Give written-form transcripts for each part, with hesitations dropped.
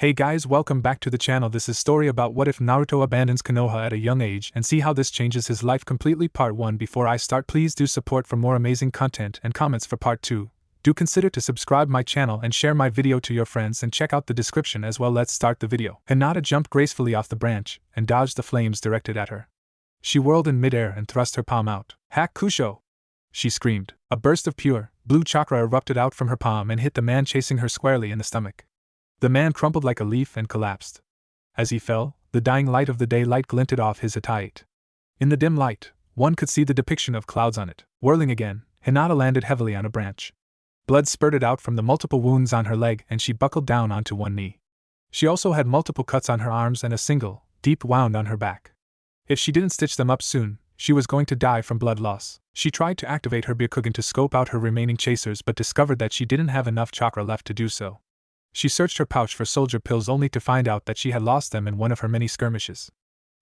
Hey guys, welcome back to the channel. This is story about what if Naruto abandons Konoha at a young age and see how this changes his life completely. Part 1. Before I start, please do support for more amazing content and comments for part 2. Do consider to subscribe my channel and share my video to your friends and check out the description as well. Let's start the video. Hinata jumped gracefully off the branch and dodged the flames directed at her. She whirled in midair and thrust her palm out. Hakusho! She screamed. A burst of pure, blue chakra erupted out from her palm and hit the man chasing her squarely in the stomach. The man crumpled like a leaf and collapsed. As he fell, the dying light of the daylight glinted off his attite. In the dim light, one could see the depiction of clouds on it. Whirling again, Hinata landed heavily on a branch. Blood spurted out from the multiple wounds on her leg and she buckled down onto one knee. She also had multiple cuts on her arms and a single, deep wound on her back. If she didn't stitch them up soon, she was going to die from blood loss. She tried to activate her Byakugan to scope out her remaining chasers but discovered that she didn't have enough chakra left to do so. She searched her pouch for soldier pills only to find out that she had lost them in one of her many skirmishes.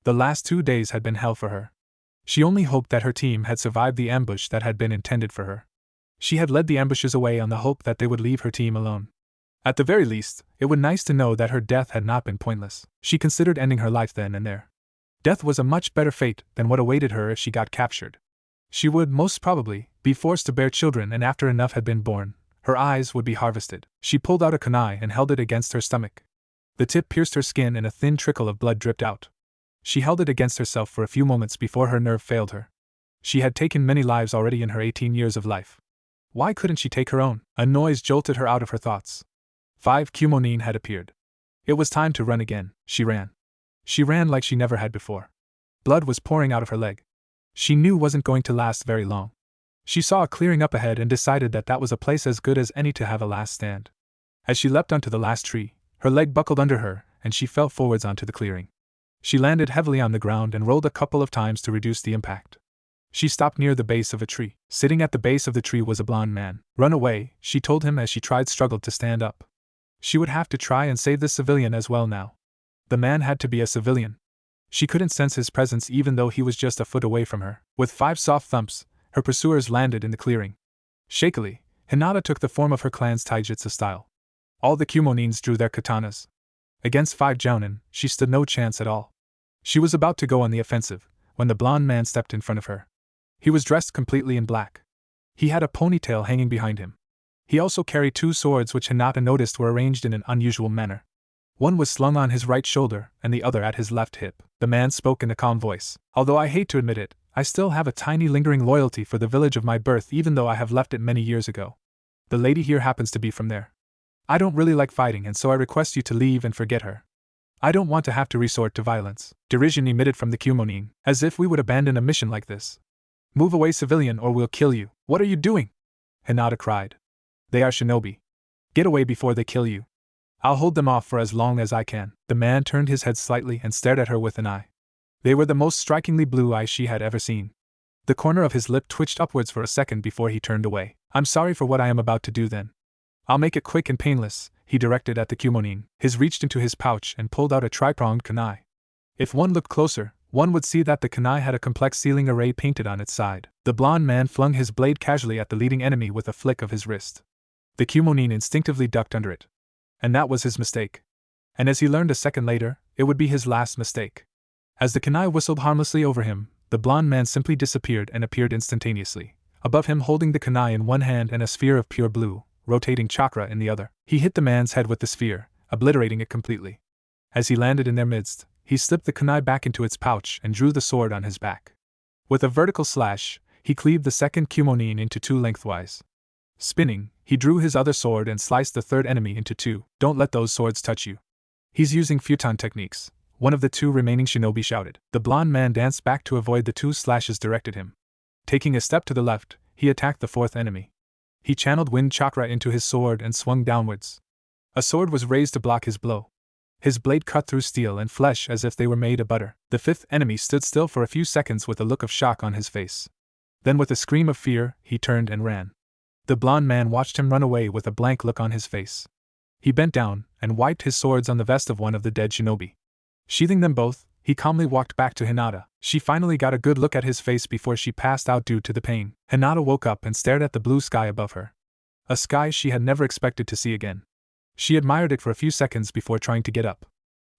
The last 2 days had been hell for her. She only hoped that her team had survived the ambush that had been intended for her. She had led the ambushes away on the hope that they would leave her team alone. At the very least, it would be nice to know that her death had not been pointless. She considered ending her life then and there. Death was a much better fate than what awaited her if she got captured. She would, most probably, be forced to bear children, and after enough had been born, her eyes would be harvested. She pulled out a kunai and held it against her stomach. The tip pierced her skin and a thin trickle of blood dripped out. She held it against herself for a few moments before her nerve failed her. She had taken many lives already in her 18 years of life. Why couldn't she take her own? A noise jolted her out of her thoughts. 5 Kumonin had appeared. It was time to run again. She ran. She ran like she never had before. Blood was pouring out of her leg. She knew wasn't going to last very long. She saw a clearing up ahead and decided that that was a place as good as any to have a last stand. As she leapt onto the last tree, her leg buckled under her, and she fell forwards onto the clearing. She landed heavily on the ground and rolled a couple of times to reduce the impact. She stopped near the base of a tree. Sitting at the base of the tree was a blond man. Run away, she told him as she struggled to stand up. She would have to try and save this civilian as well now. The man had to be a civilian. She couldn't sense his presence even though he was just a foot away from her. With 5 soft thumps, her pursuers landed in the clearing. Shakily, Hinata took the form of her clan's taijutsu style. All the Kumonins drew their katanas. Against 5 jounin, she stood no chance at all. She was about to go on the offensive, when the blond man stepped in front of her. He was dressed completely in black. He had a ponytail hanging behind him. He also carried 2 swords which Hinata noticed were arranged in an unusual manner. One was slung on his right shoulder and the other at his left hip. The man spoke in a calm voice. Although I hate to admit it, I still have a tiny lingering loyalty for the village of my birth even though I have left it many years ago. The lady here happens to be from there. I don't really like fighting and so I request you to leave and forget her. I don't want to have to resort to violence. Derision emitted from the Kumonin, as if we would abandon a mission like this. Move away, civilian, or we'll kill you. What are you doing? Hinata cried. They are shinobi. Get away before they kill you. I'll hold them off for as long as I can. The man turned his head slightly and stared at her with an eye. They were the most strikingly blue eyes she had ever seen. The corner of his lip twitched upwards for a second before he turned away. I'm sorry for what I am about to do then. I'll make it quick and painless, he directed at the Kumonin. He reached into his pouch and pulled out a tri-pronged kunai. If one looked closer, one would see that the kunai had a complex sealing array painted on its side. The blond man flung his blade casually at the leading enemy with a flick of his wrist. The Kumonin instinctively ducked under it. And that was his mistake. And as he learned a second later, it would be his last mistake. As the kunai whistled harmlessly over him, the blond man simply disappeared and appeared instantaneously, above him holding the kunai in one hand and a sphere of pure blue, rotating chakra in the other. He hit the man's head with the sphere, obliterating it completely. As he landed in their midst, he slipped the kunai back into its pouch and drew the sword on his back. With a vertical slash, he cleaved the second Kumonin into 2 lengthwise. Spinning, he drew his other sword and sliced the third enemy into 2. Don't let those swords touch you. He's using futon techniques, one of the 2 remaining shinobi shouted. The blond man danced back to avoid the 2 slashes directed him. Taking a step to the left, he attacked the 4th enemy. He channeled wind chakra into his sword and swung downwards. A sword was raised to block his blow. His blade cut through steel and flesh as if they were made of butter. The 5th enemy stood still for a few seconds with a look of shock on his face. Then with a scream of fear, he turned and ran. The blond man watched him run away with a blank look on his face. He bent down and wiped his swords on the vest of one of the dead shinobi. Sheathing them both, he calmly walked back to Hinata. She finally got a good look at his face before she passed out due to the pain. Hinata woke up and stared at the blue sky above her. A sky she had never expected to see again. She admired it for a few seconds before trying to get up.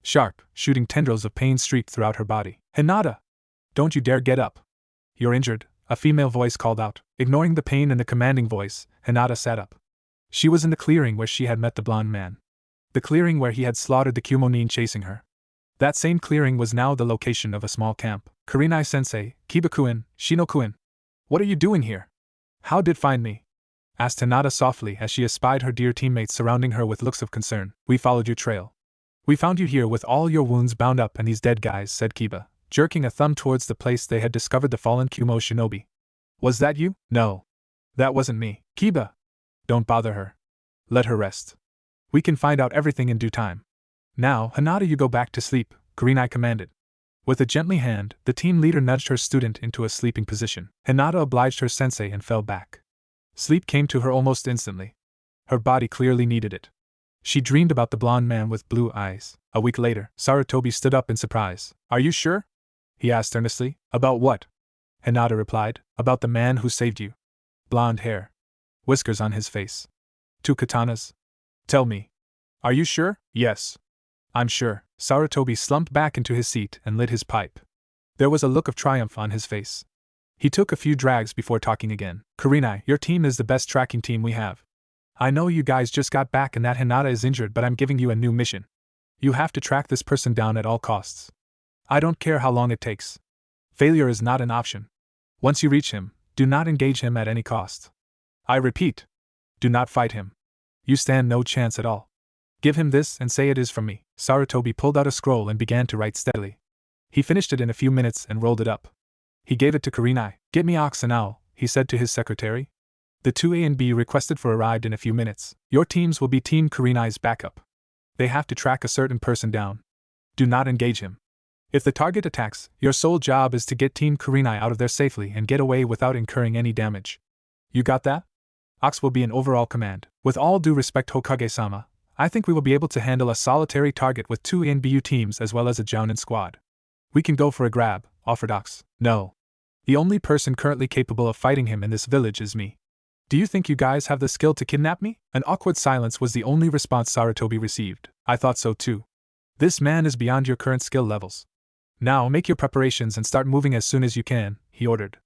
Sharp, shooting tendrils of pain streaked throughout her body. Hinata! Don't you dare get up! You're injured, a female voice called out. Ignoring the pain in the commanding voice, Hinata sat up. She was in the clearing where she had met the blonde man. The clearing where he had slaughtered the Kumonin chasing her. That same clearing was now the location of a small camp. Kurenai-sensei, Kiba-kun, Shino-kun. What are you doing here? How did find me? Asked Hinata softly as she espied her dear teammates surrounding her with looks of concern. We followed your trail. We found you here with all your wounds bound up and these dead guys, said Kiba, jerking a thumb towards the place they had discovered the fallen Kumo shinobi. Was that you? No. That wasn't me. Kiba! Don't bother her. Let her rest. We can find out everything in due time. Now, Hinata, you go back to sleep, Kurenai commanded. With a gently hand, the team leader nudged her student into a sleeping position. Hinata obliged her sensei and fell back. Sleep came to her almost instantly. Her body clearly needed it. She dreamed about the blonde man with blue eyes. A week later, Sarutobi stood up in surprise. Are you sure? He asked earnestly. About what? Hinata replied. About the man who saved you. Blonde hair. Whiskers on his face. 2 katanas. Tell me. Are you sure? Yes. I'm sure. Sarutobi slumped back into his seat and lit his pipe. There was a look of triumph on his face. He took a few drags before talking again. Kurenai, your team is the best tracking team we have. I know you guys just got back and that Hinata is injured, but I'm giving you a new mission. You have to track this person down at all costs. I don't care how long it takes. Failure is not an option. Once you reach him, do not engage him at any cost. I repeat, do not fight him. You stand no chance at all. Give him this and say it is from me. Sarutobi pulled out a scroll and began to write steadily. He finished it in a few minutes and rolled it up. He gave it to Kurenai. Get me ox and owl, he said to his secretary. The 2A and B requested for arrived in a few minutes. Your teams will be Team Kurenai's backup. They have to track a certain person down. Do not engage him. If the target attacks, your sole job is to get Team Kurenai out of there safely and get away without incurring any damage. You got that? Ox will be in overall command. With all due respect, Hokage-sama, I think we will be able to handle a solitary target with 2 NBU teams as well as a Jounin squad. We can go for a grab, offered Ox. No. The only person currently capable of fighting him in this village is me. Do you think you guys have the skill to kidnap me? An awkward silence was the only response Sarutobi received. I thought so too. This man is beyond your current skill levels. Now make your preparations and start moving as soon as you can, he ordered.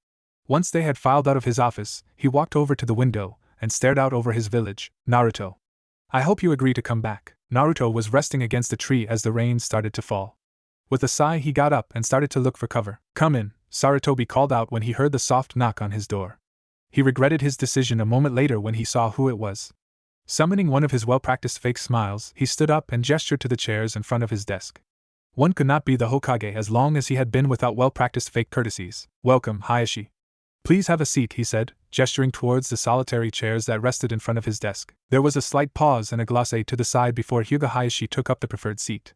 Once they had filed out of his office, he walked over to the window and stared out over his village. Naruto. I hope you agree to come back. Naruto was resting against a tree as the rain started to fall. With a sigh, he got up and started to look for cover. Come in, Sarutobi called out when he heard the soft knock on his door. He regretted his decision a moment later when he saw who it was. Summoning one of his well-practiced fake smiles, he stood up and gestured to the chairs in front of his desk. One could not be the Hokage as long as he had been without well-practiced fake courtesies. Welcome, Hayashi. Please have a seat, he said, gesturing towards the solitary chairs that rested in front of his desk. There was a slight pause and a glacé to the side before Hyuga Hayashi took up the preferred seat.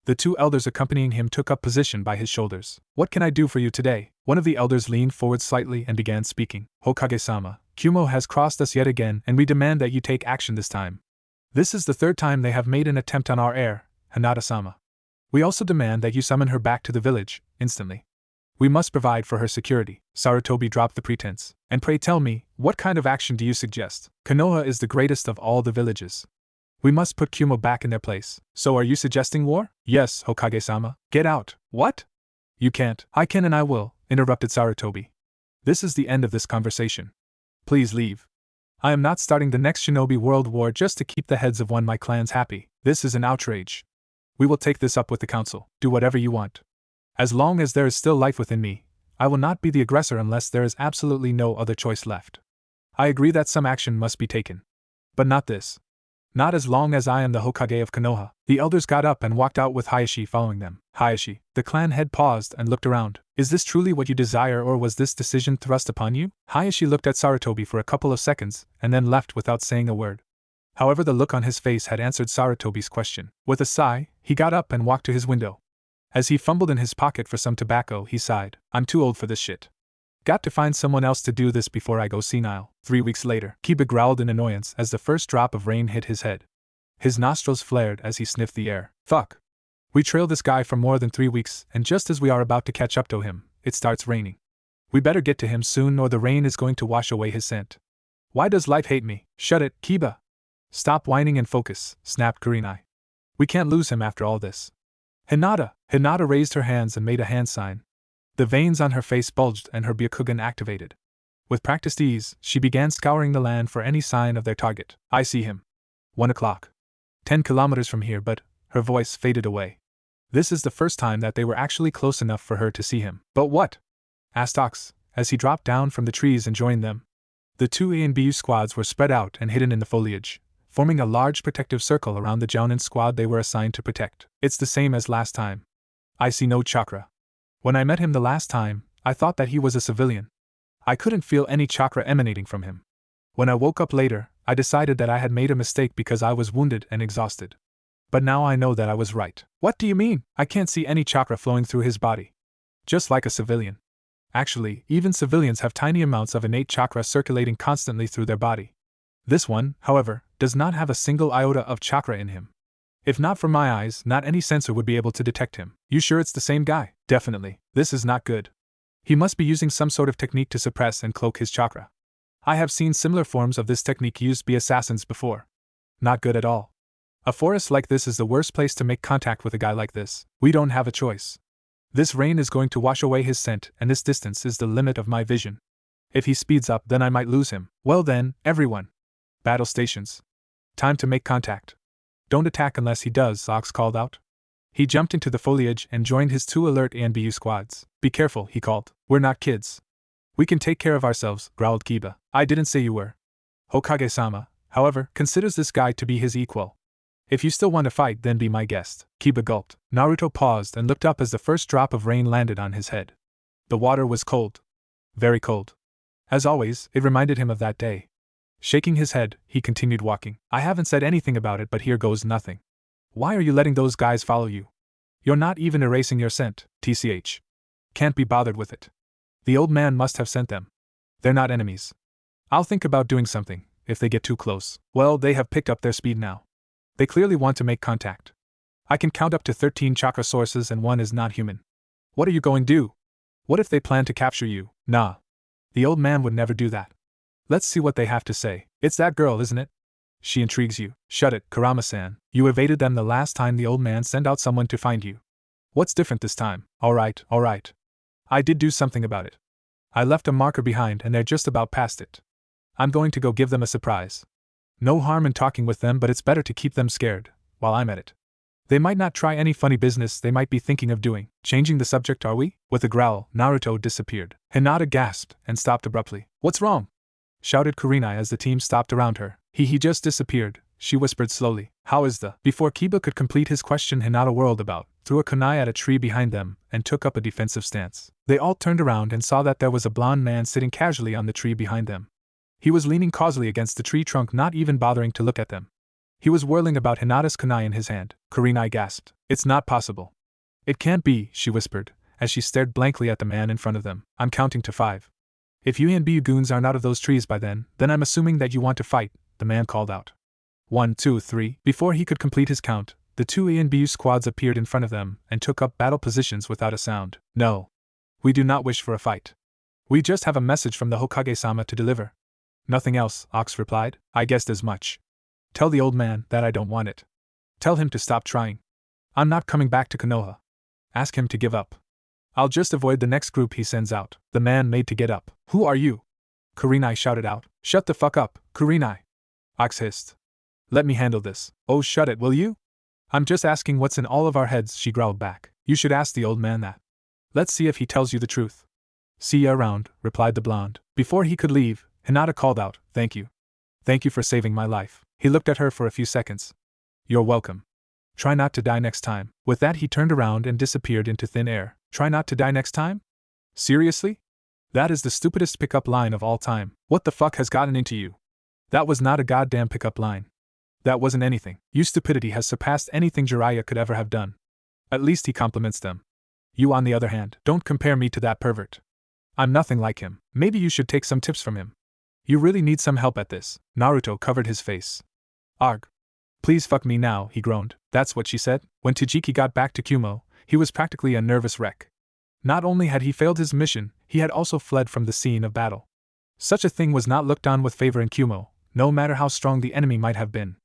The 2 elders accompanying him took up position by his shoulders. What can I do for you today? One of the elders leaned forward slightly and began speaking. Hokage-sama, Kumo has crossed us yet again and we demand that you take action this time. This is the 3rd time they have made an attempt on our heir, Hinata-sama. We also demand that you summon her back to the village, instantly. We must provide for her security. Sarutobi dropped the pretense. And pray tell me, what kind of action do you suggest? Konoha is the greatest of all the villages. We must put Kumo back in their place. So are you suggesting war? Yes, Hokage-sama. Get out. What? You can't. I can and I will, interrupted Sarutobi. This is the end of this conversation. Please leave. I am not starting the next Shinobi World War just to keep the heads of one of my clans happy. This is an outrage. We will take this up with the council. Do whatever you want. As long as there is still life within me, I will not be the aggressor unless there is absolutely no other choice left. I agree that some action must be taken. But not this. Not as long as I am the Hokage of Konoha. The elders got up and walked out with Hayashi following them. Hayashi, the clan head paused and looked around. Is this truly what you desire or was this decision thrust upon you? Hayashi looked at Sarutobi for a couple of seconds and then left without saying a word. However, the look on his face had answered Sarutobi's question. With a sigh, he got up and walked to his window. As he fumbled in his pocket for some tobacco, he sighed. I'm too old for this shit. Got to find someone else to do this before I go senile. 3 weeks later, Kiba growled in annoyance as the first drop of rain hit his head. His nostrils flared as he sniffed the air. Fuck. We trailed this guy for more than 3 weeks, and just as we are about to catch up to him, it starts raining. We better get to him soon or the rain is going to wash away his scent. Why does life hate me? Shut it, Kiba. Stop whining and focus, snapped Kurenai. We can't lose him after all this. Hinata raised her hands and made a hand sign. The veins on her face bulged and her Byakugan activated. With practiced ease, she began scouring the land for any sign of their target. I see him. 1 o'clock. 10 kilometers from here, but her voice faded away. This is the first time that they were actually close enough for her to see him. But what? Asked Ox, as he dropped down from the trees and joined them. The two A and BU squads were spread out and hidden in the foliage, forming a large protective circle around the Jounin squad they were assigned to protect. It's the same as last time. I see no chakra. When I met him the last time, I thought that he was a civilian. I couldn't feel any chakra emanating from him. When I woke up later, I decided that I had made a mistake because I was wounded and exhausted. But now I know that I was right. What do you mean? I can't see any chakra flowing through his body. Just like a civilian. Actually, even civilians have tiny amounts of innate chakra circulating constantly through their body. This one, however, does not have a single iota of chakra in him. If not for my eyes, not any sensor would be able to detect him. You sure it's the same guy? Definitely. This is not good. He must be using some sort of technique to suppress and cloak his chakra. I have seen similar forms of this technique used by assassins before. Not good at all. A forest like this is the worst place to make contact with a guy like this. We don't have a choice. This rain is going to wash away his scent, and this distance is the limit of my vision. If he speeds up, then I might lose him. Well then, everyone. Battle stations. Time to make contact. Don't attack unless he does, Ox called out. He jumped into the foliage and joined his two alert A and BU squads. Be careful, he called. We're not kids. We can take care of ourselves, growled Kiba. I didn't say you were. Hokage-sama, however, considers this guy to be his equal. If you still want to fight, then be my guest. Kiba gulped. Naruto paused and looked up as the first drop of rain landed on his head. The water was cold. Very cold. As always, it reminded him of that day. Shaking his head, he continued walking. I haven't said anything about it, but here goes nothing. Why are you letting those guys follow you? You're not even erasing your scent, TCH. Can't be bothered with it. The old man must have sent them. They're not enemies. I'll think about doing something, if they get too close. Well, they have picked up their speed now. They clearly want to make contact. I can count up to 13 chakra sources and one is not human. What are you going to do? What if they plan to capture you? Nah. The old man would never do that. Let's see what they have to say. It's that girl, isn't it? She intrigues you. Shut it, Kurama-san. You evaded them the last time the old man sent out someone to find you. What's different this time? Alright. I did do something about it. I left a marker behind and they're just about past it. I'm going to go give them a surprise. No harm in talking with them, but it's better to keep them scared, while I'm at it. They might not try any funny business they might be thinking of doing. Changing the subject, are we? With a growl, Naruto disappeared. Hinata gasped and stopped abruptly. What's wrong? Shouted Kurenai as the team stopped around her. He just disappeared, she whispered slowly. How is the… Before Kiba could complete his question, Hinata whirled about, threw a kunai at a tree behind them, and took up a defensive stance. They all turned around and saw that there was a blond man sitting casually on the tree behind them. He was leaning causally against the tree trunk, not even bothering to look at them. He was whirling about, Hinata's kunai in his hand. Kurenai gasped. It's not possible. It can't be, she whispered, as she stared blankly at the man in front of them. I'm counting to 5. If you and BU goons aren't out of those trees by then I'm assuming that you want to fight, the man called out. 1, 2, 3. Before he could complete his count, the two A and BU squads appeared in front of them and took up battle positions without a sound. No. We do not wish for a fight. We just have a message from the Hokage-sama to deliver. Nothing else, Ox replied. I guessed as much. Tell the old man that I don't want it. Tell him to stop trying. I'm not coming back to Konoha. Ask him to give up. I'll just avoid the next group he sends out. The man made to get up. Who are you? Kurenai shouted out. Shut the fuck up, Kurenai. Ox hissed. Let me handle this. Oh, shut it, will you? I'm just asking what's in all of our heads, she growled back. You should ask the old man that. Let's see if he tells you the truth. See ya around, replied the blonde. Before he could leave, Hinata called out, Thank you. Thank you for saving my life. He looked at her for a few seconds. You're welcome. Try not to die next time. With that he turned around and disappeared into thin air. Try not to die next time? Seriously? That is the stupidest pickup line of all time. What the fuck has gotten into you? That was not a goddamn pickup line. That wasn't anything. Your stupidity has surpassed anything Jiraiya could ever have done. At least he compliments them. You, on the other hand, don't compare me to that pervert. I'm nothing like him. Maybe you should take some tips from him. You really need some help at this. Naruto covered his face. Arg. Please fuck me now, he groaned. That's what she said. When Tajiki got back to Kumo, he was practically a nervous wreck. Not only had he failed his mission, he had also fled from the scene of battle. Such a thing was not looked on with favor in Kumo, no matter how strong the enemy might have been.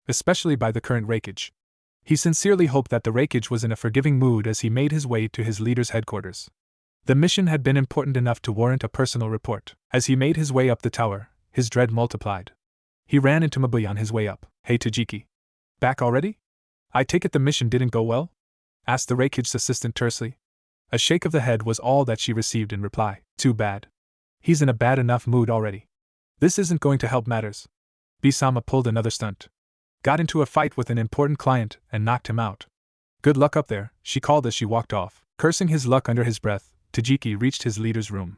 Especially by the current Raikage. He sincerely hoped that the Raikage was in a forgiving mood as he made his way to his leader's headquarters. The mission had been important enough to warrant a personal report. As he made his way up the tower, his dread multiplied. He ran into Mabui on his way up. Hey Tajiki. Back already? I take it the mission didn't go well? Asked the Raikage's assistant tersely. A shake of the head was all that she received in reply. Too bad. He's in a bad enough mood already. This isn't going to help matters. Bisama pulled another stunt. Got into a fight with an important client and knocked him out. Good luck up there, she called as she walked off. Cursing his luck under his breath, Tajiki reached his leader's room.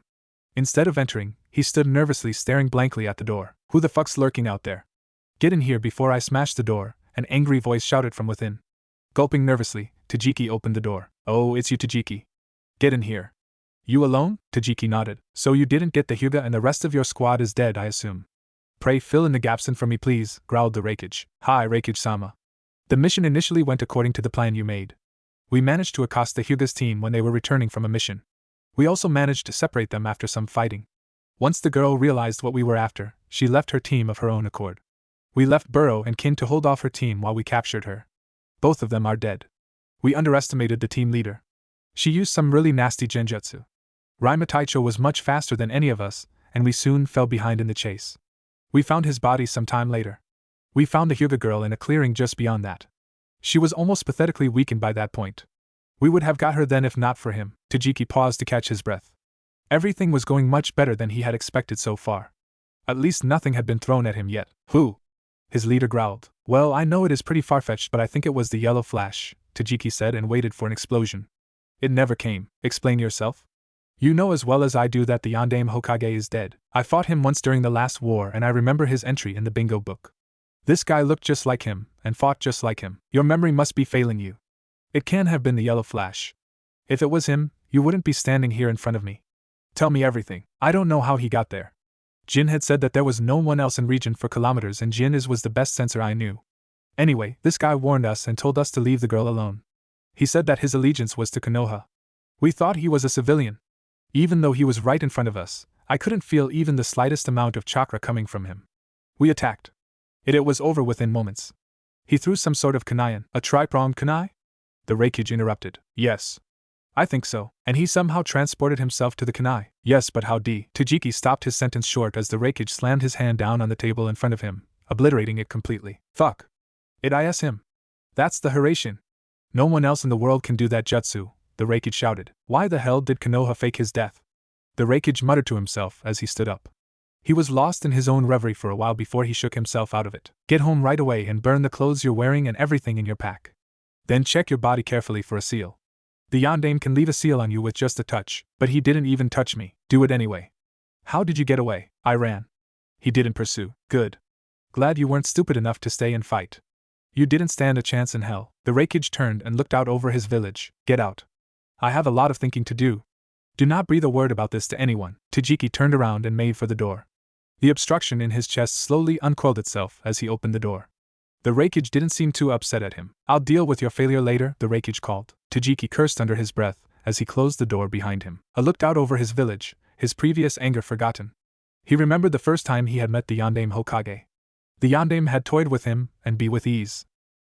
Instead of entering, he stood nervously staring blankly at the door. Who the fuck's lurking out there? Get in here before I smash the door, an angry voice shouted from within. Gulping nervously, Tajiki opened the door. Oh, it's you Tajiki. Get in here. You alone? Tajiki nodded. So you didn't get the Hyuga and the rest of your squad is dead, I assume. Pray fill in the gaps in for me please, growled the Raikage. Hi Raikage-sama. The mission initially went according to the plan you made. We managed to accost the Hyuga's team when they were returning from a mission. We also managed to separate them after some fighting. Once the girl realized what we were after, she left her team of her own accord. We left Burrow and Kin to hold off her team while we captured her. Both of them are dead. We underestimated the team leader. She used some really nasty genjutsu. Raima Taicho was much faster than any of us, and we soon fell behind in the chase. We found his body some time later. We found the Hyuga girl in a clearing just beyond that. She was almost pathetically weakened by that point. We would have got her then if not for him. Tajiki paused to catch his breath. Everything was going much better than he had expected so far. At least nothing had been thrown at him yet. Who? His leader growled. Well, I know it is pretty far-fetched, but I think it was the yellow flash, Tajiki said and waited for an explosion. It never came. Explain yourself. You know as well as I do that the Yondaime Hokage is dead. I fought him once during the last war and I remember his entry in the bingo book. This guy looked just like him, and fought just like him. Your memory must be failing you. It can have been the yellow flash. If it was him, you wouldn't be standing here in front of me. Tell me everything. I don't know how he got there. Jin had said that there was no one else in region for kilometers and Jin was the best sensor I knew. Anyway, this guy warned us and told us to leave the girl alone. He said that his allegiance was to Konoha. We thought he was a civilian. Even though he was right in front of us, I couldn't feel even the slightest amount of chakra coming from him. We attacked. It was over within moments. He threw some sort of kunai. A tri-pronged kunai? The Raikage interrupted. Yes. I think so. And he somehow transported himself to the kunai. Yes, but how Tajiki stopped his sentence short as the Raikage slammed his hand down on the table in front of him, obliterating it completely. Fuck. It is him. That's the Hiraishin. No one else in the world can do that jutsu, the Raikage shouted. Why the hell did Konoha fake his death? The Raikage muttered to himself as he stood up. He was lost in his own reverie for a while before he shook himself out of it. Get home right away and burn the clothes you're wearing and everything in your pack. Then check your body carefully for a seal. The Yondaime can leave a seal on you with just a touch, but he didn't even touch me. Do it anyway. How did you get away? I ran. He didn't pursue. Good. Glad you weren't stupid enough to stay and fight. You didn't stand a chance in hell. The Raikage turned and looked out over his village. Get out. I have a lot of thinking to do. Do not breathe a word about this to anyone. Tajiki turned around and made for the door. The obstruction in his chest slowly uncoiled itself as he opened the door. The Raikage didn't seem too upset at him. I'll deal with your failure later, the Raikage called. Tajiki cursed under his breath as he closed the door behind him. He looked out over his village, his previous anger forgotten. He remembered the first time he had met the Yondaime Hokage. The Yondaime had toyed with him, and be with ease.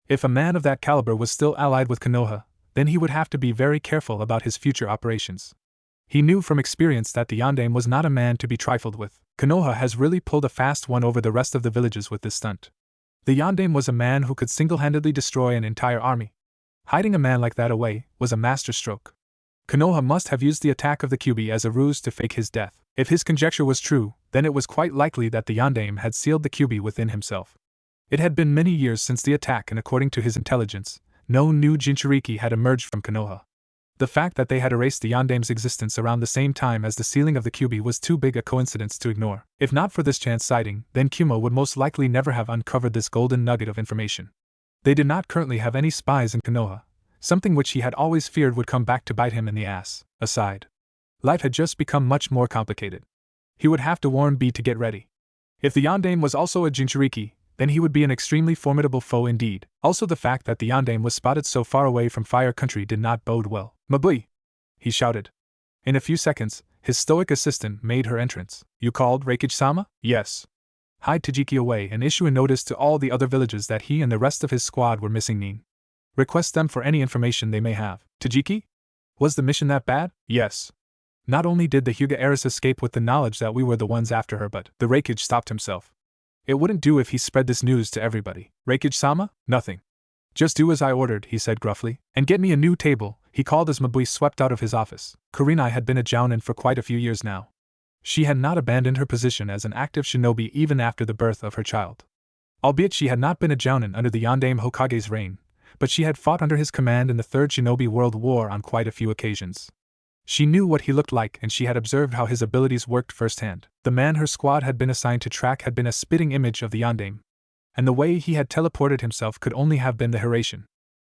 If a man of that caliber was still allied with Konoha, then he would have to be very careful about his future operations. He knew from experience that the Yondaime was not a man to be trifled with. Konoha has really pulled a fast one over the rest of the villages with this stunt. The Yondaime was a man who could single-handedly destroy an entire army. Hiding a man like that away was a masterstroke. Konoha must have used the attack of the Kyuubi as a ruse to fake his death. If his conjecture was true, then it was quite likely that the Yondaime had sealed the Kyuubi within himself. It had been many years since the attack and according to his intelligence, no new Jinchuriki had emerged from Konoha. The fact that they had erased the Yondaime's existence around the same time as the sealing of the Kyuubi was too big a coincidence to ignore. If not for this chance sighting, then Kumo would most likely never have uncovered this golden nugget of information. They did not currently have any spies in Konoha, something which he had always feared would come back to bite him in the ass. Aside, life had just become much more complicated. He would have to warn B to get ready. If the Yondaime was also a Jinchuriki, then he would be an extremely formidable foe indeed. Also the fact that the Yondaime was spotted so far away from Fire Country did not bode well. Mabui! He shouted. In a few seconds, his stoic assistant made her entrance. You called Raikage-sama? Yes. hide Tajiki away and issue a notice to all the other villages that he and the rest of his squad were missing Nin. Request them for any information they may have. Tajiki? Was the mission that bad? Yes. Not only did the Hyuga heiress escape with the knowledge that we were the ones after her, but the Reikage stopped himself. It wouldn't do if he spread this news to everybody. Reikage-sama? Nothing. Just do as I ordered, he said gruffly, and get me a new table, he called as Mabui swept out of his office. Kurenai had been a jounin for quite a few years now. She had not abandoned her position as an active shinobi even after the birth of her child. Albeit she had not been a jounin under the Yondaime Hokage's reign, but she had fought under his command in the Third Shinobi World War on quite a few occasions. She knew what he looked like and she had observed how his abilities worked firsthand. The man her squad had been assigned to track had been a spitting image of the Yondaime, and the way he had teleported himself could only have been the Hiraition.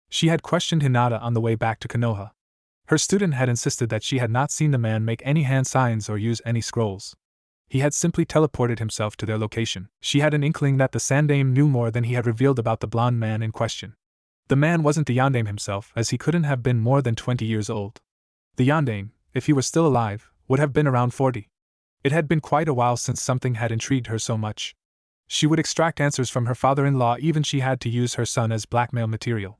She had questioned Hinata on the way back to Konoha. Her student had insisted that she had not seen the man make any hand signs or use any scrolls. He had simply teleported himself to their location. She had an inkling that the Sandaime knew more than he had revealed about the blonde man in question. The man wasn't the Yondaime himself, as he couldn't have been more than 20 years old. The Yondaime, if he were still alive, would have been around 40. It had been quite a while since something had intrigued her so much. She would extract answers from her father-in-law, even she had to use her son as blackmail material.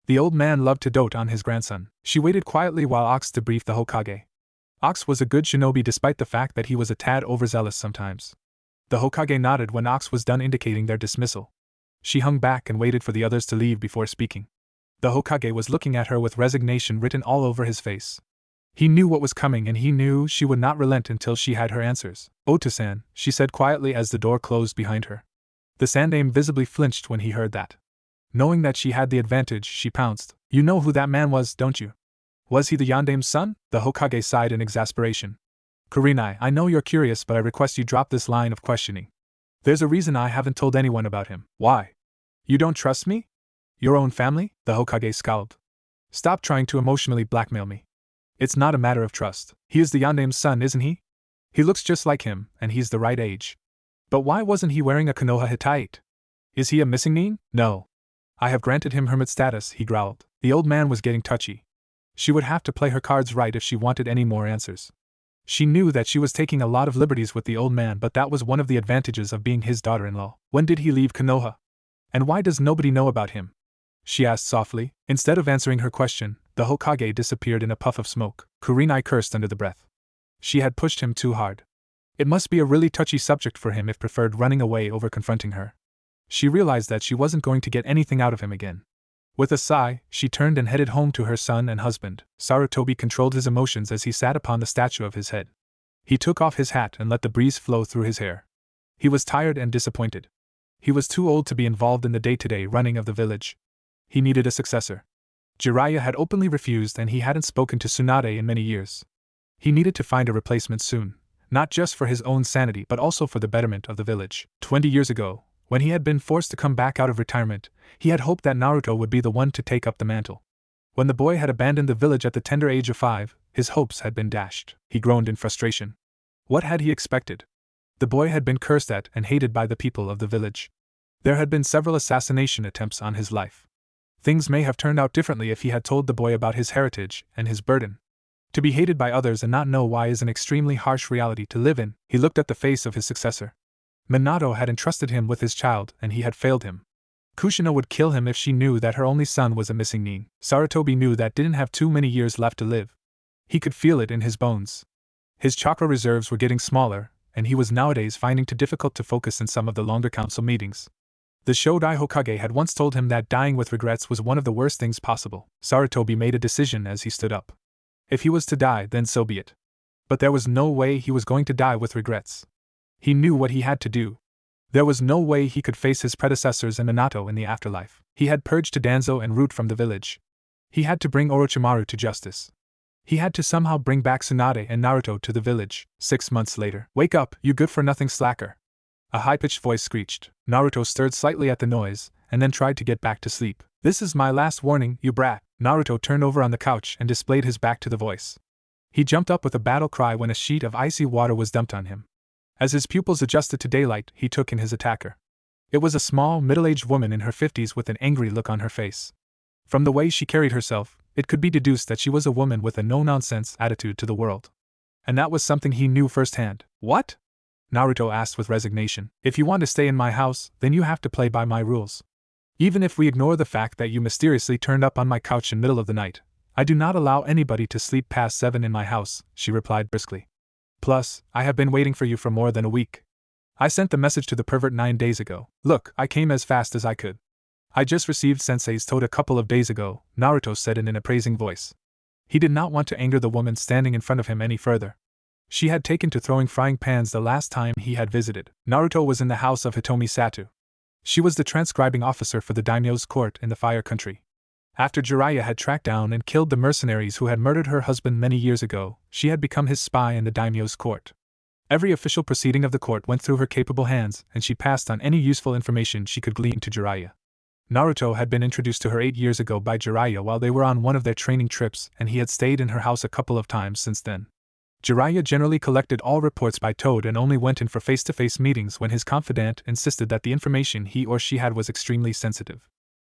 The old man loved to dote on his grandson. She waited quietly while Ox debriefed the Hokage. Ox was a good shinobi despite the fact that he was a tad overzealous sometimes. The Hokage nodded when Ox was done, indicating their dismissal. She hung back and waited for the others to leave before speaking. The Hokage was looking at her with resignation written all over his face. He knew what was coming and he knew she would not relent until she had her answers. Oto-san, she said quietly as the door closed behind her. The Sandaime visibly flinched when he heard that. Knowing that she had the advantage, she pounced. You know who that man was, don't you? Was he the Yondaime's son? The Hokage sighed in exasperation. Kurenai, I know you're curious, but I request you drop this line of questioning. There's a reason I haven't told anyone about him. Why? You don't trust me? Your own family? The Hokage scowled. Stop trying to emotionally blackmail me. It's not a matter of trust. He is the Yondaime's son, isn't he? He looks just like him, and he's the right age. But why wasn't he wearing a Konoha Hittite? Is he a missing Nin? No. I have granted him hermit status, he growled. The old man was getting touchy. She would have to play her cards right if she wanted any more answers. She knew that she was taking a lot of liberties with the old man, but that was one of the advantages of being his daughter-in-law. When did he leave Konoha? And why does nobody know about him? She asked softly. Instead of answering her question, the Hokage disappeared in a puff of smoke. Kurenai cursed under the breath. She had pushed him too hard. It must be a really touchy subject for him if preferred running away over confronting her. She realized that she wasn't going to get anything out of him again. With a sigh, she turned and headed home to her son and husband. Sarutobi controlled his emotions as he sat upon the statue of his head. He took off his hat and let the breeze flow through his hair. He was tired and disappointed. He was too old to be involved in the day-to-day running of the village. He needed a successor. Jiraiya had openly refused and he hadn't spoken to Tsunade in many years. He needed to find a replacement soon, not just for his own sanity but also for the betterment of the village. 20 years ago, when he had been forced to come back out of retirement, he had hoped that Naruto would be the one to take up the mantle. When the boy had abandoned the village at the tender age of 5, his hopes had been dashed. He groaned in frustration. What had he expected? The boy had been cursed at and hated by the people of the village. There had been several assassination attempts on his life. Things may have turned out differently if he had told the boy about his heritage and his burden. To be hated by others and not know why is an extremely harsh reality to live in. He looked at the face of his successor. Minato had entrusted him with his child and he had failed him. Kushina would kill him if she knew that her only son was a missing Nin. Sarutobi knew that didn't have too many years left to live. He could feel it in his bones. His chakra reserves were getting smaller, and he was nowadays finding it difficult to focus in some of the longer council meetings. The Shodai Hokage had once told him that dying with regrets was one of the worst things possible. Sarutobi made a decision as he stood up. If he was to die, then so be it. But there was no way he was going to die with regrets. He knew what he had to do. There was no way he could face his predecessors and Minato in the afterlife. He had purged Danzo and Root from the village. He had to bring Orochimaru to justice. He had to somehow bring back Tsunade and Naruto to the village. 6 months later. Wake up, you good-for-nothing slacker. A high-pitched voice screeched. Naruto stirred slightly at the noise, and then tried to get back to sleep. This is my last warning, you brat. Naruto turned over on the couch and displayed his back to the voice. He jumped up with a battle cry when a sheet of icy water was dumped on him. As his pupils adjusted to daylight, he took in his attacker. It was a small, middle-aged woman in her 50s with an angry look on her face. From the way she carried herself, it could be deduced that she was a woman with a no-nonsense attitude to the world. And that was something he knew firsthand. What? Naruto asked with resignation. If you want to stay in my house, then you have to play by my rules. Even if we ignore the fact that you mysteriously turned up on my couch in middle of the night, I do not allow anybody to sleep past 7 in my house, she replied briskly. Plus, I have been waiting for you for more than a week. I sent the message to the pervert 9 days ago. Look, I came as fast as I could. I just received Sensei's toad a couple of days ago, Naruto said in an appraising voice. He did not want to anger the woman standing in front of him any further. She had taken to throwing frying pans the last time he had visited. Naruto was in the house of Hitomi Satu. She was the transcribing officer for the daimyo's court in the Fire Country. After Jiraiya had tracked down and killed the mercenaries who had murdered her husband many years ago, she had become his spy in the daimyo's court. Every official proceeding of the court went through her capable hands, and she passed on any useful information she could glean to Jiraiya. Naruto had been introduced to her 8 years ago by Jiraiya while they were on one of their training trips, and he had stayed in her house a couple of times since then. Jiraiya generally collected all reports by Toad and only went in for face-to-face meetings when his confidant insisted that the information he or she had was extremely sensitive.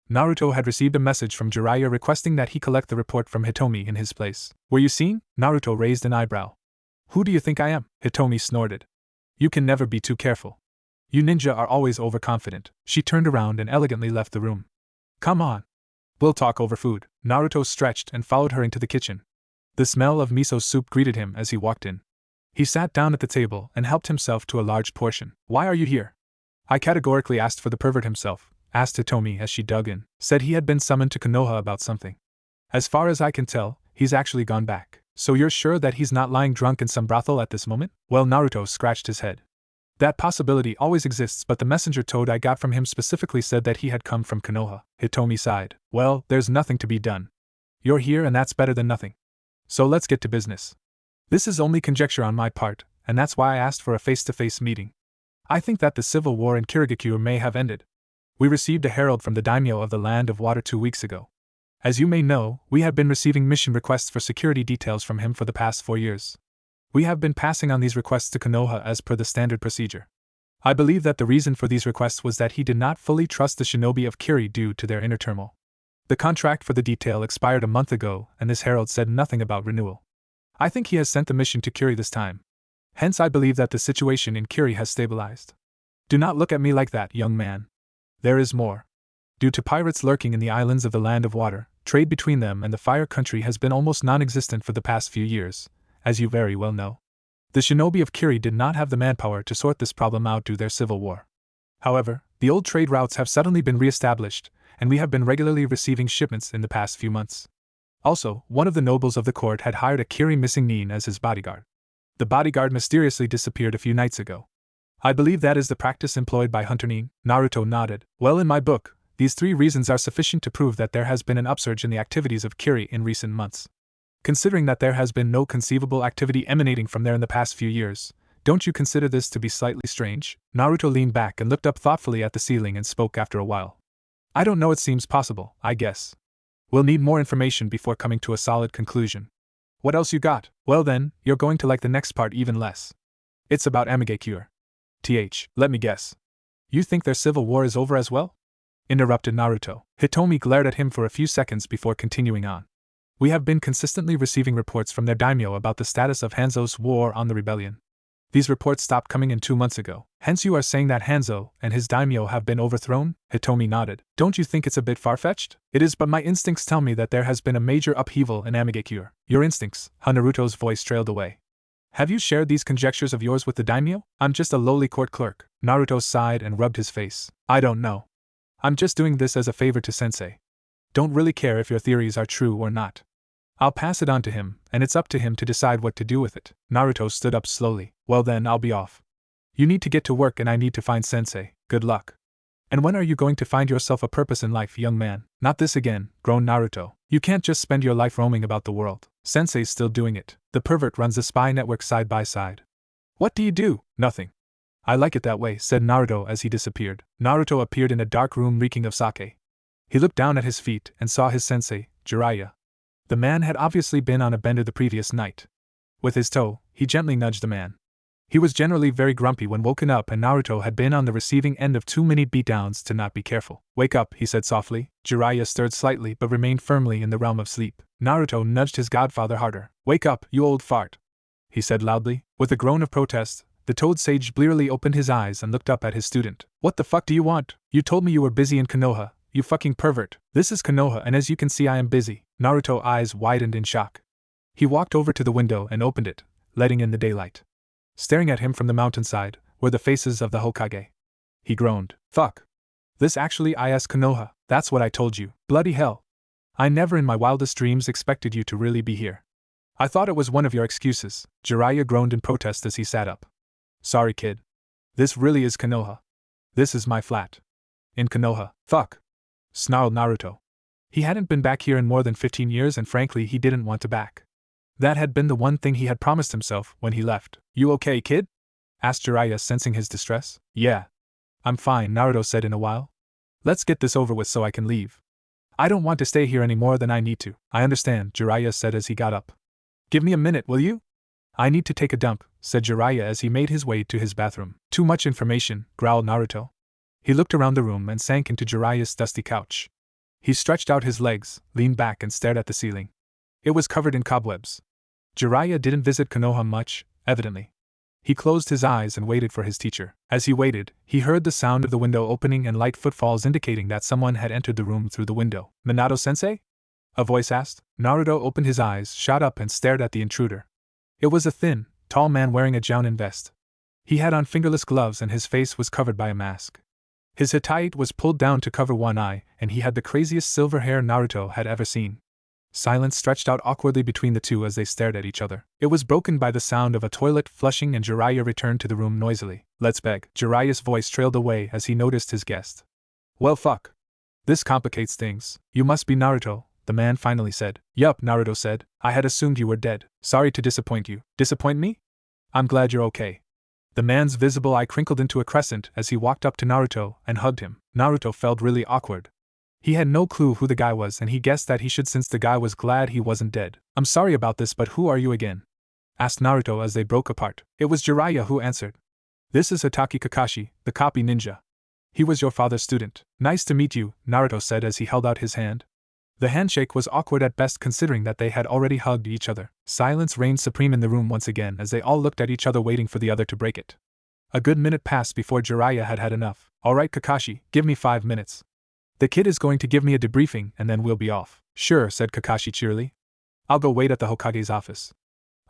Naruto had received a message from Jiraiya requesting that he collect the report from Hitomi in his place. Were you seen? Naruto raised an eyebrow. Who do you think I am? Hitomi snorted. You can never be too careful. You ninja are always overconfident. She turned around and elegantly left the room. Come on. We'll talk over food. Naruto stretched and followed her into the kitchen. The smell of miso soup greeted him as he walked in. He sat down at the table and helped himself to a large portion. Why are you here? I categorically asked for the pervert himself, asked Hitomi as she dug in. Said he had been summoned to Konoha about something. As far as I can tell, he's actually gone back. So you're sure that he's not lying drunk in some brothel at this moment? Well, Naruto scratched his head. That possibility always exists, but the messenger toad I got from him specifically said that he had come from Konoha. Hitomi sighed. Well, there's nothing to be done. You're here and that's better than nothing. So let's get to business. This is only conjecture on my part, and that's why I asked for a face-to-face meeting. I think that the civil war in Kirigakure may have ended. We received a herald from the daimyo of the Land of Water 2 weeks ago. As you may know, we have been receiving mission requests for security details from him for the past 4 years. We have been passing on these requests to Konoha as per the standard procedure. I believe that the reason for these requests was that he did not fully trust the shinobi of Kiri due to their inner turmoil. The contract for the detail expired a month ago, and this herald said nothing about renewal. I think he has sent the mission to Kiri this time. Hence I believe that the situation in Kiri has stabilized. Do not look at me like that, young man. There is more. Due to pirates lurking in the islands of the Land of Water, trade between them and the Fire Country has been almost non-existent for the past few years, as you very well know. The shinobi of Kiri did not have the manpower to sort this problem out due to their civil war. However, the old trade routes have suddenly been re-established, and we have been regularly receiving shipments in the past few months. Also, one of the nobles of the court had hired a Kiri missing nin as his bodyguard. The bodyguard mysteriously disappeared a few nights ago. I believe that is the practice employed by Hunter Nin. Naruto nodded. Well, in my book, these 3 reasons are sufficient to prove that there has been an upsurge in the activities of Kiri in recent months. Considering that there has been no conceivable activity emanating from there in the past few years, don't you consider this to be slightly strange? Naruto leaned back and looked up thoughtfully at the ceiling and spoke after a while. I don't know, it seems possible, I guess. We'll need more information before coming to a solid conclusion. What else you got? Well then, you're going to like the next part even less. It's about Amigakure. Let me guess. You think their civil war is over as well? Interrupted Naruto. Hitomi glared at him for a few seconds before continuing on. We have been consistently receiving reports from their daimyo about the status of Hanzo's war on the rebellion. These reports stopped coming in 2 months ago. Hence you are saying that Hanzo and his daimyo have been overthrown? Hitomi nodded. Don't you think it's a bit far-fetched? It is, but my instincts tell me that there has been a major upheaval in Amigakure. Your instincts? Naruto's voice trailed away. Have you shared these conjectures of yours with the daimyo? I'm just a lowly court clerk. Naruto sighed and rubbed his face. I don't know. I'm just doing this as a favor to sensei. Don't really care if your theories are true or not. I'll pass it on to him, and it's up to him to decide what to do with it. Naruto stood up slowly. Well then, I'll be off. You need to get to work and I need to find sensei. Good luck. And when are you going to find yourself a purpose in life, young man? Not this again, groaned Naruto. You can't just spend your life roaming about the world. Sensei's still doing it. The pervert runs a spy network side by side. What do you do? Nothing. I like it that way, said Naruto as he disappeared. Naruto appeared in a dark room reeking of sake. He looked down at his feet and saw his sensei, Jiraiya. The man had obviously been on a bender the previous night. With his toe, he gently nudged the man. He was generally very grumpy when woken up, and Naruto had been on the receiving end of too many beatdowns to not be careful. Wake up, he said softly. Jiraiya stirred slightly but remained firmly in the realm of sleep. Naruto nudged his godfather harder. Wake up, you old fart, he said loudly. With a groan of protest, The Toad Sage blearily opened his eyes and looked up at his student. What the fuck do you want? You told me you were busy in Konoha, you fucking pervert. This is Konoha and as you can see I am busy. Naruto's eyes widened in shock. He walked over to the window and opened it, letting in the daylight. Staring at him from the mountainside were the faces of the Hokage. He groaned. Fuck. This actually is Konoha, that's what I told you. Bloody hell. I never in my wildest dreams expected you to really be here. I thought it was one of your excuses. Jiraiya groaned in protest as he sat up. Sorry kid. This really is Konoha. This is my flat. In Konoha. Fuck. Snarled Naruto. He hadn't been back here in more than 15 years and frankly he didn't want to back. That had been the one thing he had promised himself when he left. You okay, kid? Asked Jiraiya, sensing his distress. Yeah. I'm fine, Naruto said in a while. Let's get this over with so I can leave. I don't want to stay here any more than I need to. I understand, Jiraiya said as he got up. Give me a minute, will you? I need to take a dump, said Jiraiya as he made his way to his bathroom. Too much information, growled Naruto. He looked around the room and sank into Jiraiya's dusty couch. He stretched out his legs, leaned back and stared at the ceiling. It was covered in cobwebs. Jiraiya didn't visit Konoha much, evidently. He closed his eyes and waited for his teacher. As he waited, he heard the sound of the window opening and light footfalls indicating that someone had entered the room through the window. Minato-sensei? A voice asked. Naruto opened his eyes, shot up and stared at the intruder. It was a thin, tall man wearing a jounin vest. He had on fingerless gloves and his face was covered by a mask. His hataite was pulled down to cover one eye, and he had the craziest silver hair Naruto had ever seen. Silence stretched out awkwardly between the two as they stared at each other. It was broken by the sound of a toilet flushing and Jiraiya returned to the room noisily. Let's beg. Jiraiya's voice trailed away as he noticed his guest. Well fuck. This complicates things. You must be Naruto, the man finally said. Yup, Naruto said. I had assumed you were dead. Sorry to disappoint you. Disappoint me? I'm glad you're okay. The man's visible eye crinkled into a crescent as he walked up to Naruto and hugged him. Naruto felt really awkward. He had no clue who the guy was and he guessed that he should since the guy was glad he wasn't dead. I'm sorry about this but who are you again? Asked Naruto as they broke apart. It was Jiraiya who answered. This is Hatake Kakashi, the copy ninja. He was your father's student. Nice to meet you, Naruto said as he held out his hand. The handshake was awkward at best considering that they had already hugged each other. Silence reigned supreme in the room once again as they all looked at each other waiting for the other to break it. A good minute passed before Jiraiya had had enough. Alright Kakashi, give me 5 minutes. The kid is going to give me a debriefing and then we'll be off. Sure, said Kakashi cheerily. I'll go wait at the Hokage's office.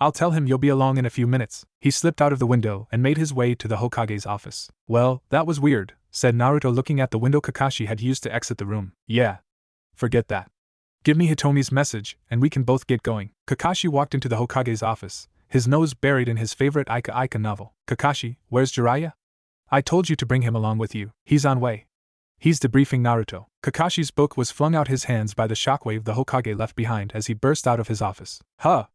I'll tell him you'll be along in a few minutes. He slipped out of the window and made his way to the Hokage's office. Well, that was weird, said Naruto looking at the window Kakashi had used to exit the room. Yeah. Forget that. Give me Hitomi's message, and we can both get going. Kakashi walked into the Hokage's office, his nose buried in his favorite Ika novel. Kakashi, where's Jiraiya? I told you to bring him along with you. He's on way. He's debriefing Naruto. Kakashi's book was flung out his hands by the shockwave the Hokage left behind as he burst out of his office. Huh.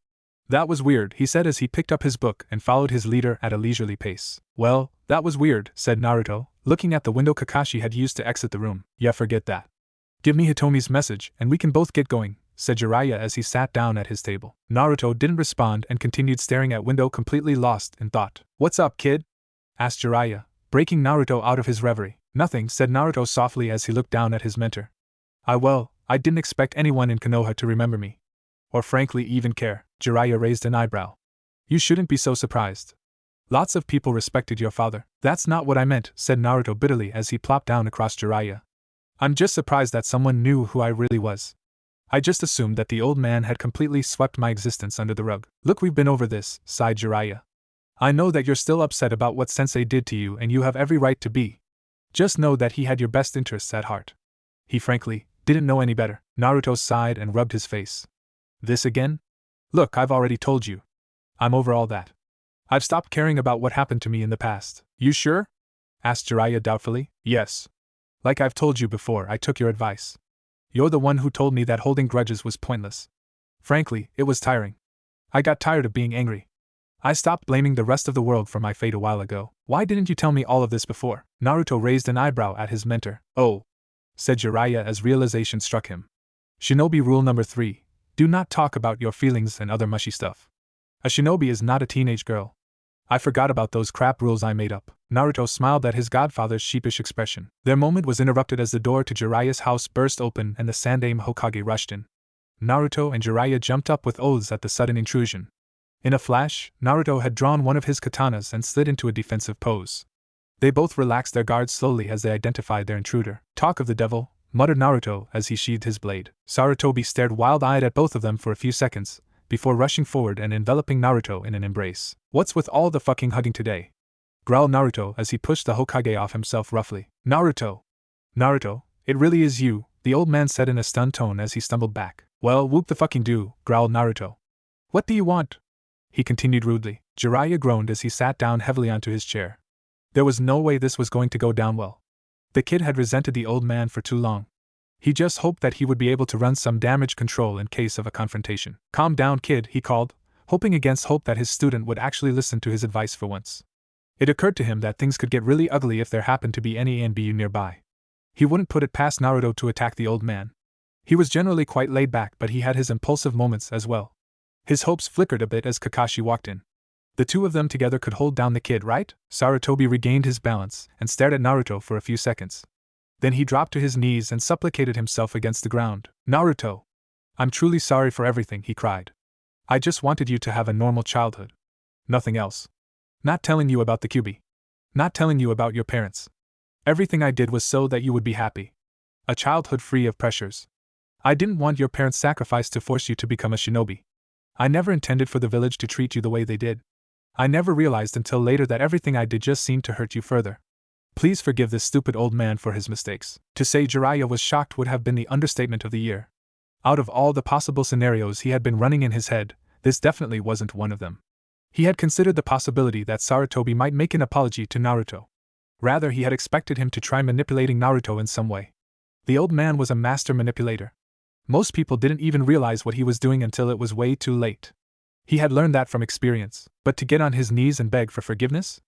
That was weird, he said as he picked up his book and followed his leader at a leisurely pace. Well, that was weird, said Naruto, looking at the window Kakashi had used to exit the room. Yeah, forget that. Give me Hitomi's message, and we can both get going, said Jiraiya as he sat down at his table. Naruto didn't respond and continued staring at window completely lost in thought. What's up, kid? Asked Jiraiya, breaking Naruto out of his reverie. Nothing, said Naruto softly as he looked down at his mentor. I didn't expect anyone in Konoha to remember me. Or frankly even care. Jiraiya raised an eyebrow. You shouldn't be so surprised. Lots of people respected your father. That's not what I meant, said Naruto bitterly as he plopped down across Jiraiya. I'm just surprised that someone knew who I really was. I just assumed that the old man had completely swept my existence under the rug. Look, we've been over this, sighed Jiraiya. I know that you're still upset about what Sensei did to you and you have every right to be. Just know that he had your best interests at heart. He frankly didn't know any better. Naruto sighed and rubbed his face. This again? Look, I've already told you. I'm over all that. I've stopped caring about what happened to me in the past. You sure? Asked Jiraiya doubtfully. Yes. Like I've told you before, I took your advice. You're the one who told me that holding grudges was pointless. Frankly, it was tiring. I got tired of being angry. I stopped blaming the rest of the world for my fate a while ago. Why didn't you tell me all of this before? Naruto raised an eyebrow at his mentor. Oh, said Jiraiya as realization struck him. Shinobi rule number 3. Do not talk about your feelings and other mushy stuff. A shinobi is not a teenage girl. I forgot about those crap rules I made up. Naruto smiled at his godfather's sheepish expression. Their moment was interrupted as the door to Jiraiya's house burst open and the Sandaime Hokage rushed in. Naruto and Jiraiya jumped up with oaths at the sudden intrusion. In a flash, Naruto had drawn one of his katanas and slid into a defensive pose. They both relaxed their guards slowly as they identified their intruder. Talk of the devil, muttered Naruto as he sheathed his blade. Sarutobi stared wild-eyed at both of them for a few seconds, before rushing forward and enveloping Naruto in an embrace. What's with all the fucking hugging today? Growled Naruto as he pushed the Hokage off himself roughly. Naruto, it really is you, the old man said in a stunned tone as he stumbled back. Well, whoop the fucking do, growled Naruto. What do you want? He continued rudely. Jiraiya groaned as he sat down heavily onto his chair. There was no way this was going to go down well. The kid had resented the old man for too long. He just hoped that he would be able to run some damage control in case of a confrontation. Calm down, kid, he called, hoping against hope that his student would actually listen to his advice for once. It occurred to him that things could get really ugly if there happened to be any ANBU nearby. He wouldn't put it past Naruto to attack the old man. He was generally quite laid back, but he had his impulsive moments as well. His hopes flickered a bit as Kakashi walked in. The two of them together could hold down the kid, right? Sarutobi regained his balance and stared at Naruto for a few seconds. Then he dropped to his knees and supplicated himself against the ground. Naruto! I'm truly sorry for everything, he cried. I just wanted you to have a normal childhood. Nothing else. Not telling you about the Kyuubi. Not telling you about your parents. Everything I did was so that you would be happy. A childhood free of pressures. I didn't want your parents' sacrifice to force you to become a shinobi. I never intended for the village to treat you the way they did. I never realized until later that everything I did just seemed to hurt you further. Please forgive this stupid old man for his mistakes. To say Jiraiya was shocked would have been the understatement of the year. Out of all the possible scenarios he had been running in his head, this definitely wasn't one of them. He had considered the possibility that Sarutobi might make an apology to Naruto. Rather, he had expected him to try manipulating Naruto in some way. The old man was a master manipulator. Most people didn't even realize what he was doing until it was way too late. He had learned that from experience, but to get on his knees and beg for forgiveness?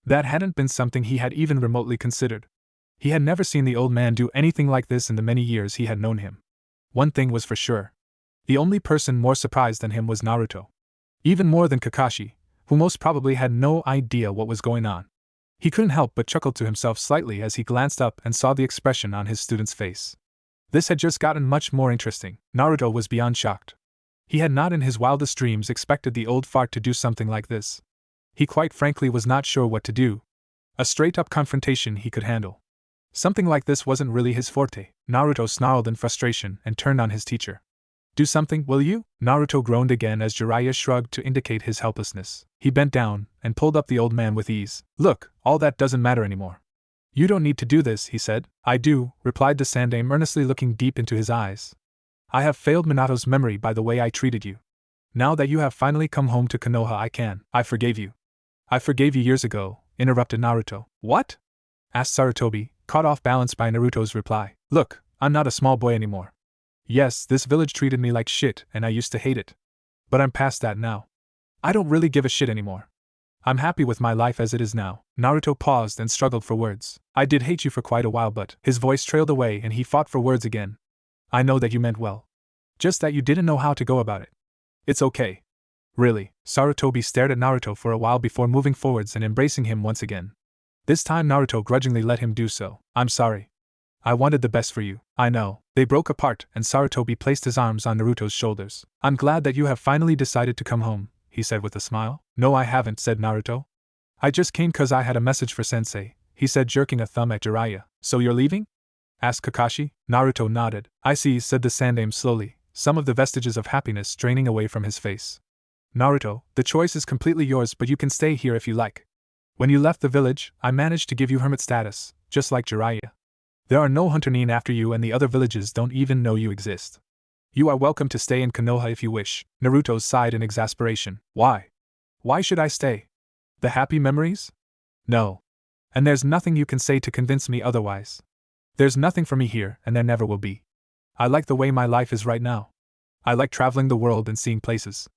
That hadn't been something he had even remotely considered. He had never seen the old man do anything like this in the many years he had known him. One thing was for sure. The only person more surprised than him was Naruto. Even more than Kakashi, who most probably had no idea what was going on. He couldn't help but chuckle to himself slightly as he glanced up and saw the expression on his student's face. This had just gotten much more interesting. Naruto was beyond shocked. He had not in his wildest dreams expected the old fart to do something like this. He quite frankly was not sure what to do. A straight-up confrontation he could handle. Something like this wasn't really his forte. Naruto snarled in frustration and turned on his teacher. Do something, will you? Naruto groaned again as Jiraiya shrugged to indicate his helplessness. He bent down and pulled up the old man with ease. Look, all that doesn't matter anymore. You don't need to do this, he said. I do, replied the Sandaime earnestly looking deep into his eyes. I have failed Minato's memory by the way I treated you. Now that you have finally come home to Konoha I forgave you. I forgave you years ago, interrupted Naruto. What? Asked Sarutobi, caught off balance by Naruto's reply. Look, I'm not a small boy anymore. Yes, this village treated me like shit and I used to hate it. But I'm past that now. I don't really give a shit anymore. I'm happy with my life as it is now. Naruto paused and struggled for words. I did hate you for quite a while, but his voice trailed away and he fought for words again. I know that you meant well. Just that you didn't know how to go about it. It's okay. Really. Sarutobi stared at Naruto for a while before moving forwards and embracing him once again. This time Naruto grudgingly let him do so. I'm sorry. I wanted the best for you. I know. They broke apart and Sarutobi placed his arms on Naruto's shoulders. I'm glad that you have finally decided to come home, he said with a smile. No, I haven't, said Naruto. I just came 'cause I had a message for Sensei, he said, jerking a thumb at Jiraiya. So you're leaving? Asked Kakashi. Naruto nodded. I see, said the Sandaime slowly, some of the vestiges of happiness draining away from his face. Naruto, the choice is completely yours, but you can stay here if you like. When you left the village, I managed to give you hermit status, just like Jiraiya. There are no hunter-nin after you and the other villages don't even know you exist. You are welcome to stay in Konoha if you wish. Naruto sighed in exasperation. Why? Why should I stay? The happy memories? No. And there's nothing you can say to convince me otherwise. There's nothing for me here, and there never will be. I like the way my life is right now. I like traveling the world and seeing places.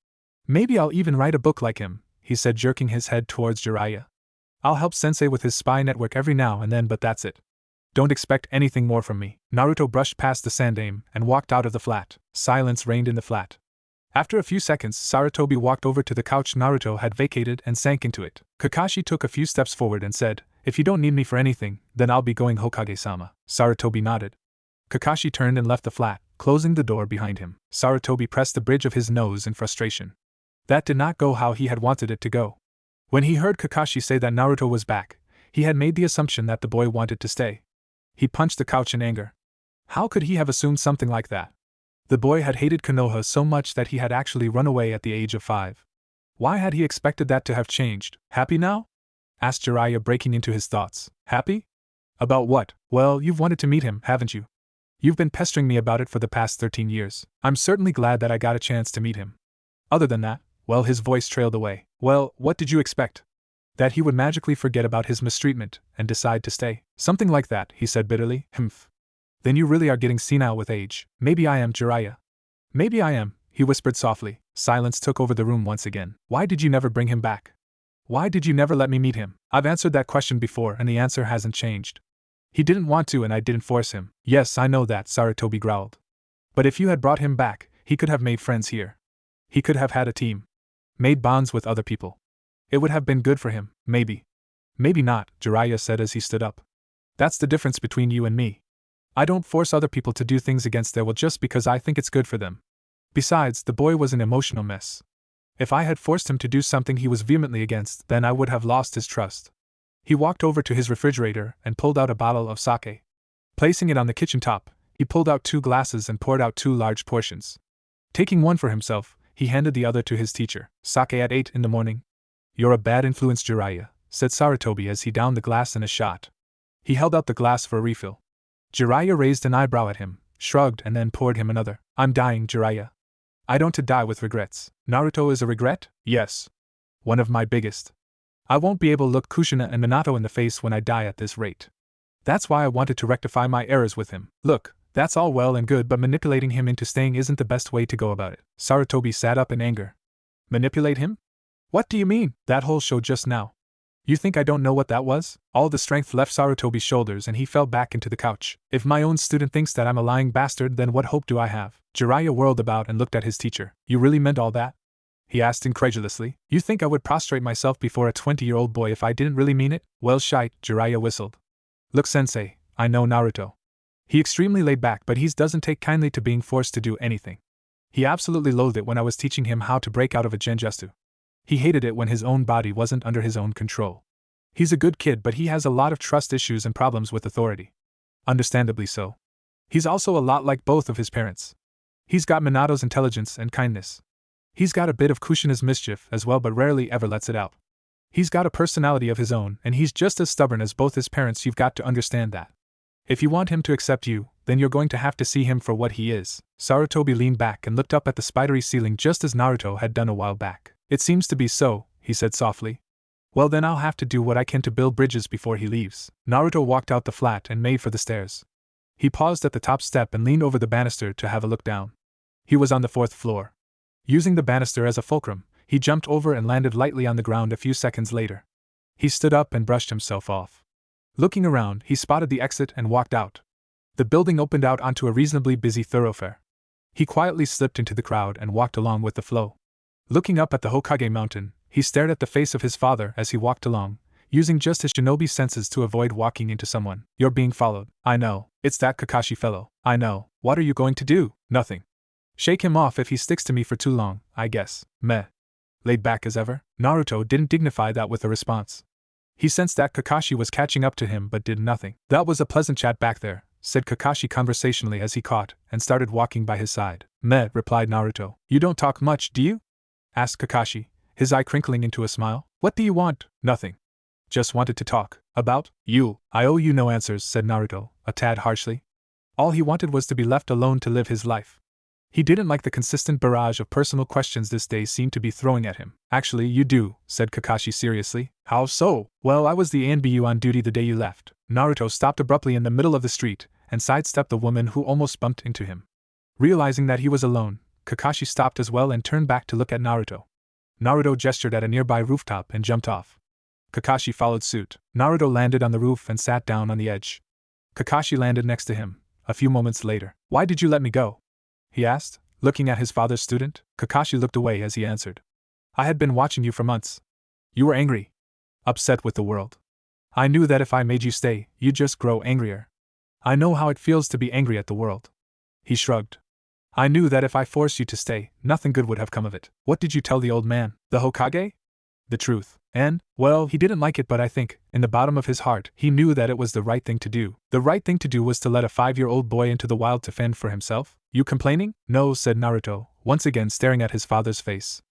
Maybe I'll even write a book like him, he said, jerking his head towards Jiraiya. I'll help Sensei with his spy network every now and then, but that's it. Don't expect anything more from me. Naruto brushed past the Sandaime and walked out of the flat. Silence reigned in the flat. After a few seconds, Sarutobi walked over to the couch Naruto had vacated and sank into it. Kakashi took a few steps forward and said, If you don't need me for anything, then I'll be going, Hokage-sama. Sarutobi nodded. Kakashi turned and left the flat, closing the door behind him. Sarutobi pressed the bridge of his nose in frustration. That did not go how he had wanted it to go. When he heard Kakashi say that Naruto was back, he had made the assumption that the boy wanted to stay. He punched the couch in anger. How could he have assumed something like that? The boy had hated Konoha so much that he had actually run away at the age of 5. Why had he expected that to have changed? Happy now? Asked Jiraiya, breaking into his thoughts. Happy? About what? Well, you've wanted to meet him, haven't you? You've been pestering me about it for the past 13 years. I'm certainly glad that I got a chance to meet him. Other than that, well, his voice trailed away. Well, what did you expect? That he would magically forget about his mistreatment and decide to stay? Something like that, he said bitterly. Humph. Then you really are getting senile with age. Maybe I am, Jiraiya. Maybe I am, he whispered softly. Silence took over the room once again. Why did you never bring him back? Why did you never let me meet him? I've answered that question before and the answer hasn't changed. He didn't want to and I didn't force him. Yes, I know that, Sarutobi growled. But if you had brought him back, he could have made friends here. He could have had a team. Made bonds with other people. It would have been good for him, maybe. Maybe not, Jiraiya said as he stood up. That's the difference between you and me. I don't force other people to do things against their will just because I think it's good for them. Besides, the boy was an emotional mess. If I had forced him to do something he was vehemently against, then I would have lost his trust. He walked over to his refrigerator and pulled out a bottle of sake. Placing it on the kitchen top, he pulled out 2 glasses and poured out 2 large portions. Taking one for himself, he handed the other to his teacher. Sake at 8 in the morning? You're a bad influence, Jiraiya, said Sarutobi as he downed the glass in a shot. He held out the glass for a refill. Jiraiya raised an eyebrow at him, shrugged and then poured him another. I'm dying, Jiraiya. I don't to die with regrets. Naruto is a regret? Yes. One of my biggest. I won't be able to look Kushina and Minato in the face when I die at this rate. That's why I wanted to rectify my errors with him. Look, that's all well and good, but manipulating him into staying isn't the best way to go about it. Sarutobi sat up in anger. Manipulate him? What do you mean? That whole show just now. You think I don't know what that was? All the strength left Sarutobi's shoulders and he fell back into the couch. If my own student thinks that I'm a lying bastard, then what hope do I have? Jiraiya whirled about and looked at his teacher. You really meant all that? He asked incredulously. You think I would prostrate myself before a 20-year-old boy if I didn't really mean it? Well, shite, Jiraiya whistled. Look, sensei, I know Naruto. He extremely laid back, but he doesn't take kindly to being forced to do anything. He absolutely loathed it when I was teaching him how to break out of a genjutsu. He hated it when his own body wasn't under his own control. He's a good kid, but he has a lot of trust issues and problems with authority. Understandably so. He's also a lot like both of his parents. He's got Minato's intelligence and kindness. He's got a bit of Kushina's mischief as well, but rarely ever lets it out. He's got a personality of his own, and he's just as stubborn as both his parents. You've got to understand that. If you want him to accept you, then you're going to have to see him for what he is. Sarutobi leaned back and looked up at the spidery ceiling just as Naruto had done a while back. It seems to be so, he said softly. Well, then I'll have to do what I can to build bridges before he leaves. Naruto walked out the flat and made for the stairs. He paused at the top step and leaned over the banister to have a look down. He was on the 4th floor. Using the banister as a fulcrum, he jumped over and landed lightly on the ground a few seconds later. He stood up and brushed himself off. Looking around, he spotted the exit and walked out. The building opened out onto a reasonably busy thoroughfare. He quietly slipped into the crowd and walked along with the flow. Looking up at the Hokage mountain, he stared at the face of his father as he walked along, using just his shinobi senses to avoid walking into someone. You're being followed. I know. It's that Kakashi fellow. I know. What are you going to do? Nothing. Shake him off if he sticks to me for too long, I guess. Meh. Laid back as ever? Naruto didn't dignify that with a response. He sensed that Kakashi was catching up to him but did nothing. That was a pleasant chat back there, said Kakashi conversationally as he caught and started walking by his side. Meh, replied Naruto. You don't talk much, do you? Asked Kakashi, his eye crinkling into a smile. What do you want? Nothing. Just wanted to talk. About? You. I owe you no answers, said Naruto, a tad harshly. All he wanted was to be left alone to live his life. He didn't like the consistent barrage of personal questions this day seemed to be throwing at him. Actually, you do, said Kakashi seriously. How so? Well, I was the ANBU on duty the day you left. Naruto stopped abruptly in the middle of the street and sidestepped the woman who almost bumped into him. Realizing that he was alone, Kakashi stopped as well and turned back to look at Naruto. Naruto gestured at a nearby rooftop and jumped off. Kakashi followed suit. Naruto landed on the roof and sat down on the edge. Kakashi landed next to him, a few moments later. Why did you let me go? He asked, looking at his father's student. Kakashi looked away as he answered. I had been watching you for months. You were angry. Upset with the world. I knew that if I made you stay, you'd just grow angrier. I know how it feels to be angry at the world. He shrugged. I knew that if I forced you to stay, nothing good would have come of it. What did you tell the old man, the Hokage? The truth. And, well, he didn't like it, but I think, in the bottom of his heart, he knew that it was the right thing to do. The right thing to do was to let a 5-year-old boy into the wild to fend for himself? You complaining? No, said Naruto, once again staring at his father's face.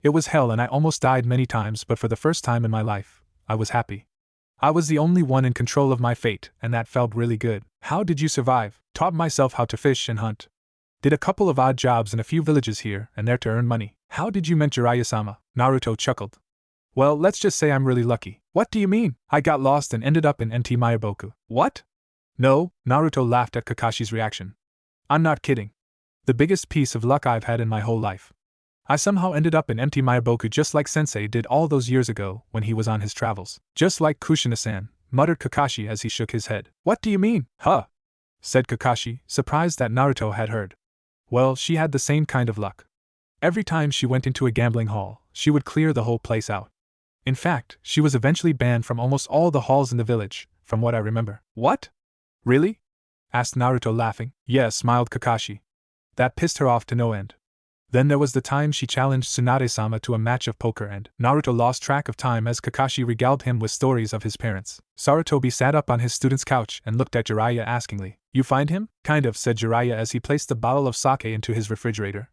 It was hell and I almost died many times, but for the first time in my life, I was happy. I was the only one in control of my fate, and that felt really good. How did you survive? Taught myself how to fish and hunt. Did a couple of odd jobs in a few villages here and there to earn money. How did you meet Jiraiya-sama? Naruto chuckled. Well, let's just say I'm really lucky. What do you mean? I got lost and ended up in NT Mayaboku. What? No, Naruto laughed at Kakashi's reaction. I'm not kidding. The biggest piece of luck I've had in my whole life. I somehow ended up in NT Mayaboku just like Sensei did all those years ago when he was on his travels. Just like Kushina-san, muttered Kakashi as he shook his head. What do you mean? Huh? Said Kakashi, surprised that Naruto had heard. Well, she had the same kind of luck. Every time she went into a gambling hall, she would clear the whole place out. In fact, she was eventually banned from almost all the halls in the village, from what I remember. What? Really? Asked Naruto laughing. Yes, smiled Kakashi. That pissed her off to no end. Then there was the time she challenged Tsunade-sama to a match of poker and Naruto lost track of time as Kakashi regaled him with stories of his parents. Sarutobi sat up on his student's couch and looked at Jiraiya askingly. You find him? Kind of, said Jiraiya as he placed a bottle of sake into his refrigerator.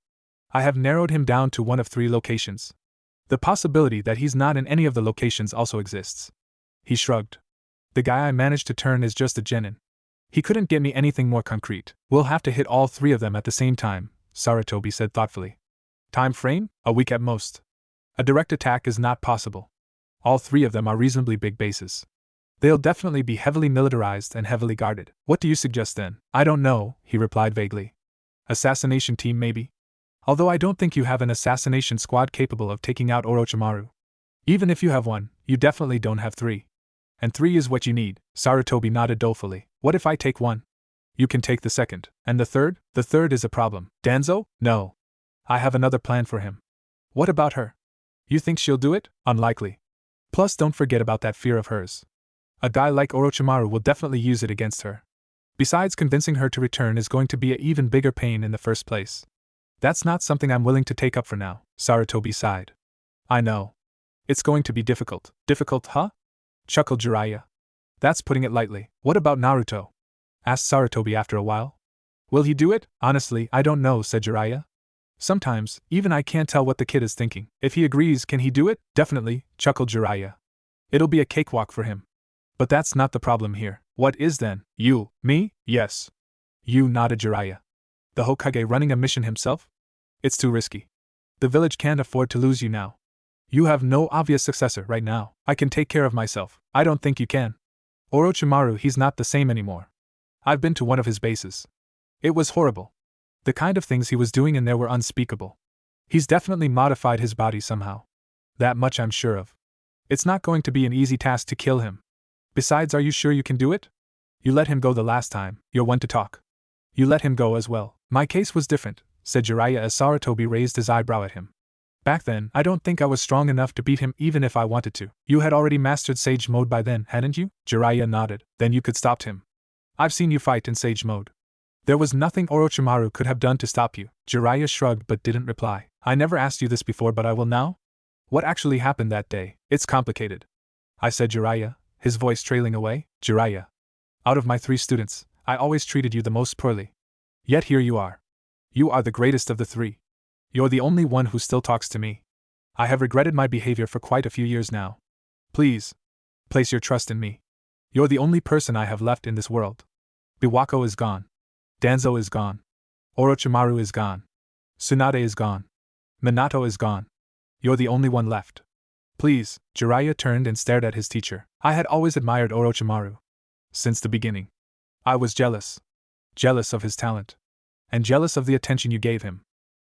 I have narrowed him down to one of 3 locations. The possibility that he's not in any of the locations also exists. He shrugged. The guy I managed to turn is just a genin. He couldn't get me anything more concrete. We'll have to hit all 3 of them at the same time, Sarutobi said thoughtfully. Time frame? A week at most. A direct attack is not possible. All 3 of them are reasonably big bases. They'll definitely be heavily militarized and heavily guarded. What do you suggest then? I don't know, he replied vaguely. Assassination team maybe? Although I don't think you have an assassination squad capable of taking out Orochimaru. Even if you have one, you definitely don't have 3. And 3 is what you need. Sarutobi nodded dolefully. What if I take 1? You can take the 2nd. And the 3rd? The 3rd is a problem. Danzo? No. I have another plan for him. What about her? You think she'll do it? Unlikely. Plus don't forget about that fear of hers. A guy like Orochimaru will definitely use it against her. Besides, convincing her to return is going to be an even bigger pain in the first place. That's not something I'm willing to take up for now, Sarutobi sighed. I know. It's going to be difficult. Difficult, huh? Chuckled Jiraiya. That's putting it lightly. What about Naruto? Asked Sarutobi after a while. Will he do it? Honestly, I don't know, said Jiraiya. Sometimes, even I can't tell what the kid is thinking. If he agrees, can he do it? Definitely, chuckled Jiraiya. It'll be a cakewalk for him. But that's not the problem here. What is then? You? Me? Yes. You, nodded Jiraiya. The Hokage running a mission himself? It's too risky. The village can't afford to lose you now. You have no obvious successor right now. I can take care of myself. I don't think you can. Orochimaru, he's not the same anymore. I've been to one of his bases. It was horrible. The kind of things he was doing in there were unspeakable. He's definitely modified his body somehow. That much I'm sure of. It's not going to be an easy task to kill him. Besides, are you sure you can do it? You let him go the last time. You're one to talk. You let him go as well. My case was different, said Jiraiya as Sarutobi raised his eyebrow at him. Back then, I don't think I was strong enough to beat him even if I wanted to. You had already mastered Sage Mode by then, hadn't you? Jiraiya nodded. Then you could stop him. I've seen you fight in Sage Mode. There was nothing Orochimaru could have done to stop you. Jiraiya shrugged but didn't reply. I never asked you this before, but I will now? What actually happened that day? It's complicated. I said Jiraiya, his voice trailing away. Jiraiya. Out of my 3 students, I always treated you the most poorly. Yet here you are. You are the greatest of the 3. You're the only one who still talks to me. I have regretted my behavior for quite a few years now. Please, place your trust in me. You're the only person I have left in this world. Biwako is gone. Danzo is gone. Orochimaru is gone. Tsunade is gone. Minato is gone. You're the only one left. Please. Jiraiya turned and stared at his teacher. I had always admired Orochimaru. Since the beginning. I was jealous. Jealous of his talent. And jealous of the attention you gave him.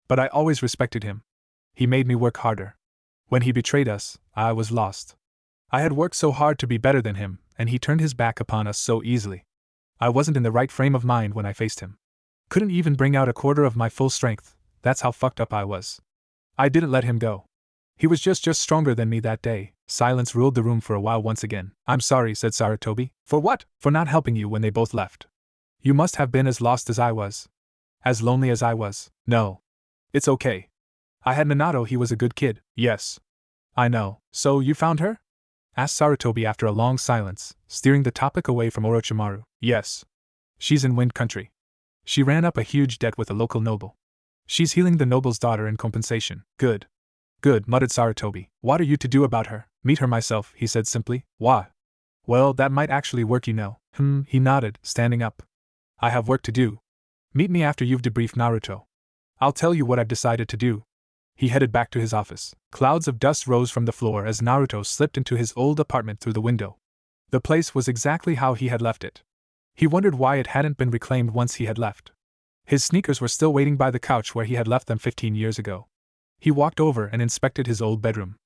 But I always respected him. He made me work harder. When he betrayed us, I was lost. I had worked so hard to be better than him, and he turned his back upon us so easily. I wasn't in the right frame of mind when I faced him. Couldn't even bring out a quarter of my full strength. That's how fucked up I was. I didn't let him go. He was just stronger than me that day. Silence ruled the room for a while once again. I'm sorry, said Sarutobi. For what? For not helping you when they both left. You must have been as lost as I was. As lonely as I was. No. It's okay. I had Minato, he was a good kid. Yes. I know. So, you found her? Asked Sarutobi after a long silence, steering the topic away from Orochimaru. Yes. She's in Wind Country. She ran up a huge debt with a local noble. She's healing the noble's daughter in compensation. Good. Good, muttered Sarutobi. What are you to do about her? Meet her myself, he said simply. Why? Well, that might actually work, you know. He nodded, standing up. I have work to do. Meet me after you've debriefed Naruto. I'll tell you what I've decided to do. He headed back to his office. Clouds of dust rose from the floor as Naruto slipped into his old apartment through the window. The place was exactly how he had left it. He wondered why it hadn't been reclaimed once he had left. His sneakers were still waiting by the couch where he had left them 15 years ago. He walked over and inspected his old bedroom.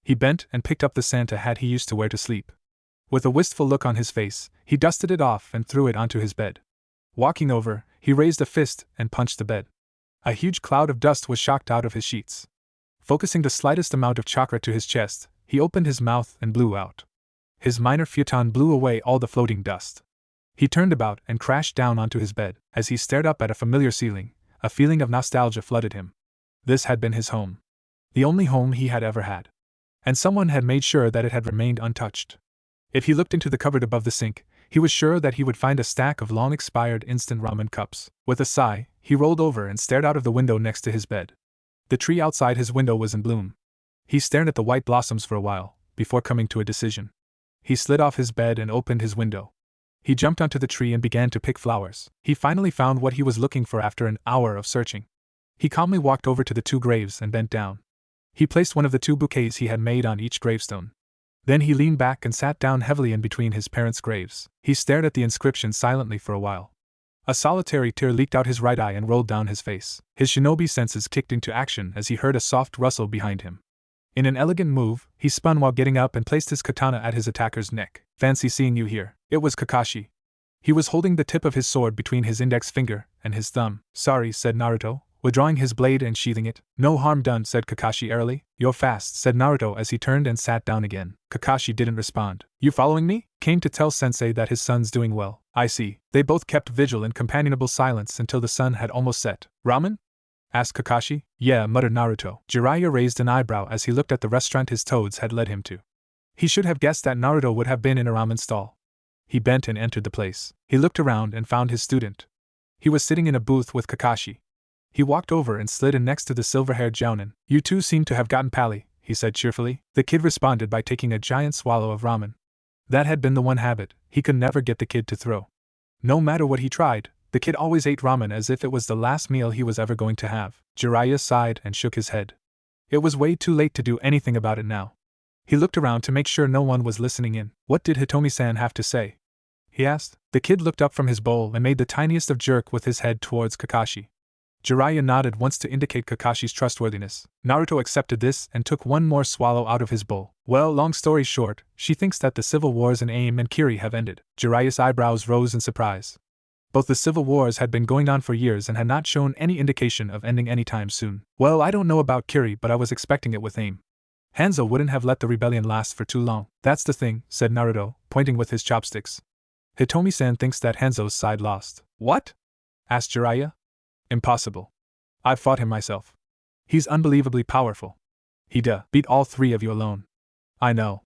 He bent and picked up the Santa hat he used to wear to sleep. With a wistful look on his face, he dusted it off and threw it onto his bed. Walking over, he raised a fist and punched the bed. A huge cloud of dust was shocked out of his sheets. Focusing the slightest amount of chakra to his chest, he opened his mouth and blew out. His minor futon blew away all the floating dust. He turned about and crashed down onto his bed. As he stared up at a familiar ceiling, a feeling of nostalgia flooded him. This had been his home. The only home he had ever had. And someone had made sure that it had remained untouched. If he looked into the cupboard above the sink, he was sure that he would find a stack of long-expired instant ramen cups. With a sigh, he rolled over and stared out of the window next to his bed. The tree outside his window was in bloom. He stared at the white blossoms for a while, before coming to a decision. He slid off his bed and opened his window. He jumped onto the tree and began to pick flowers. He finally found what he was looking for after an hour of searching. He calmly walked over to the 2 graves and bent down. He placed one of the 2 bouquets he had made on each gravestone. Then he leaned back and sat down heavily in between his parents' graves. He stared at the inscription silently for a while. A solitary tear leaked out his right eye and rolled down his face. His shinobi senses kicked into action as he heard a soft rustle behind him. In an elegant move, he spun while getting up and placed his katana at his attacker's neck. Fancy seeing you here. It was Kakashi. He was holding the tip of his sword between his index finger and his thumb. Sorry, said Naruto, withdrawing his blade and sheathing it. No harm done, said Kakashi airily. You're fast, said Naruto as he turned and sat down again. Kakashi didn't respond. You following me? Came to tell sensei that his son's doing well. I see. They both kept vigil in companionable silence until the sun had almost set. Ramen? Asked Kakashi. Yeah, muttered Naruto. Jiraiya raised an eyebrow as he looked at the restaurant his toads had led him to. He should have guessed that Naruto would have been in a ramen stall. He bent and entered the place. He looked around and found his student. He was sitting in a booth with Kakashi. He walked over and slid in next to the silver-haired jounin. You two seem to have gotten pally, he said cheerfully. The kid responded by taking a giant swallow of ramen. That had been the one habit he could never get the kid to throw. No matter what he tried, the kid always ate ramen as if it was the last meal he was ever going to have. Jiraiya sighed and shook his head. It was way too late to do anything about it now. He looked around to make sure no one was listening in. What did Hitomi-san have to say? He asked. The kid looked up from his bowl and made the tiniest of jerk with his head towards Kakashi. Jiraiya nodded once to indicate Kakashi's trustworthiness. Naruto accepted this and took one more swallow out of his bowl. Well, long story short, she thinks that the civil wars in Aim and Kiri have ended. Jiraiya's eyebrows rose in surprise. Both the civil wars had been going on for years and had not shown any indication of ending anytime soon. Well, I don't know about Kiri, but I was expecting it with Aim. Hanzo wouldn't have let the rebellion last for too long. That's the thing, said Naruto, pointing with his chopsticks. Hitomi-san thinks that Hanzo's side lost. What? Asked Jiraiya. Impossible. I've fought him myself. He's unbelievably powerful. He beat all 3 of you alone. I know.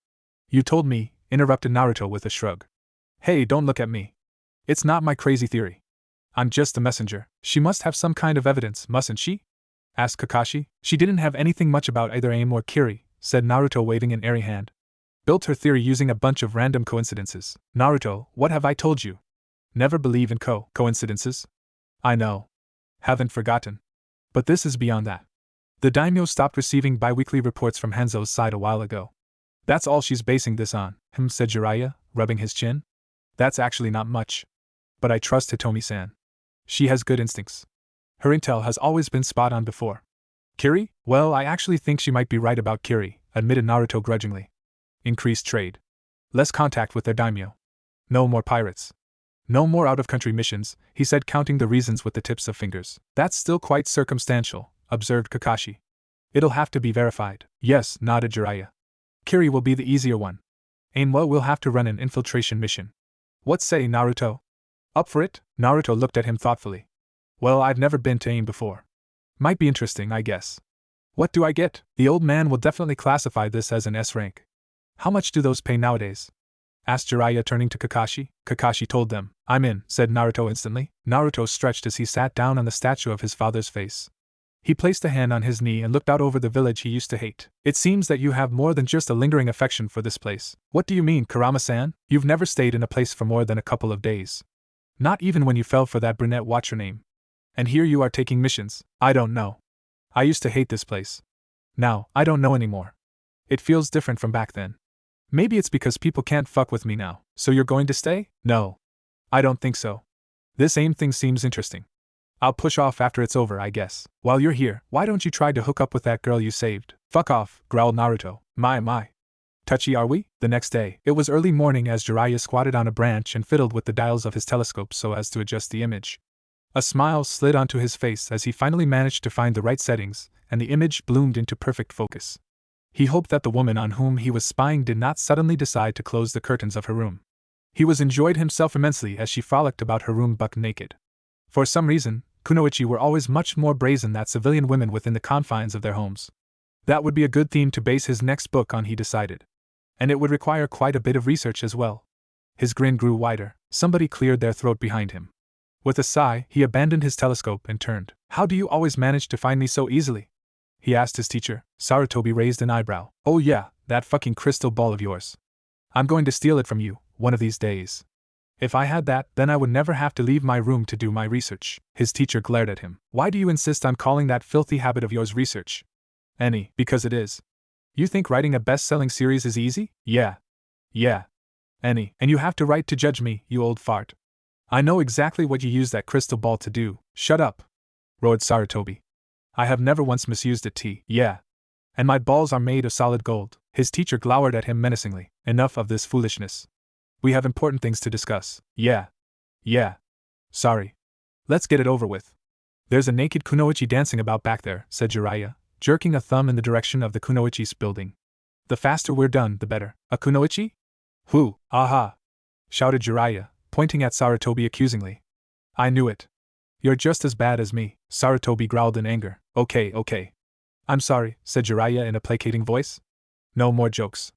You told me, interrupted Naruto with a shrug. Hey, don't look at me. It's not my crazy theory. I'm just the messenger. She must have some kind of evidence, mustn't she? Asked Kakashi. She didn't have anything much about either Aim or Kiri, said Naruto waving an airy hand. Built her theory using a bunch of random coincidences. Naruto, what have I told you? Never believe in coincidences. I know. Haven't forgotten. But this is beyond that. The daimyo stopped receiving bi-weekly reports from Hanzo's side a while ago. That's all she's basing this on, said Jiraiya, rubbing his chin. That's actually not much. But I trust Hitomi-san. She has good instincts. Her intel has always been spot on before. Kiri? Well, I actually think she might be right about Kiri, admitted Naruto grudgingly. Increased trade. Less contact with their daimyo. No more pirates. No more out-of-country missions, he said, counting the reasons with the tips of fingers. That's still quite circumstantial, observed Kakashi. It'll have to be verified. Yes, nodded Jiraiya. Kiri will be the easier one. Ainwa will have to run an infiltration mission. What say, Naruto? Up for it? Naruto looked at him thoughtfully. Well, I've never been to AIM before. Might be interesting, I guess. What do I get? The old man will definitely classify this as an S rank. How much do those pay nowadays? Asked Jiraiya, turning to Kakashi. Kakashi told them. I'm in, said Naruto instantly. Naruto stretched as he sat down on the statue of his father's face. He placed a hand on his knee and looked out over the village he used to hate. It seems that you have more than just a lingering affection for this place. What do you mean, Kurama-san? You've never stayed in a place for more than a couple of days. Not even when you fell for that brunette what's-her-name. And here you are taking missions. I don't know. I used to hate this place. Now, I don't know anymore. It feels different from back then. Maybe it's because people can't fuck with me now. So you're going to stay? No. I don't think so. This AIM thing seems interesting. I'll push off after it's over, I guess. While you're here, why don't you try to hook up with that girl you saved? Fuck off, growled Naruto. My. Touchy are we? The next day, it was early morning as Jiraiya squatted on a branch and fiddled with the dials of his telescope so as to adjust the image. A smile slid onto his face as he finally managed to find the right settings, and the image bloomed into perfect focus. He hoped that the woman on whom he was spying did not suddenly decide to close the curtains of her room. He enjoyed himself immensely as she frolicked about her room buck naked. For some reason, kunoichi were always much more brazen than civilian women within the confines of their homes. That would be a good theme to base his next book on, he decided. And it would require quite a bit of research as well. His grin grew wider. Somebody cleared their throat behind him. With a sigh, he abandoned his telescope and turned. How do you always manage to find me so easily? He asked his teacher. Sarutobi raised an eyebrow. Oh yeah, that fucking crystal ball of yours. I'm going to steal it from you, one of these days. If I had that, then I would never have to leave my room to do my research. His teacher glared at him. Why do you insist on calling that filthy habit of yours research? Because it is. You think writing a best-selling series is easy? Yeah. And you have to write to judge me, you old fart. I know exactly what you use that crystal ball to do. Shut up, roared Sarutobi. I have never once misused it. Yeah. And my balls are made of solid gold. His teacher glowered at him menacingly. Enough of this foolishness. We have important things to discuss. Yeah. Sorry. Let's get it over with. There's a naked kunoichi dancing about back there, said Jiraiya, jerking a thumb in the direction of the kunoichi's building. The faster we're done, the better. A kunoichi? Who? Aha! Shouted Jiraiya, pointing at Sarutobi accusingly. I knew it. You're just as bad as me, Sarutobi growled in anger. Okay. I'm sorry, said Jiraiya in a placating voice. No more jokes.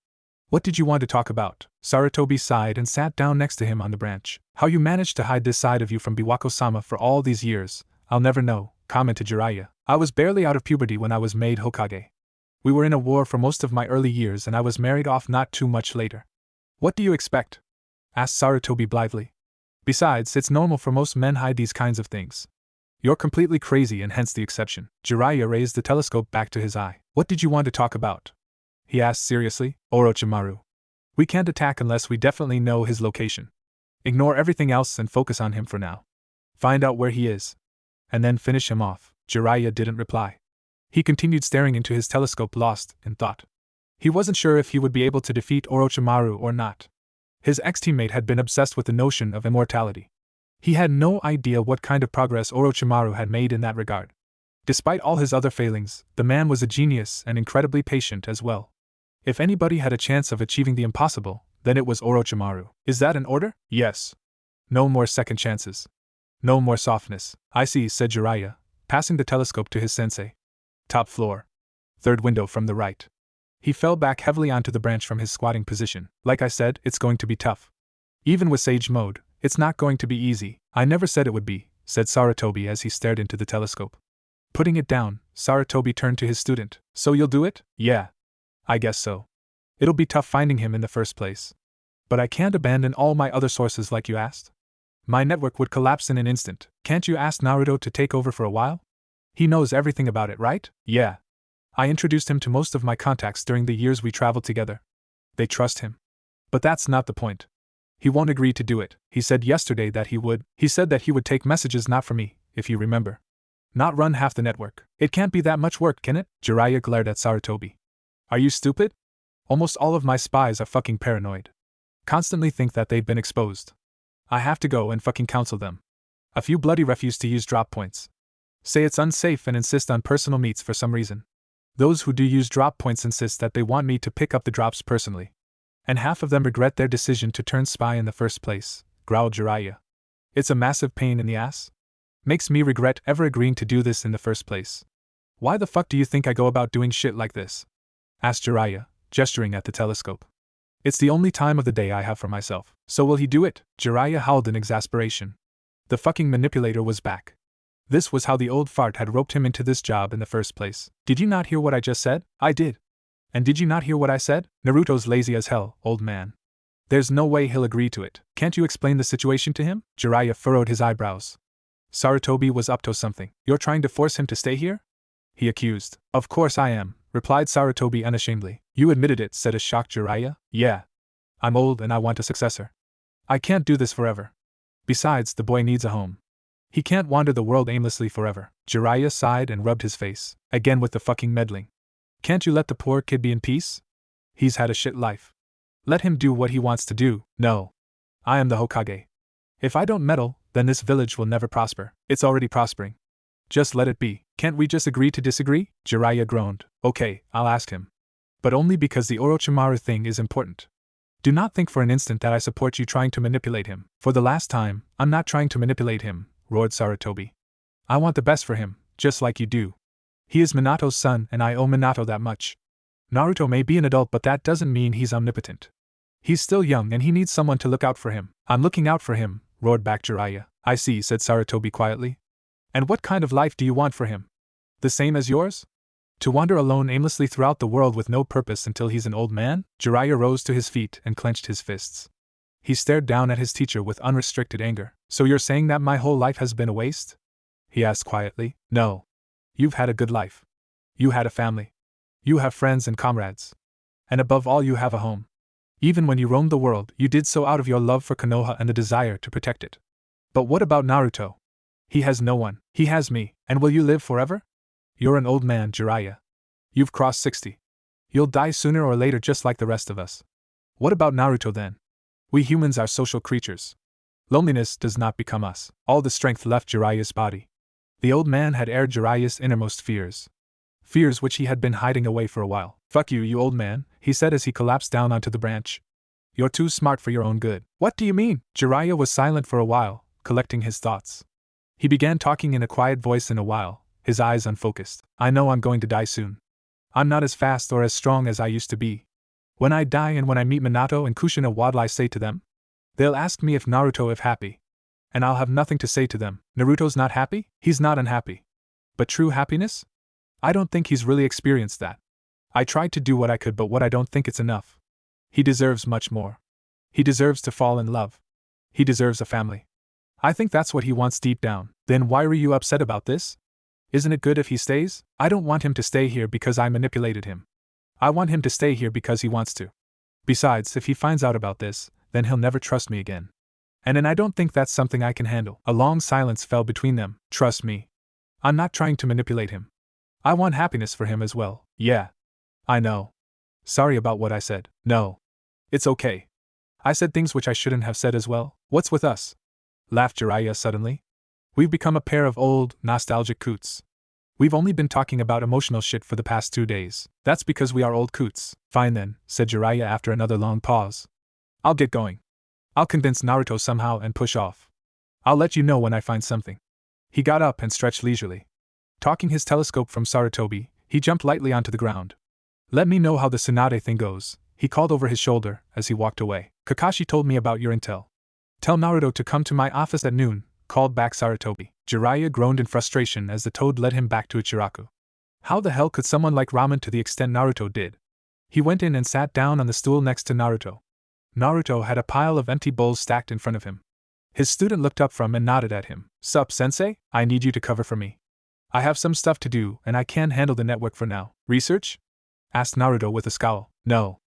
What did you want to talk about? Sarutobi sighed and sat down next to him on the branch. How you managed to hide this side of you from Biwako-sama for all these years, I'll never know, commented Jiraiya. I was barely out of puberty when I was made Hokage. We were in a war for most of my early years and I was married off not too much later. What do you expect? Asked Sarutobi blithely. Besides, it's normal for most men hide these kinds of things. You're completely crazy and hence the exception. Jiraiya raised the telescope back to his eye. What did you want to talk about? He asked seriously. Orochimaru. We can't attack unless we definitely know his location. Ignore everything else and focus on him for now. Find out where he is. And then finish him off. Jiraiya didn't reply. He continued staring into his telescope, lost in thought. He wasn't sure if he would be able to defeat Orochimaru or not. His ex-teammate had been obsessed with the notion of immortality. He had no idea what kind of progress Orochimaru had made in that regard. Despite all his other failings, the man was a genius and incredibly patient as well. If anybody had a chance of achieving the impossible, then it was Orochimaru. Is that an order? Yes. No more second chances. No more softness. I see, said Jiraiya, passing the telescope to his sensei. Top floor. Third window from the right. He fell back heavily onto the branch from his squatting position. Like I said, it's going to be tough. Even with Sage Mode, it's not going to be easy. I never said it would be, said Sarutobi as he stared into the telescope. Putting it down, Sarutobi turned to his student. So you'll do it? Yeah. I guess so. It'll be tough finding him in the first place. But I can't abandon all my other sources like you asked. My network would collapse in an instant. Can't you ask Naruto to take over for a while? He knows everything about it, right? Yeah. I introduced him to most of my contacts during the years we traveled together. They trust him. But that's not the point. He won't agree to do it. He said yesterday that he would. He said that he would take messages not from me, if you remember. Not run half the network. It can't be that much work, can it? Jiraiya glared at Sarutobi. Are you stupid? Almost all of my spies are fucking paranoid. Constantly think that they've been exposed. I have to go and fucking counsel them. A few bloody refuse to use drop points. Say it's unsafe and insist on personal meets for some reason. Those who do use drop points insist that they want me to pick up the drops personally. And half of them regret their decision to turn spy in the first place, growled Jiraiya. It's a massive pain in the ass. Makes me regret ever agreeing to do this in the first place. Why the fuck do you think I go about doing shit like this? Asked Jiraiya, gesturing at the telescope. It's the only time of the day I have for myself. So will he do it? Jiraiya howled in exasperation. The fucking manipulator was back. This was how the old fart had roped him into this job in the first place. Did you not hear what I just said? I did. And did you not hear what I said? Naruto's lazy as hell, old man. There's no way he'll agree to it. Can't you explain the situation to him? Jiraiya furrowed his eyebrows. Sarutobi was up to something. You're trying to force him to stay here? He accused. Of course I am, replied Sarutobi unashamedly. You admitted it, said a shocked Jiraiya. Yeah. I'm old and I want a successor. I can't do this forever. Besides, the boy needs a home. He can't wander the world aimlessly forever. Jiraiya sighed and rubbed his face. Again with the fucking meddling. Can't you let the poor kid be in peace? He's had a shit life. Let him do what he wants to do. No. I am the Hokage. If I don't meddle, then this village will never prosper. It's already prospering. Just let it be. Can't we just agree to disagree? Jiraiya groaned. Okay, I'll ask him. But only because the Orochimaru thing is important. Do not think for an instant that I support you trying to manipulate him. For the last time, I'm not trying to manipulate him, roared Sarutobi. I want the best for him, just like you do. He is Minato's son and I owe Minato that much. Naruto may be an adult but that doesn't mean he's omnipotent. He's still young and he needs someone to look out for him. I'm looking out for him, roared back Jiraiya. I see, said Sarutobi quietly. And what kind of life do you want for him? The same as yours? To wander alone aimlessly throughout the world with no purpose until he's an old man? Jiraiya rose to his feet and clenched his fists. He stared down at his teacher with unrestricted anger. So you're saying that my whole life has been a waste? He asked quietly. No. You've had a good life. You had a family. You have friends and comrades. And above all you have a home. Even when you roamed the world, you did so out of your love for Konoha and the desire to protect it. But what about Naruto? He has no one. He has me. And will you live forever? You're an old man, Jiraiya. You've crossed 60. You'll die sooner or later just like the rest of us. What about Naruto then? We humans are social creatures. Loneliness does not become us. All the strength left Jiraiya's body. The old man had aired Jiraiya's innermost fears. Fears which he had been hiding away for a while. Fuck you, you old man, he said as he collapsed down onto the branch. You're too smart for your own good. What do you mean? Jiraiya was silent for a while, collecting his thoughts. He began talking in a quiet voice in a while, his eyes unfocused. I know I'm going to die soon. I'm not as fast or as strong as I used to be. When I die and when I meet Minato and Kushina, what'll I say to them? They'll ask me if Naruto is happy. And I'll have nothing to say to them. Naruto's not happy? He's not unhappy. But true happiness? I don't think he's really experienced that. I tried to do what I could, but what I don't think it's enough. He deserves much more. He deserves to fall in love. He deserves a family. I think that's what he wants deep down. Then why are you upset about this? Isn't it good if he stays? I don't want him to stay here because I manipulated him. I want him to stay here because he wants to. Besides, if he finds out about this, then he'll never trust me again. And I don't think that's something I can handle. A long silence fell between them. Trust me. I'm not trying to manipulate him. I want happiness for him as well. Yeah. I know. Sorry about what I said. No. It's okay. I said things which I shouldn't have said as well. What's with us? Laughed Jiraiya suddenly. We've become a pair of old, nostalgic coots. We've only been talking about emotional shit for the past 2 days. That's because we are old coots. Fine then, said Jiraiya after another long pause. I'll get going. I'll convince Naruto somehow and push off. I'll let you know when I find something. He got up and stretched leisurely. Talking his telescope from Sarutobi, he jumped lightly onto the ground. Let me know how the Tsunade thing goes, he called over his shoulder as he walked away. Kakashi told me about your intel. Tell Naruto to come to my office at noon, called back Sarutobi. Jiraiya groaned in frustration as the toad led him back to Ichiraku. How the hell could someone like ramen to the extent Naruto did? He went in and sat down on the stool next to Naruto. Naruto had a pile of empty bowls stacked in front of him. His student looked up from and nodded at him. Sup, sensei? I need you to cover for me. I have some stuff to do and I can't handle the network for now. Research? Asked Naruto with a scowl. No.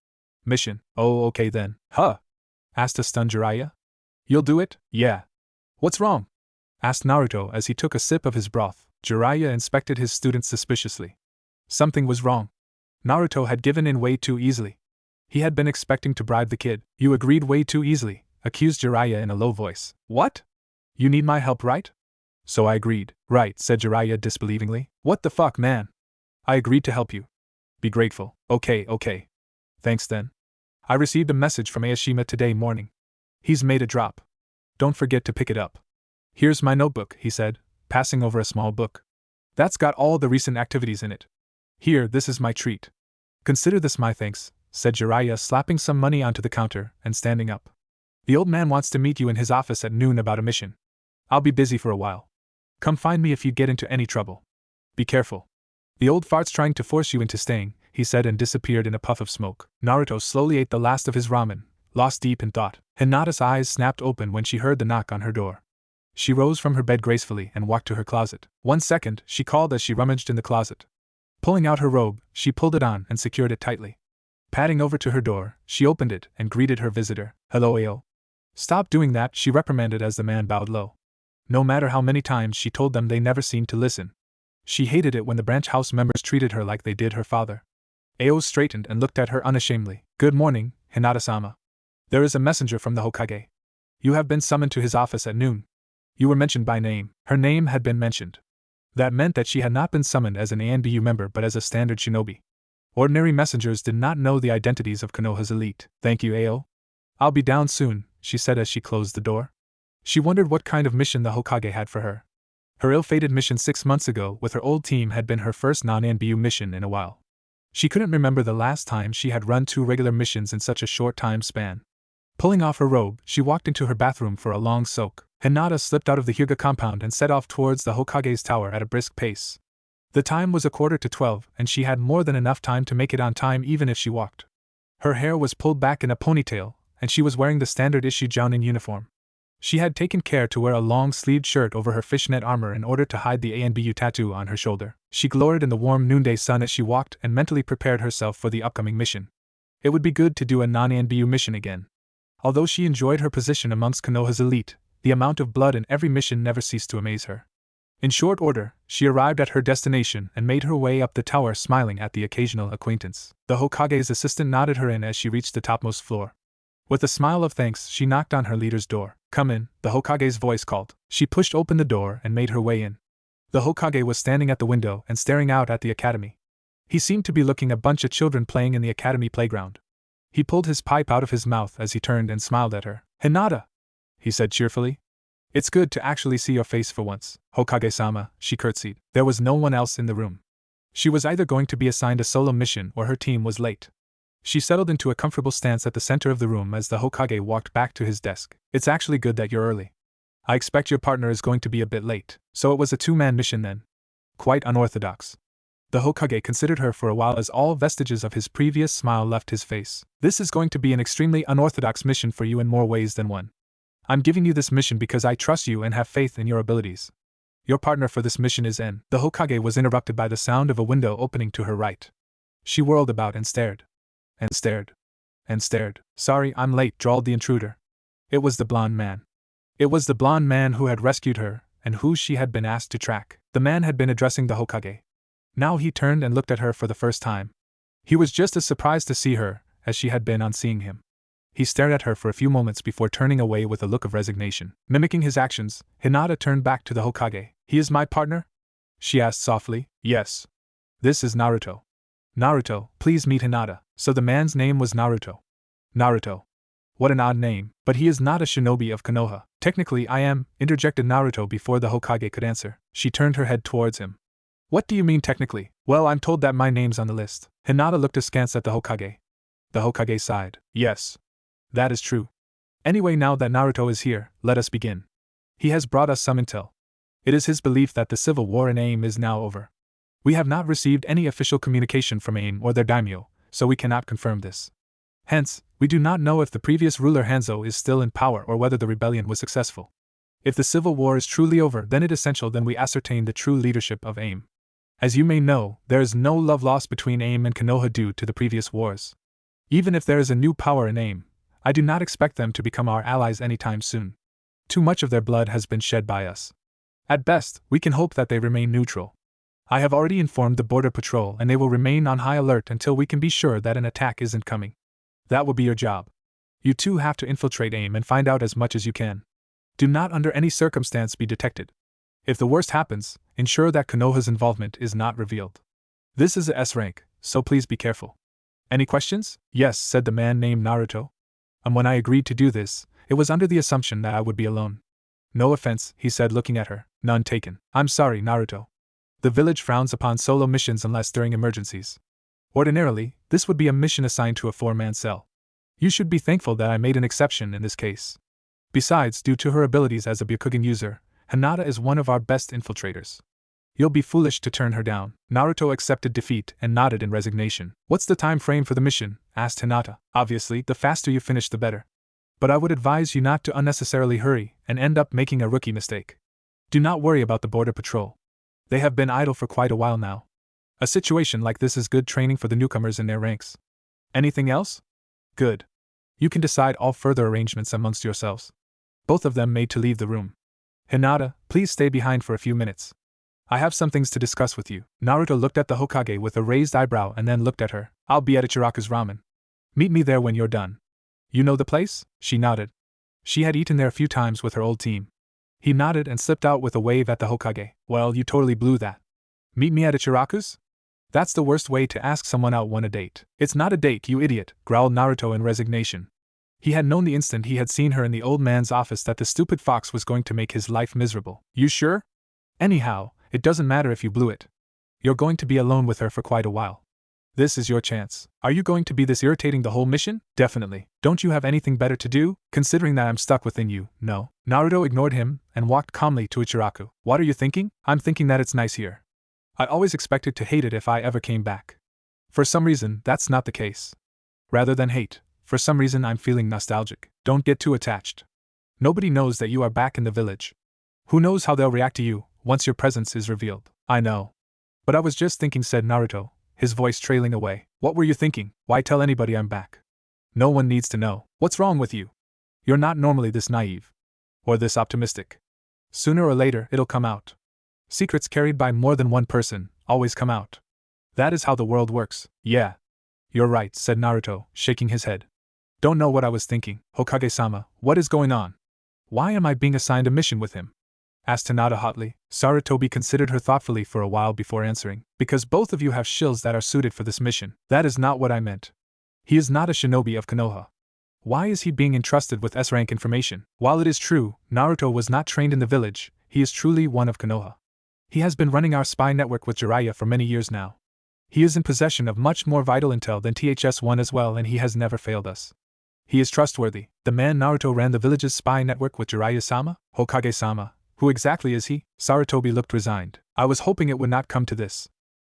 Mission. Oh, okay then. Huh? Asked a stunned Jiraiya. You'll do it? Yeah. What's wrong? Asked Naruto as he took a sip of his broth. Jiraiya inspected his student suspiciously. Something was wrong. Naruto had given in way too easily. He had been expecting to bribe the kid. You agreed way too easily, accused Jiraiya in a low voice. What? You need my help, right? So I agreed. Right, said Jiraiya disbelievingly. What the fuck, man? I agreed to help you. Be grateful. Okay. Thanks then. I received a message from Aoshima today morning. He's made a drop. Don't forget to pick it up. Here's my notebook, he said, passing over a small book. That's got all the recent activities in it. Here, this is my treat. Consider this my thanks, said Jiraiya, slapping some money onto the counter and standing up. The old man wants to meet you in his office at noon about a mission. I'll be busy for a while. Come find me if you get into any trouble. Be careful. The old fart's trying to force you into staying, he said, and disappeared in a puff of smoke. Naruto slowly ate the last of his ramen, lost deep in thought. Hinata's eyes snapped open when she heard the knock on her door. She rose from her bed gracefully and walked to her closet. 1 second, she called as she rummaged in the closet. Pulling out her robe, she pulled it on and secured it tightly. Padding over to her door, she opened it and greeted her visitor. Hello, Ao. Stop doing that, she reprimanded as the man bowed low. No matter how many times she told them, they never seemed to listen. She hated it when the branch house members treated her like they did her father. Ao straightened and looked at her unashamedly. Good morning, Hinata-sama. There is a messenger from the Hokage. You have been summoned to his office at noon. You were mentioned by name. Her name had been mentioned. That meant that she had not been summoned as an ANBU member but as a standard shinobi. Ordinary messengers did not know the identities of Konoha's elite. Thank you, Ao. I'll be down soon, she said as she closed the door. She wondered what kind of mission the Hokage had for her. Her ill-fated mission 6 months ago with her old team had been her first non-ANBU mission in a while. She couldn't remember the last time she had run 2 regular missions in such a short time span. Pulling off her robe, she walked into her bathroom for a long soak. Hinata slipped out of the Hyuga compound and set off towards the Hokage's tower at a brisk pace. The time was 11:45, and she had more than enough time to make it on time even if she walked. Her hair was pulled back in a ponytail, and she was wearing the standard-issue Jounin uniform. She had taken care to wear a long-sleeved shirt over her fishnet armor in order to hide the ANBU tattoo on her shoulder. She gloried in the warm noonday sun as she walked and mentally prepared herself for the upcoming mission. It would be good to do a non-ANBU mission again. Although she enjoyed her position amongst Konoha's elite, the amount of blood in every mission never ceased to amaze her. In short order, she arrived at her destination and made her way up the tower, smiling at the occasional acquaintance. The Hokage's assistant nodded her in as she reached the topmost floor. With a smile of thanks, she knocked on her leader's door. Come in, the Hokage's voice called. She pushed open the door and made her way in. The Hokage was standing at the window and staring out at the academy. He seemed to be looking at a bunch of children playing in the academy playground. He pulled his pipe out of his mouth as he turned and smiled at her. Hinata, he said cheerfully. It's good to actually see your face for once. Hokage-sama, she curtsied. There was no one else in the room. She was either going to be assigned a solo mission or her team was late. She settled into a comfortable stance at the center of the room as the Hokage walked back to his desk. It's actually good that you're early. I expect your partner is going to be a bit late. So it was a 2-man mission then. Quite unorthodox. The Hokage considered her for a while as all vestiges of his previous smile left his face. This is going to be an extremely unorthodox mission for you in more ways than one. I'm giving you this mission because I trust you and have faith in your abilities. Your partner for this mission is N. The Hokage was interrupted by the sound of a window opening to her right. She whirled about and stared. And stared. And stared. Sorry, I'm late, drawled the intruder. It was the blonde man. It was the blonde man who had rescued her, and who she had been asked to track. The man had been addressing the Hokage. Now he turned and looked at her for the first time. He was just as surprised to see her as she had been on seeing him. He stared at her for a few moments before turning away with a look of resignation. Mimicking his actions, Hinata turned back to the Hokage. He is my partner? She asked softly. Yes. This is Naruto. Naruto, please meet Hinata. So the man's name was Naruto. Naruto. What an odd name, but he is not a shinobi of Konoha. Technically I am, interjected Naruto before the Hokage could answer. She turned her head towards him. What do you mean technically? Well, I'm told that my name's on the list. Hinata looked askance at the Hokage. The Hokage sighed. Yes. That is true. Anyway, now that Naruto is here, let us begin. He has brought us some intel. It is his belief that the civil war in AIM is now over. We have not received any official communication from AIM or their daimyo, so we cannot confirm this. Hence, we do not know if the previous ruler Hanzo is still in power or whether the rebellion was successful. If the civil war is truly over, then it is essential that we ascertain the true leadership of AIM. As you may know, there is no love lost between AIM and Konoha due to the previous wars. Even if there is a new power in AIM, I do not expect them to become our allies anytime soon. Too much of their blood has been shed by us. At best, we can hope that they remain neutral. I have already informed the border patrol and they will remain on high alert until we can be sure that an attack isn't coming. That will be your job. You two have to infiltrate AIM and find out as much as you can. Do not under any circumstance be detected. If the worst happens, ensure that Konoha's involvement is not revealed. This is a S rank, so please be careful. Any questions? Yes, said the man named Naruto. And when I agreed to do this, it was under the assumption that I would be alone. No offense, he said, looking at her. None taken. I'm sorry, Naruto. The village frowns upon solo missions unless during emergencies. Ordinarily, this would be a mission assigned to a 4-man cell. You should be thankful that I made an exception in this case. Besides, due to her abilities as a Byakugan user, Hinata is one of our best infiltrators. You'll be foolish to turn her down. Naruto accepted defeat and nodded in resignation. What's the time frame for the mission? Asked Hinata. Obviously, the faster you finish the better. But I would advise you not to unnecessarily hurry and end up making a rookie mistake. Do not worry about the border patrol. They have been idle for quite a while now. A situation like this is good training for the newcomers in their ranks. Anything else? Good. You can decide all further arrangements amongst yourselves. Both of them made to leave the room. Hinata, please stay behind for a few minutes. I have some things to discuss with you. Naruto looked at the Hokage with a raised eyebrow and then looked at her. I'll be at Ichiraku's ramen. Meet me there when you're done. You know the place? She nodded. She had eaten there a few times with her old team. He nodded and slipped out with a wave at the Hokage. Well, you totally blew that. Meet me at Ichiraku's? That's the worst way to ask someone out on a date. It's not a date, you idiot, growled Naruto in resignation. He had known the instant he had seen her in the old man's office that the stupid fox was going to make his life miserable. You sure? Anyhow, it doesn't matter if you blew it. You're going to be alone with her for quite a while. This is your chance. Are you going to be this irritating the whole mission? Definitely. Don't you have anything better to do? Considering that I'm stuck within you, no. Naruto ignored him and walked calmly to Ichiraku. What are you thinking? I'm thinking that it's nice here. I always expected to hate it if I ever came back. For some reason, that's not the case. Rather than hate, for some reason I'm feeling nostalgic. Don't get too attached. Nobody knows that you are back in the village. Who knows how they'll react to you once your presence is revealed. I know. But I was just thinking, said Naruto, his voice trailing away. What were you thinking? Why tell anybody I'm back? No one needs to know. What's wrong with you? You're not normally this naive. Or this optimistic. Sooner or later, it'll come out. Secrets carried by more than one person always come out. That is how the world works. Yeah. You're right, said Naruto, shaking his head. Don't know what I was thinking. Hokage-sama, what is going on? Why am I being assigned a mission with him? Asked Hinata hotly. Sarutobi considered her thoughtfully for a while before answering. Because both of you have shills that are suited for this mission. That is not what I meant. He is not a shinobi of Konoha. Why is he being entrusted with S-rank information? While it is true, Naruto was not trained in the village, he is truly one of Konoha. He has been running our spy network with Jiraiya for many years now. He is in possession of much more vital intel than THS-1 as well, and he has never failed us. He is trustworthy. The man Naruto ran the village's spy network with Jiraiya-sama? Hokage-sama. Who exactly is he? Sarutobi looked resigned. I was hoping it would not come to this.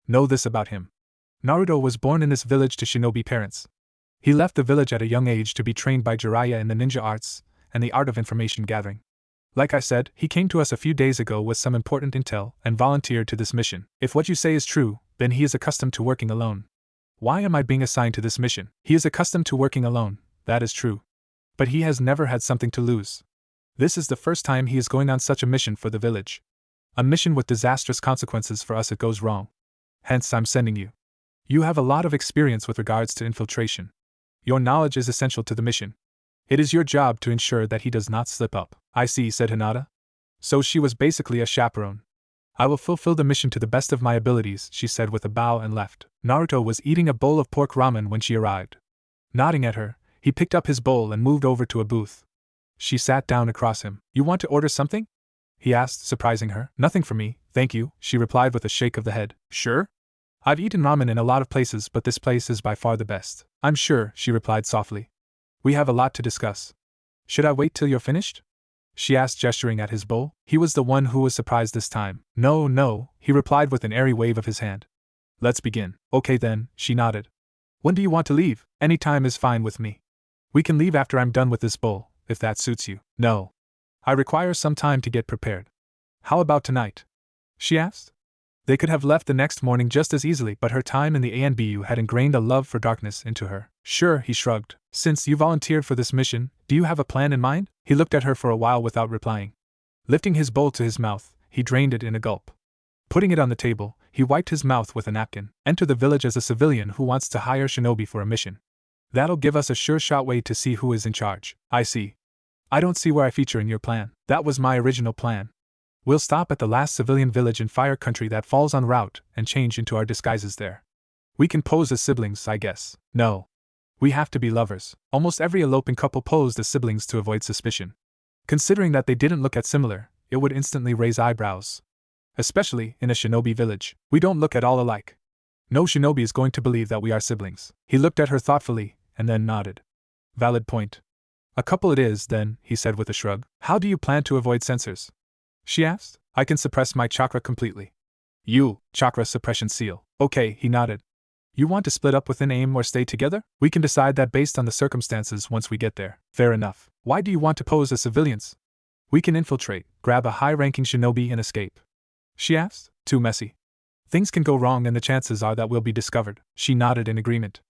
Know this about him. Naruto was born in this village to shinobi parents. He left the village at a young age to be trained by Jiraiya in the ninja arts and the art of information gathering. Like I said, he came to us a few days ago with some important intel and volunteered to this mission. If what you say is true, then he is accustomed to working alone. Why am I being assigned to this mission? He is accustomed to working alone, that is true. But he has never had something to lose. This is the first time he is going on such a mission for the village. A mission with disastrous consequences for us if it goes wrong. Hence I'm sending you. You have a lot of experience with regards to infiltration. Your knowledge is essential to the mission. It is your job to ensure that he does not slip up. I see, said Hinata. So she was basically a chaperone. I will fulfill the mission to the best of my abilities, she said with a bow and left. Naruto was eating a bowl of pork ramen when she arrived. Nodding at her, he picked up his bowl and moved over to a booth. She sat down across him. You want to order something? He asked, surprising her. Nothing for me, thank you, she replied with a shake of the head. Sure? I've eaten ramen in a lot of places, but this place is by far the best. I'm sure, she replied softly. We have a lot to discuss. Should I wait till you're finished? She asked, gesturing at his bowl. He was the one who was surprised this time. No, he replied with an airy wave of his hand. Let's begin. Okay then, she nodded. When do you want to leave? Any time is fine with me. We can leave after I'm done with this bowl, if that suits you. No. I require some time to get prepared. How about tonight? She asked. They could have left the next morning just as easily, but her time in the ANBU had ingrained a love for darkness into her. Sure, he shrugged. Since you volunteered for this mission, do you have a plan in mind? He looked at her for a while without replying. Lifting his bowl to his mouth, he drained it in a gulp. Putting it on the table, he wiped his mouth with a napkin. Enter the village as a civilian who wants to hire shinobi for a mission. That'll give us a sure-shot way to see who is in charge. I see. I don't see where I feature in your plan. That was my original plan. We'll stop at the last civilian village in Fire Country that falls en route and change into our disguises there. We can pose as siblings, I guess. No. We have to be lovers. Almost every eloping couple posed as siblings to avoid suspicion. Considering that they didn't look at similar, it would instantly raise eyebrows. Especially in a shinobi village. We don't look at all alike. No shinobi is going to believe that we are siblings. He looked at her thoughtfully, and then nodded. Valid point. A couple it is, then, he said with a shrug. How do you plan to avoid censors? She asked. I can suppress my chakra completely. You, chakra suppression seal. Okay, he nodded. You want to split up within AIM or stay together? We can decide that based on the circumstances once we get there. Fair enough. Why do you want to pose as civilians? We can infiltrate, grab a high-ranking shinobi and escape. She asked. Too messy. Things can go wrong and the chances are that we'll be discovered. She nodded in agreement.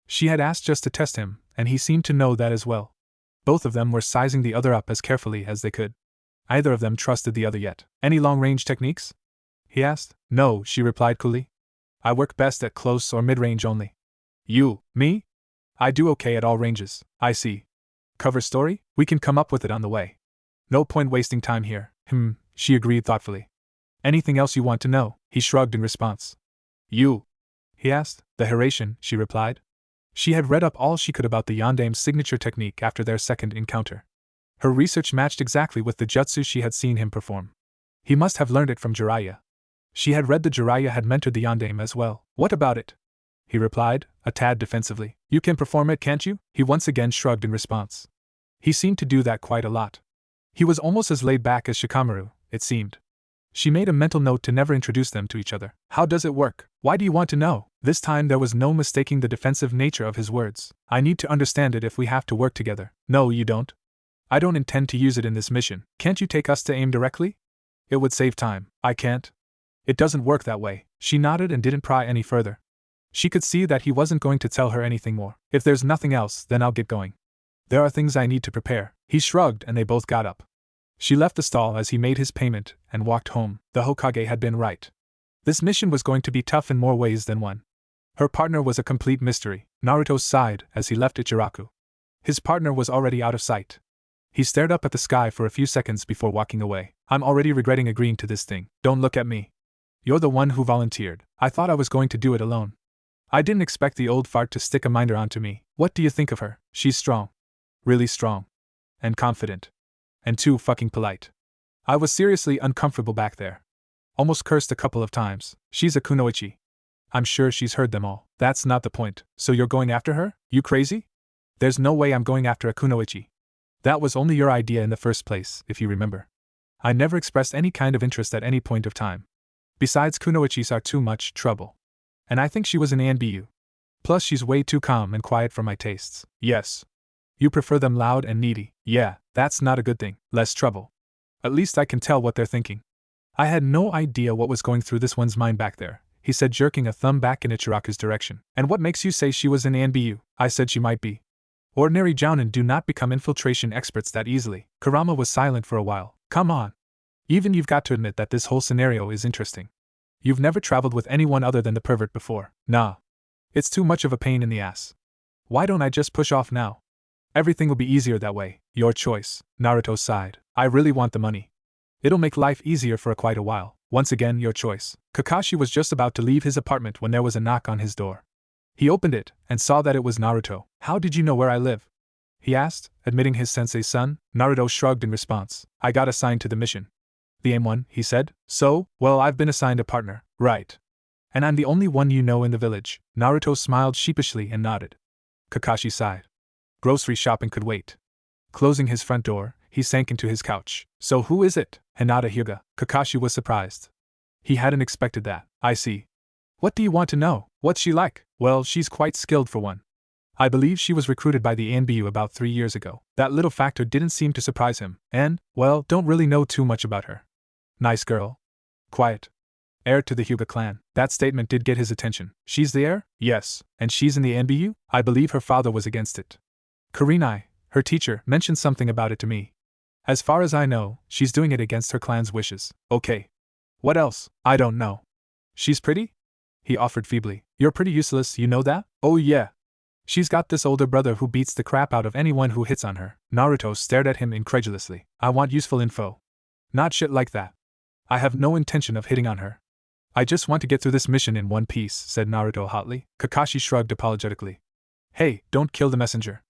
She had asked just to test him, and he seemed to know that as well. Both of them were sizing the other up as carefully as they could. Neither of them trusted the other yet. Any long-range techniques? He asked. No, she replied coolly. I work best at close or mid-range only. You, me? I do okay at all ranges. I see. Cover story? We can come up with it on the way. No point wasting time here. She agreed thoughtfully. Anything else you want to know? He shrugged in response. You? He asked. The Hiratian, she replied. She had read up all she could about the Yandame's signature technique after their second encounter. Her research matched exactly with the jutsu she had seen him perform. He must have learned it from Jiraiya. She had read the Jiraiya had mentored the Yandame as well. What about it? He replied, a tad defensively. You can perform it, can't you? He once again shrugged in response. He seemed to do that quite a lot. He was almost as laid back as Shikamaru, it seemed. She made a mental note to never introduce them to each other. How does it work? Why do you want to know? This time there was no mistaking the defensive nature of his words. I need to understand it if we have to work together. No, you don't. I don't intend to use it in this mission. Can't you take us to AIM directly? It would save time. I can't. It doesn't work that way. She nodded and didn't pry any further. She could see that he wasn't going to tell her anything more. If there's nothing else, then I'll get going. There are things I need to prepare. He shrugged and they both got up. She left the stall as he made his payment and walked home. The Hokage had been right. This mission was going to be tough in more ways than one. Her partner was a complete mystery. Naruto sighed as he left Ichiraku. His partner was already out of sight. He stared up at the sky for a few seconds before walking away. I'm already regretting agreeing to this thing. Don't look at me. You're the one who volunteered. I thought I was going to do it alone. I didn't expect the old fart to stick a minder onto me. What do you think of her? She's strong. Really strong. And confident. And too fucking polite. I was seriously uncomfortable back there. Almost cursed a couple of times. She's a kunoichi. I'm sure she's heard them all. That's not the point. So you're going after her? You crazy? There's no way I'm going after a kunoichi. That was only your idea in the first place, if you remember. I never expressed any kind of interest at any point of time. Besides, kunoichis are too much trouble. And I think she was an ANBU. Plus she's way too calm and quiet for my tastes. Yes. You prefer them loud and needy. Yeah, that's not a good thing. Less trouble. At least I can tell what they're thinking. I had no idea what was going through this one's mind back there, he said, jerking a thumb back in Ichiraku's direction. And what makes you say she was an ANBU? I said she might be. Ordinary jounin do not become infiltration experts that easily. Kurama was silent for a while. Come on. Even you've got to admit that this whole scenario is interesting. You've never traveled with anyone other than the pervert before. Nah. It's too much of a pain in the ass. Why don't I just push off now? Everything will be easier that way. Your choice. Naruto sighed. I really want the money. It'll make life easier for quite a while. Once again, your choice. Kakashi was just about to leave his apartment when there was a knock on his door. He opened it and saw that it was Naruto. How did you know where I live? He asked, admitting his sensei's son. Naruto shrugged in response. I got assigned to the mission. The AIM one, he said. So, well, I've been assigned a partner, right? And I'm the only one you know in the village. Naruto smiled sheepishly and nodded. Kakashi sighed. Grocery shopping could wait. Closing his front door, he sank into his couch. So who is it? Hinata Hyuga. Kakashi was surprised. He hadn't expected that. I see. What do you want to know? What's she like? Well, she's quite skilled for one. I believe she was recruited by the ANBU about 3 years ago. That little factor didn't seem to surprise him, and, well, don't really know too much about her. Nice girl. Quiet. Heir to the Hyuga clan. That statement did get his attention. She's the heir? Yes. And she's in the ANBU? I believe her father was against it. Kurenai, her teacher, mentioned something about it to me. As far as I know, she's doing it against her clan's wishes. Okay. What else? I don't know. She's pretty? He offered feebly. You're pretty useless, you know that? Oh yeah. She's got this older brother who beats the crap out of anyone who hits on her. Naruto stared at him incredulously. I want useful info. Not shit like that. I have no intention of hitting on her. I just want to get through this mission in one piece, said Naruto hotly. Kakashi shrugged apologetically. Hey, don't kill the messenger.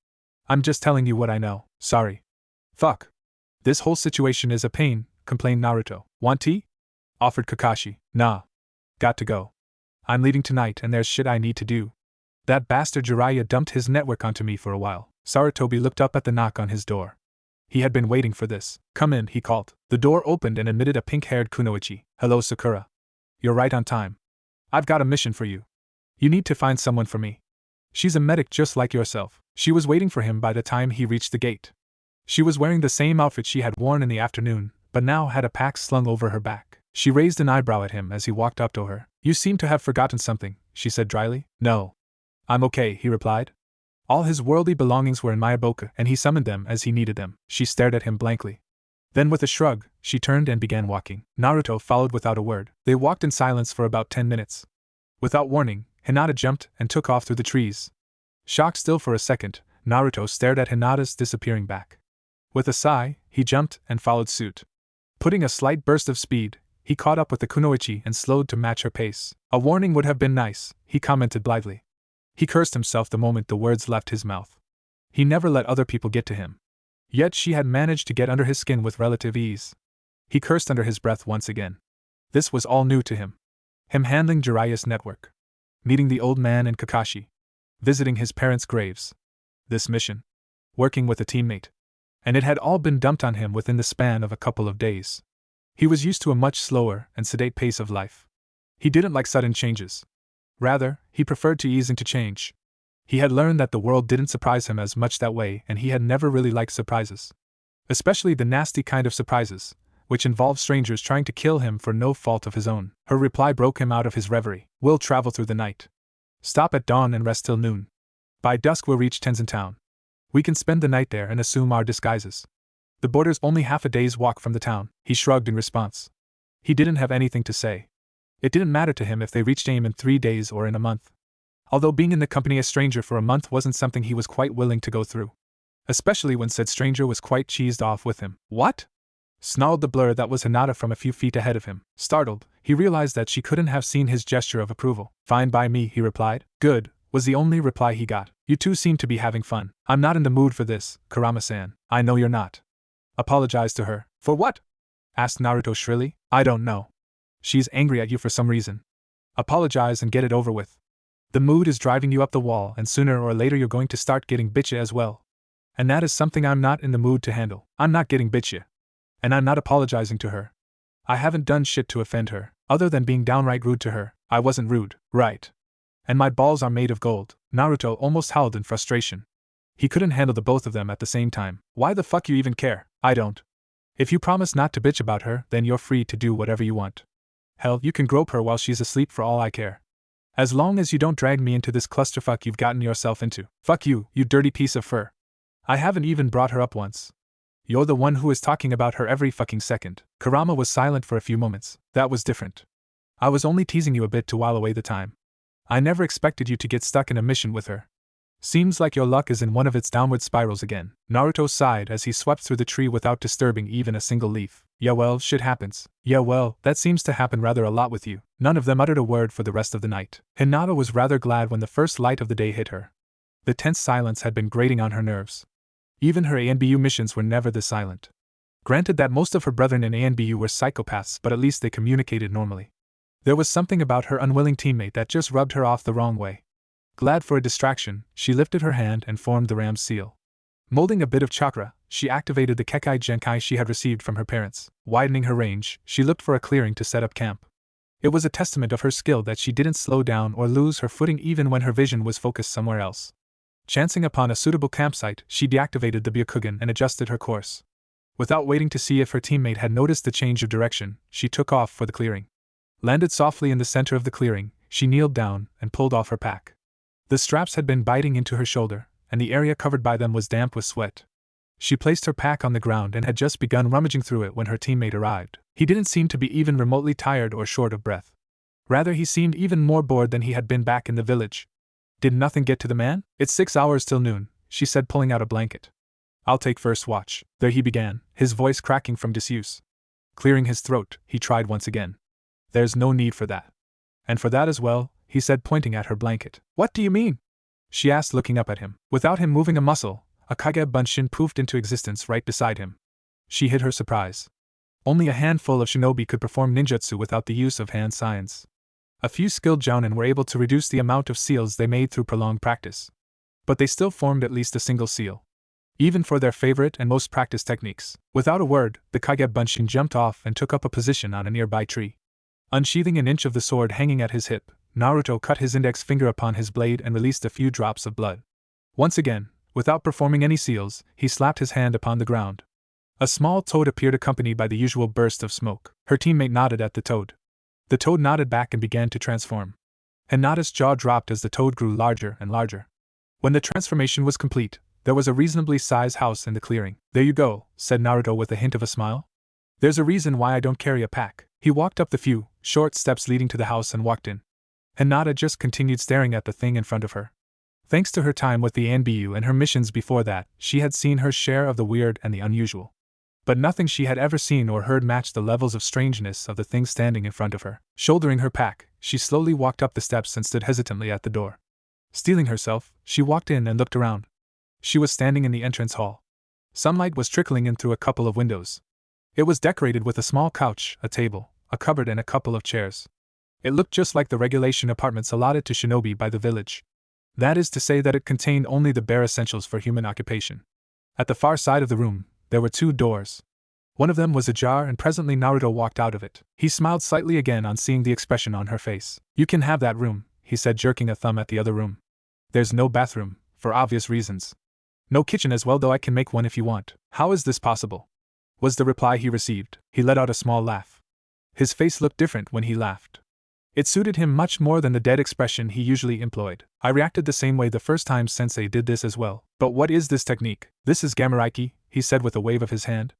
I'm just telling you what I know. Sorry. Fuck. This whole situation is a pain, complained Naruto. Want tea? Offered Kakashi. Nah. Got to go. I'm leaving tonight and there's shit I need to do. That bastard Jiraiya dumped his network onto me for a while. Sarutobi looked up at the knock on his door. He had been waiting for this. Come in, he called. The door opened and admitted a pink-haired Kunoichi. Hello, Sakura. You're right on time. I've got a mission for you. You need to find someone for me. She's a medic just like yourself. She was waiting for him by the time he reached the gate. She was wearing the same outfit she had worn in the afternoon, but now had a pack slung over her back. She raised an eyebrow at him as he walked up to her. You seem to have forgotten something, she said dryly. No. I'm okay, he replied. All his worldly belongings were in Miyaboka and he summoned them as he needed them. She stared at him blankly. Then with a shrug, she turned and began walking. Naruto followed without a word. They walked in silence for about 10 minutes. Without warning, Hinata jumped and took off through the trees. Shocked still for a second, Naruto stared at Hinata's disappearing back. With a sigh, he jumped and followed suit. Putting a slight burst of speed, he caught up with the Kunoichi and slowed to match her pace. A warning would have been nice, he commented blithely. He cursed himself the moment the words left his mouth. He never let other people get to him. Yet she had managed to get under his skin with relative ease. He cursed under his breath once again. This was all new to him. Him handling Jiraiya's network. Meeting the old man and Kakashi. Visiting his parents' graves. This mission. Working with a teammate. And it had all been dumped on him within the span of a couple of days. He was used to a much slower and sedate pace of life. He didn't like sudden changes. Rather, he preferred to ease into change. He had learned that the world didn't surprise him as much that way, and he had never really liked surprises. Especially the nasty kind of surprises, which involved strangers trying to kill him for no fault of his own. Her reply broke him out of his reverie. We'll travel through the night. Stop at dawn and rest till noon. By dusk we'll reach Tenzin Town. We can spend the night there and assume our disguises. The border's only half a day's walk from the town. He shrugged in response. He didn't have anything to say. It didn't matter to him if they reached AIM in 3 days or in a month. Although being in the company of a stranger for a month wasn't something he was quite willing to go through. Especially when said stranger was quite cheesed off with him. What? Snarled the blur that was Hinata from a few feet ahead of him. Startled, he realized that she couldn't have seen his gesture of approval. Fine by me, he replied. Good, was the only reply he got. You two seem to be having fun. I'm not in the mood for this, Kurama-san. I know you're not. Apologize to her. For what? Asked Naruto shrilly. I don't know. She's angry at you for some reason. Apologize and get it over with. The mood is driving you up the wall, and sooner or later you're going to start getting bitchy as well. And that is something I'm not in the mood to handle. I'm not getting bitchy. And I'm not apologizing to her. I haven't done shit to offend her, other than being downright rude to her. I wasn't rude, right? And my balls are made of gold. Naruto almost howled in frustration. He couldn't handle the both of them at the same time. Why the fuck you even care? I don't. If you promise not to bitch about her, then you're free to do whatever you want. Hell, you can grope her while she's asleep for all I care. As long as you don't drag me into this clusterfuck you've gotten yourself into. Fuck you, you dirty piece of fur. I haven't even brought her up once. You're the one who is talking about her every fucking second. Kurama was silent for a few moments. That was different. I was only teasing you a bit to while away the time. I never expected you to get stuck in a mission with her. Seems like your luck is in one of its downward spirals again. Naruto sighed as he swept through the tree without disturbing even a single leaf. Yeah well, shit happens. Yeah well, that seems to happen rather a lot with you. None of them uttered a word for the rest of the night. Hinata was rather glad when the first light of the day hit her. The tense silence had been grating on her nerves. Even her ANBU missions were never this silent. Granted that most of her brethren in ANBU were psychopaths, but at least they communicated normally. There was something about her unwilling teammate that just rubbed her off the wrong way. Glad for a distraction, she lifted her hand and formed the ram's seal. Molding a bit of chakra, she activated the Kekai Genkai she had received from her parents. Widening her range, she looked for a clearing to set up camp. It was a testament of her skill that she didn't slow down or lose her footing even when her vision was focused somewhere else. Chancing upon a suitable campsite, she deactivated the Byakugan and adjusted her course. Without waiting to see if her teammate had noticed the change of direction, she took off for the clearing. Landed softly in the center of the clearing, she kneeled down and pulled off her pack. The straps had been biting into her shoulder, and the area covered by them was damp with sweat. She placed her pack on the ground and had just begun rummaging through it when her teammate arrived. He didn't seem to be even remotely tired or short of breath. Rather, he seemed even more bored than he had been back in the village. Did nothing get to the man? It's 6 hours till noon, she said, pulling out a blanket. I'll take first watch. There he began, his voice cracking from disuse. Clearing his throat, he tried once again. There's no need for that. And for that as well, he said, pointing at her blanket. What do you mean? She asked, looking up at him. Without him moving a muscle, a Kage Bunshin poofed into existence right beside him. She hid her surprise. Only a handful of shinobi could perform ninjutsu without the use of hand signs. A few skilled jounin were able to reduce the amount of seals they made through prolonged practice. But they still formed at least a single seal, even for their favorite and most practiced techniques. Without a word, the Kage Bunshin jumped off and took up a position on a nearby tree. Unsheathing an inch of the sword hanging at his hip, Naruto cut his index finger upon his blade and released a few drops of blood. Once again, without performing any seals, he slapped his hand upon the ground. A small toad appeared accompanied by the usual burst of smoke. Her teammate nodded at the toad. The toad nodded back and began to transform. Hinata's jaw dropped as the toad grew larger and larger. When the transformation was complete, there was a reasonably sized house in the clearing. "There you go," said Naruto with a hint of a smile. "There's a reason why I don't carry a pack." He walked up the few, short steps leading to the house and walked in. Hinata just continued staring at the thing in front of her. Thanks to her time with the ANBU and her missions before that, she had seen her share of the weird and the unusual. But nothing she had ever seen or heard matched the levels of strangeness of the thing standing in front of her. Shouldering her pack, she slowly walked up the steps and stood hesitantly at the door. Steeling herself, she walked in and looked around. She was standing in the entrance hall. Sunlight was trickling in through a couple of windows. It was decorated with a small couch, a table, a cupboard and a couple of chairs. It looked just like the regulation apartments allotted to shinobi by the village. That is to say that it contained only the bare essentials for human occupation. At the far side of the room, there were two doors. One of them was ajar and presently Naruto walked out of it. He smiled slightly again on seeing the expression on her face. "You can have that room," he said, jerking a thumb at the other room. "There's no bathroom, for obvious reasons. No kitchen as well, though I can make one if you want." "How is this possible?" was the reply he received. He let out a small laugh. His face looked different when he laughed. It suited him much more than the dead expression he usually employed. "I reacted the same way the first time Sensei did this as well. But what is this technique?" "This is Gamaraiki," he said with a wave of his hand.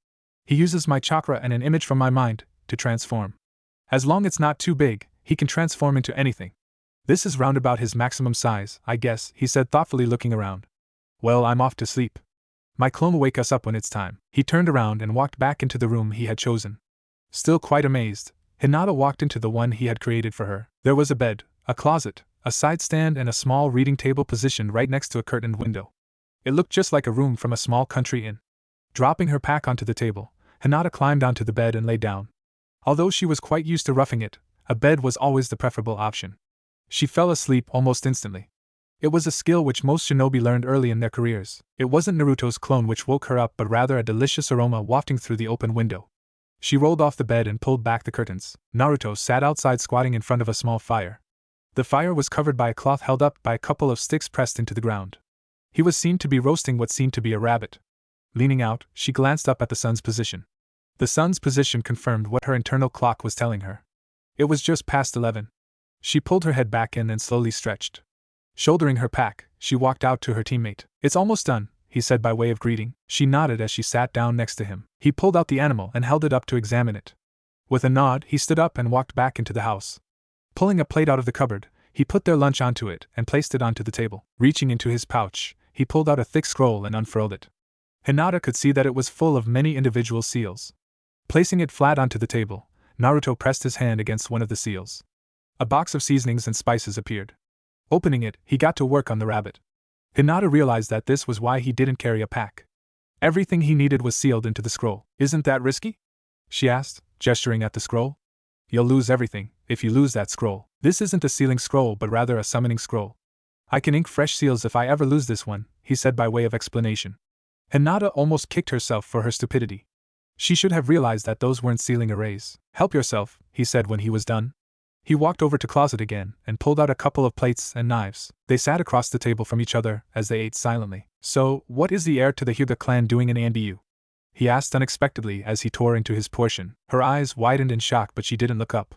"He uses my chakra and an image from my mind to transform. As long as it's not too big, he can transform into anything. This is round about his maximum size, I guess," he said thoughtfully, looking around. "Well, I'm off to sleep. My clone will wake us up when it's time." He turned around and walked back into the room he had chosen. Still quite amazed, Hinata walked into the one he had created for her. There was a bed, a closet, a side stand and a small reading table positioned right next to a curtained window. It looked just like a room from a small country inn. Dropping her pack onto the table, Hinata climbed onto the bed and lay down. Although she was quite used to roughing it, a bed was always the preferable option. She fell asleep almost instantly. It was a skill which most shinobi learned early in their careers. It wasn't Naruto's clone which woke her up, but rather a delicious aroma wafting through the open window. She rolled off the bed and pulled back the curtains. Naruto sat outside, squatting in front of a small fire. The fire was covered by a cloth held up by a couple of sticks pressed into the ground. He was seen to be roasting what seemed to be a rabbit. Leaning out, she glanced up at the sun's position. The sun's position confirmed what her internal clock was telling her. It was just past 11. She pulled her head back in and slowly stretched. Shouldering her pack, she walked out to her teammate. "It's almost done," he said by way of greeting. She nodded as she sat down next to him. He pulled out the animal and held it up to examine it. With a nod, he stood up and walked back into the house. Pulling a plate out of the cupboard, he put their lunch onto it and placed it onto the table. Reaching into his pouch, he pulled out a thick scroll and unfurled it. Hinata could see that it was full of many individual seals. Placing it flat onto the table, Naruto pressed his hand against one of the seals. A box of seasonings and spices appeared. Opening it, he got to work on the rabbit. Hinata realized that this was why he didn't carry a pack. Everything he needed was sealed into the scroll. "Isn't that risky?" she asked, gesturing at the scroll. "You'll lose everything if you lose that scroll. This isn't a sealing scroll but rather a summoning scroll. I can ink fresh seals if I ever lose this one," he said by way of explanation. Hinata almost kicked herself for her stupidity. She should have realized that those weren't sealing arrays. "Help yourself," he said when he was done. He walked over to closet again and pulled out a couple of plates and knives. They sat across the table from each other as they ate silently. "So, what is the heir to the Hyuga clan doing in ANBU?" he asked unexpectedly as he tore into his portion. Her eyes widened in shock, but she didn't look up.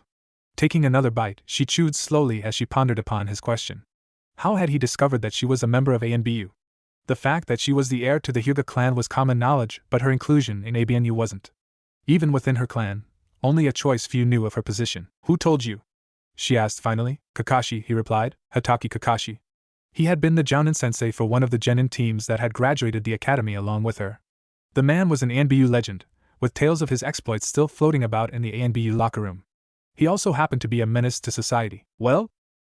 Taking another bite, she chewed slowly as she pondered upon his question. How had he discovered that she was a member of ANBU? The fact that she was the heir to the Hyuga clan was common knowledge, but her inclusion in ABNU wasn't. Even within her clan, only a choice few knew of her position. "Who told you?" she asked finally. "Kakashi," he replied. "Hatake Kakashi." He had been the Jounin sensei for one of the genin teams that had graduated the academy along with her. The man was an ANBU legend, with tales of his exploits still floating about in the ANBU locker room. He also happened to be a menace to society. "Well?"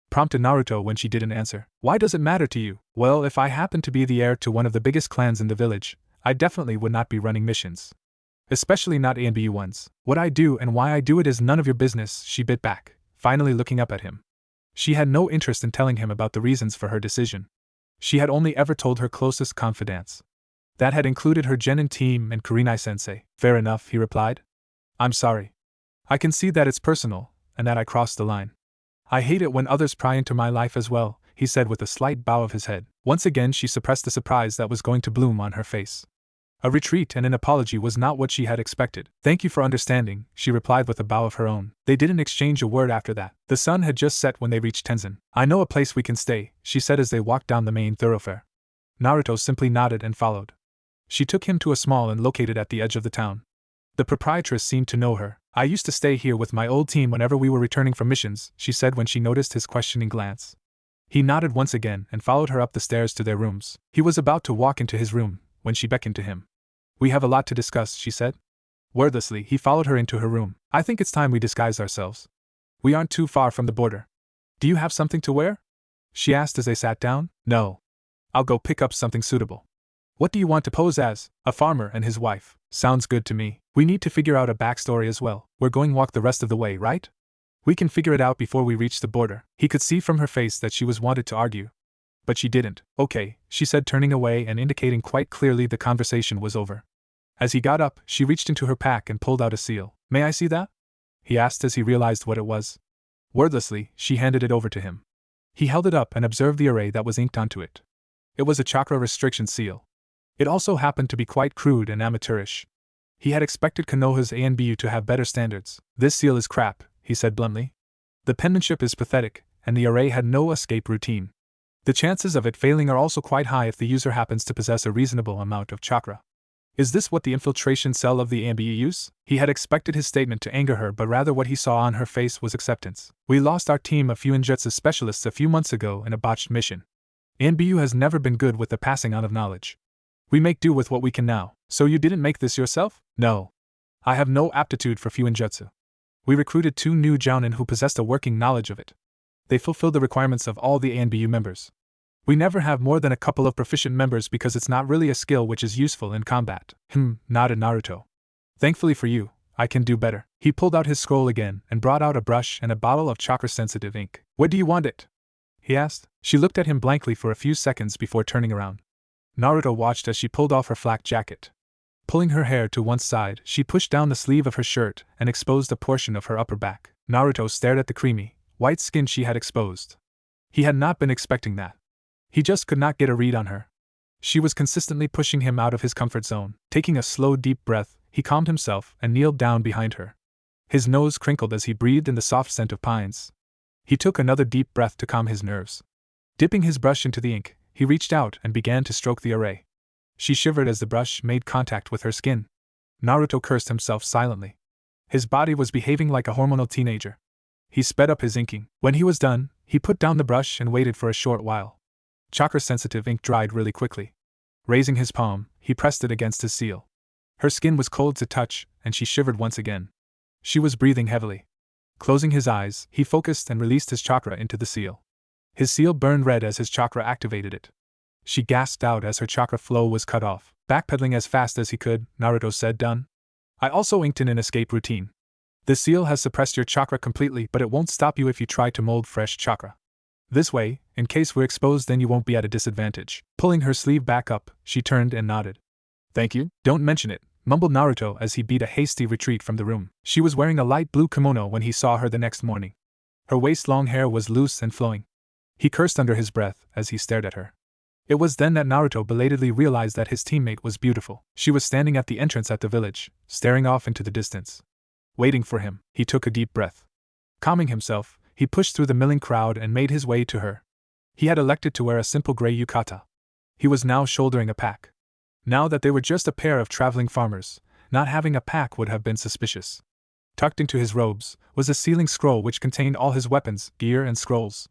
prompted Naruto when she didn't answer. "Why does it matter to you?" "Well, if I happened to be the heir to one of the biggest clans in the village, I definitely would not be running missions. Especially not ANBU ones. What I do and why I do it is none of your business, she bit back, finally looking up at him. She had no interest in telling him about the reasons for her decision. She had only ever told her closest confidants. That had included her genin team and Kurenai-sensei. Fair enough, he replied. I'm sorry. I can see that it's personal, and that I crossed the line. I hate it when others pry into my life as well, he said with a slight bow of his head. Once again she suppressed the surprise that was going to bloom on her face. A retreat and an apology was not what she had expected. Thank you for understanding, she replied with a bow of her own. They didn't exchange a word after that. The sun had just set when they reached Tenzin. I know a place we can stay, she said as they walked down the main thoroughfare. Naruto simply nodded and followed. She took him to a small inn located at the edge of the town. The proprietress seemed to know her. I used to stay here with my old team whenever we were returning from missions, she said when she noticed his questioning glance. He nodded once again and followed her up the stairs to their rooms. He was about to walk into his room when she beckoned to him. We have a lot to discuss, she said. Wordlessly, he followed her into her room. I think it's time we disguise ourselves. We aren't too far from the border. Do you have something to wear? She asked as they sat down. No. I'll go pick up something suitable. What do you want to pose as? A farmer and his wife. Sounds good to me. We need to figure out a backstory as well. We're going walk the rest of the way, right? We can figure it out before we reach the border. He could see from her face that she was wanted to argue. But she didn't. Okay, she said, turning away and indicating quite clearly the conversation was over. As he got up, she reached into her pack and pulled out a seal. May I see that? He asked as he realized what it was. Wordlessly, she handed it over to him. He held it up and observed the array that was inked onto it. It was a chakra restriction seal. It also happened to be quite crude and amateurish. He had expected Konoha's ANBU to have better standards. This seal is crap, he said bluntly. The penmanship is pathetic, and the array had no escape routine. The chances of it failing are also quite high if the user happens to possess a reasonable amount of chakra. Is this what the infiltration cell of the ANBU use? He had expected his statement to anger her, but rather what he saw on her face was acceptance. We lost our team of few ninjutsu specialists a few months ago in a botched mission. ANBU has never been good with the passing on of knowledge. We make do with what we can now. So you didn't make this yourself? No. I have no aptitude for fuinjutsu. We recruited 2 new jounin who possessed a working knowledge of it. They fulfill the requirements of all the ANBU members. We never have more than a couple of proficient members because it's not really a skill which is useful in combat. Nodded Naruto. Thankfully for you, I can do better. He pulled out his scroll again and brought out a brush and a bottle of chakra-sensitive ink. Where do you want it? He asked. She looked at him blankly for a few seconds before turning around. Naruto watched as she pulled off her flak jacket. Pulling her hair to one side, she pushed down the sleeve of her shirt and exposed a portion of her upper back. Naruto stared at the creamy, white skin she had exposed. He had not been expecting that. He just could not get a read on her. She was consistently pushing him out of his comfort zone. Taking a slow, deep breath, he calmed himself and kneeled down behind her. His nose crinkled as he breathed in the soft scent of pines. He took another deep breath to calm his nerves. Dipping his brush into the ink, he reached out and began to stroke the array. She shivered as the brush made contact with her skin. Naruto cursed himself silently. His body was behaving like a hormonal teenager. He sped up his inking. When he was done, he put down the brush and waited for a short while. Chakra-sensitive ink dried really quickly. Raising his palm, he pressed it against his seal. Her skin was cold to touch, and she shivered once again. She was breathing heavily. Closing his eyes, he focused and released his chakra into the seal. His seal burned red as his chakra activated it. She gasped out as her chakra flow was cut off. Backpedaling as fast as he could, Naruto said, done. I also inked in an escape routine. The seal has suppressed your chakra completely, but it won't stop you if you try to mold fresh chakra. This way, in case we're exposed, then you won't be at a disadvantage. Pulling her sleeve back up, she turned and nodded. Thank you. Don't mention it, mumbled Naruto as he beat a hasty retreat from the room. She was wearing a light blue kimono when he saw her the next morning. Her waist-long hair was loose and flowing. He cursed under his breath as he stared at her. It was then that Naruto belatedly realized that his teammate was beautiful. She was standing at the entrance at the village, staring off into the distance. Waiting for him, he took a deep breath. Calming himself, he pushed through the milling crowd and made his way to her. He had elected to wear a simple gray yukata. He was now shouldering a pack. Now that they were just a pair of traveling farmers, not having a pack would have been suspicious. Tucked into his robes was a sealing scroll which contained all his weapons, gear, and scrolls.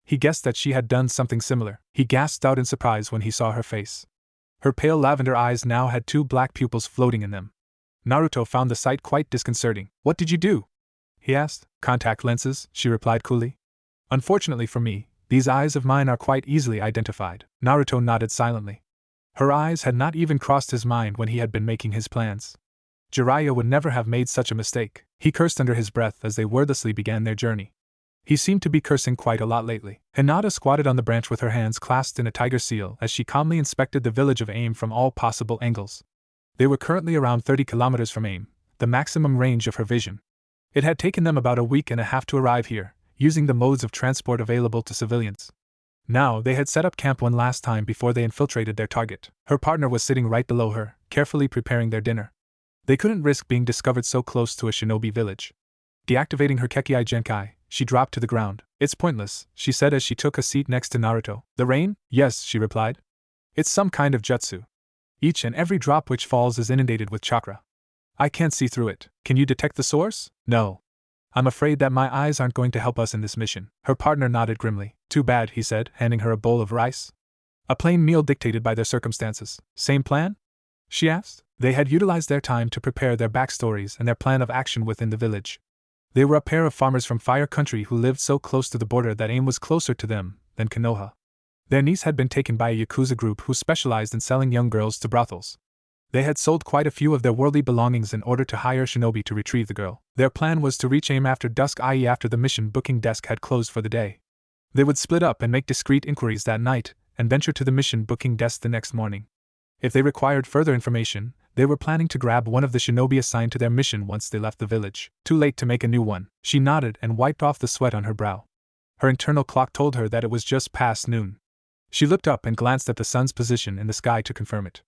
He guessed that she had done something similar. He gasped out in surprise when he saw her face. Her pale lavender eyes now had 2 black pupils floating in them. Naruto found the sight quite disconcerting. What did you do? He asked. Contact lenses, she replied coolly. Unfortunately for me, these eyes of mine are quite easily identified. Naruto nodded silently. Her eyes had not even crossed his mind when he had been making his plans. Jiraiya would never have made such a mistake. He cursed under his breath as they wordlessly began their journey. He seemed to be cursing quite a lot lately. Hinata squatted on the branch with her hands clasped in a tiger seal as she calmly inspected the village of Aim from all possible angles. They were currently around 30 kilometers from Aim, the maximum range of her vision. It had taken them about a week and a half to arrive here, using the modes of transport available to civilians. Now, they had set up camp one last time before they infiltrated their target. Her partner was sitting right below her, carefully preparing their dinner. They couldn't risk being discovered so close to a shinobi village. Deactivating her Kekkei Genkai, she dropped to the ground. It's pointless, she said as she took a seat next to Naruto. The rain? Yes, she replied. It's some kind of jutsu. Each and every drop which falls is inundated with chakra. I can't see through it. Can you detect the source? No. I'm afraid that my eyes aren't going to help us in this mission. Her partner nodded grimly. Too bad, he said, handing her a bowl of rice. A plain meal dictated by their circumstances. Same plan? She asked. They had utilized their time to prepare their backstories and their plan of action within the village. They were a pair of farmers from Fire Country who lived so close to the border that Aim was closer to them than Konoha. Their niece had been taken by a Yakuza group who specialized in selling young girls to brothels. They had sold quite a few of their worldly belongings in order to hire shinobi to retrieve the girl. Their plan was to reach Aim after dusk, i.e. after the mission booking desk had closed for the day. They would split up and make discreet inquiries that night, and venture to the mission booking desk the next morning. If they required further information, they were planning to grab one of the shinobi assigned to their mission once they left the village. Too late to make a new one. She nodded and wiped off the sweat on her brow. Her internal clock told her that it was just past noon. She looked up and glanced at the sun's position in the sky to confirm it.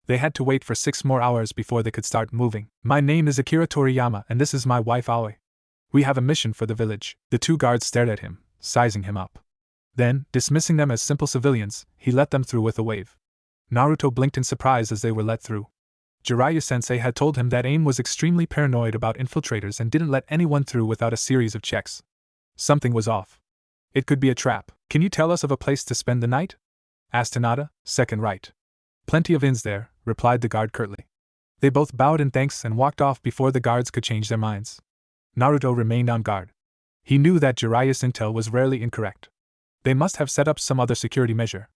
They had to wait for 6 more hours before they could start moving. My name is Akira Toriyama and this is my wife Aoi. We have a mission for the village. The 2 guards stared at him, sizing him up. Then, dismissing them as simple civilians, he let them through with a wave. Naruto blinked in surprise as they were let through. Jiraiya-sensei had told him that Aim was extremely paranoid about infiltrators and didn't let anyone through without a series of checks. Something was off. It could be a trap. Can you tell us of a place to spend the night? Asked Hinata, second right. Plenty of inns there, replied the guard curtly. They both bowed in thanks and walked off before the guards could change their minds. Naruto remained on guard. He knew that Jiraiya's intel was rarely incorrect. They must have set up some other security measure.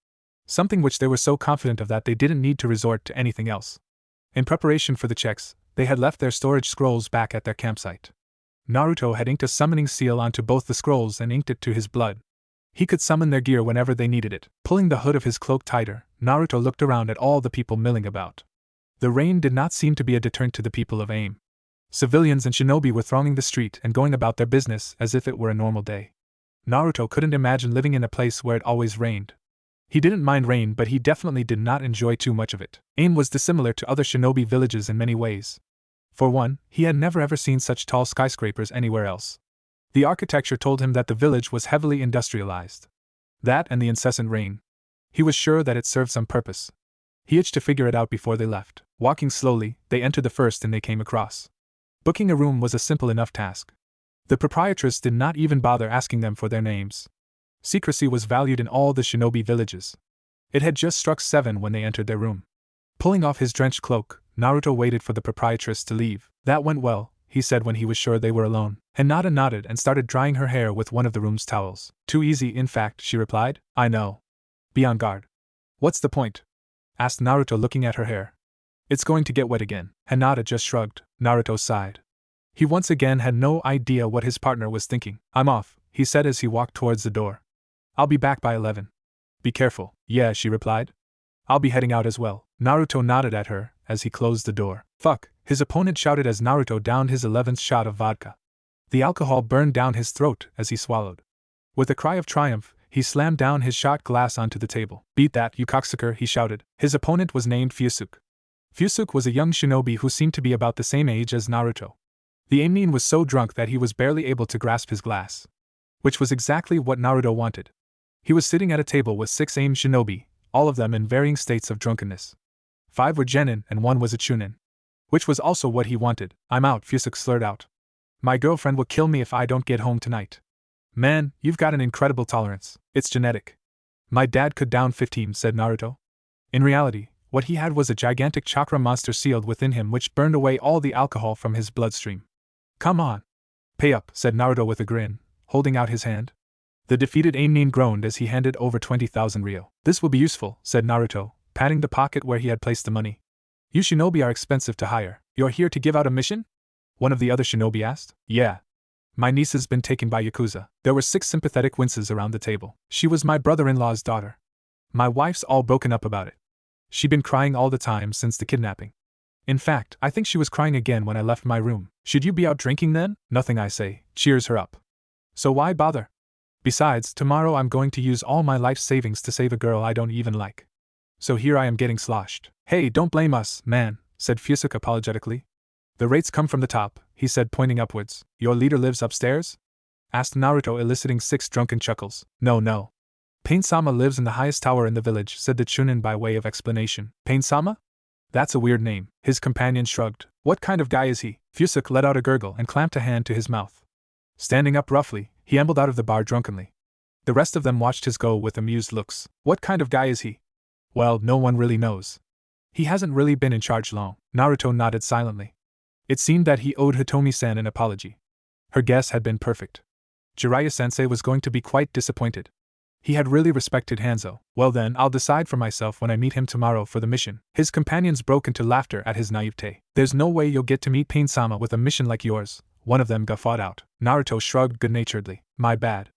Something which they were so confident of that they didn't need to resort to anything else. In preparation for the checks, they had left their storage scrolls back at their campsite. Naruto had inked a summoning seal onto both the scrolls and inked it to his blood. He could summon their gear whenever they needed it. Pulling the hood of his cloak tighter, Naruto looked around at all the people milling about. The rain did not seem to be a deterrent to the people of Aim. Civilians and shinobi were thronging the street and going about their business as if it were a normal day. Naruto couldn't imagine living in a place where it always rained. He didn't mind rain, but he definitely did not enjoy too much of it. Aim was dissimilar to other shinobi villages in many ways. For one, he had never ever seen such tall skyscrapers anywhere else. The architecture told him that the village was heavily industrialized. That and the incessant rain. He was sure that it served some purpose. He itched to figure it out before they left. Walking slowly, they entered the first inn they came across. Booking a room was a simple enough task. The proprietress did not even bother asking them for their names. Secrecy was valued in all the shinobi villages. It had just struck 7 when they entered their room. Pulling off his drenched cloak, Naruto waited for the proprietress to leave. That went well, he said when he was sure they were alone. Hinata nodded and started drying her hair with one of the room's towels. Too easy, in fact, she replied. I know. Be on guard. What's the point? Asked Naruto, looking at her hair. It's going to get wet again. Hinata just shrugged. Naruto sighed. He once again had no idea what his partner was thinking. I'm off, he said as he walked towards the door. I'll be back by 11. Be careful. Yeah, she replied. I'll be heading out as well. Naruto nodded at her as he closed the door. Fuck, his opponent shouted as Naruto downed his 11th shot of vodka. The alcohol burned down his throat as he swallowed. With a cry of triumph, he slammed down his shot glass onto the table. Beat that, you cocksucker, he shouted. His opponent was named Fusuke. Fusuke was a young shinobi who seemed to be about the same age as Naruto. The Aimnin was so drunk that he was barely able to grasp his glass. Which was exactly what Naruto wanted. He was sitting at a table with 6 Aim shinobi, all of them in varying states of drunkenness. 5 were genin and 1 was a chunin. Which was also what he wanted. I'm out, Fusuke slurred out. My girlfriend will kill me if I don't get home tonight. Man, you've got an incredible tolerance. It's genetic. My dad could down 15, said Naruto. In reality, what he had was a gigantic chakra monster sealed within him which burned away all the alcohol from his bloodstream. Come on. Pay up, said Naruto with a grin, holding out his hand. The defeated Aimnin groaned as he handed over 20,000 ryo. This will be useful, said Naruto, patting the pocket where he had placed the money. You shinobi are expensive to hire. You're here to give out a mission? One of the other shinobi asked. Yeah. My niece has been taken by Yakuza. There were 6 sympathetic winces around the table. She was my brother-in-law's daughter. My wife's all broken up about it. She'd been crying all the time since the kidnapping. In fact, I think she was crying again when I left my room. Should you be out drinking then? Nothing, I say, cheers her up. So why bother? Besides, tomorrow I'm going to use all my life savings to save a girl I don't even like. So here I am getting sloshed. Hey, don't blame us, man, said Fusuke apologetically. The rates come from the top, he said, pointing upwards. Your leader lives upstairs? Asked Naruto, eliciting 6 drunken chuckles. No. Pain-sama lives in the highest tower in the village, said the Chunin by way of explanation. Pain-sama? That's a weird name. His companion shrugged. What kind of guy is he? Fusuke let out a gurgle and clamped a hand to his mouth. Standing up roughly, he ambled out of the bar drunkenly. The rest of them watched his go with amused looks. What kind of guy is he? Well, no one really knows. He hasn't really been in charge long. Naruto nodded silently. It seemed that he owed Hitomi-san an apology. Her guess had been perfect. Jiraiya-sensei was going to be quite disappointed. He had really respected Hanzo. Well then, I'll decide for myself when I meet him tomorrow for the mission. His companions broke into laughter at his naivete. There's no way you'll get to meet Pain-sama with a mission like yours, one of them guffawed out. Naruto shrugged good-naturedly. My bad.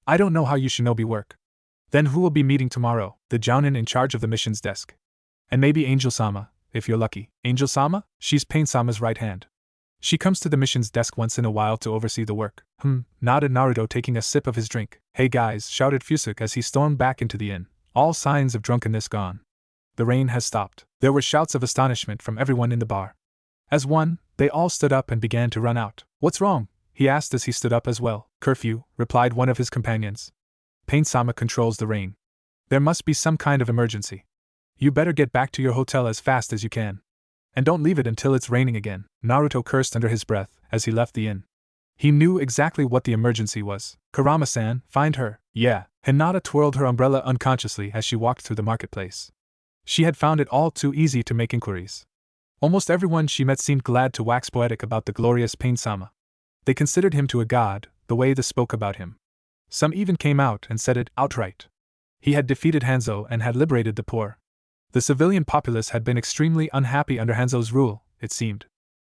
I don't know how you shinobi work. Then who will be meeting tomorrow? The jounin in charge of the mission's desk. And maybe Angel-sama, if you're lucky. Angel-sama? She's Pain-sama's right hand. She comes to the mission's desk once in a while to oversee the work. Nodded Naruto, taking a sip of his drink. Hey guys, shouted Fusuke as he stormed back into the inn. All signs of drunkenness gone. The rain has stopped. There were shouts of astonishment from everyone in the bar. As one, they all stood up and began to run out. What's wrong? He asked as he stood up as well. Curfew, replied one of his companions. Pain-sama controls the rain. There must be some kind of emergency. You better get back to your hotel as fast as you can. And don't leave it until it's raining again. Naruto cursed under his breath as he left the inn. He knew exactly what the emergency was. Kurama-san, find her. Yeah. Hinata twirled her umbrella unconsciously as she walked through the marketplace. She had found it all too easy to make inquiries. Almost everyone she met seemed glad to wax poetic about the glorious Pain-sama. They considered him to a god, the way they spoke about him. Some even came out and said it outright. He had defeated Hanzo and had liberated the poor. The civilian populace had been extremely unhappy under Hanzo's rule, it seemed.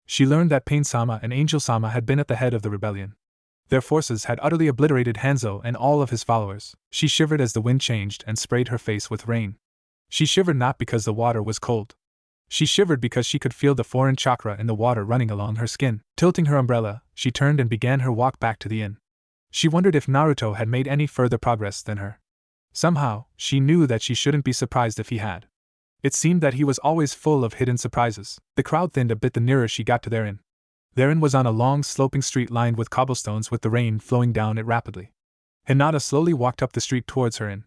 She learned that Pain-sama and Angel-sama had been at the head of the rebellion. Their forces had utterly obliterated Hanzo and all of his followers. She shivered as the wind changed and sprayed her face with rain. She shivered not because the water was cold. She shivered because she could feel the foreign chakra in the water running along her skin. Tilting her umbrella, she turned and began her walk back to the inn. She wondered if Naruto had made any further progress than her. Somehow, she knew that she shouldn't be surprised if he had. It seemed that he was always full of hidden surprises. The crowd thinned a bit the nearer she got to their inn. Their inn was on a long sloping street lined with cobblestones with the rain flowing down it rapidly. Hinata slowly walked up the street towards her inn.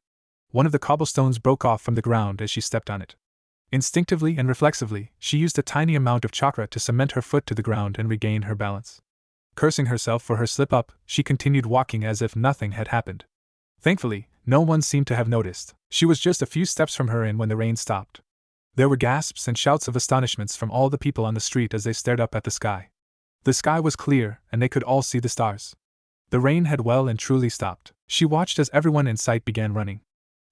One of the cobblestones broke off from the ground as she stepped on it. Instinctively and reflexively, she used a tiny amount of chakra to cement her foot to the ground and regain her balance. Cursing herself for her slip-up, she continued walking as if nothing had happened. Thankfully, no one seemed to have noticed. She was just a few steps from her inn when the rain stopped. There were gasps and shouts of astonishment from all the people on the street as they stared up at the sky. The sky was clear, and they could all see the stars. The rain had well and truly stopped. She watched as everyone in sight began running.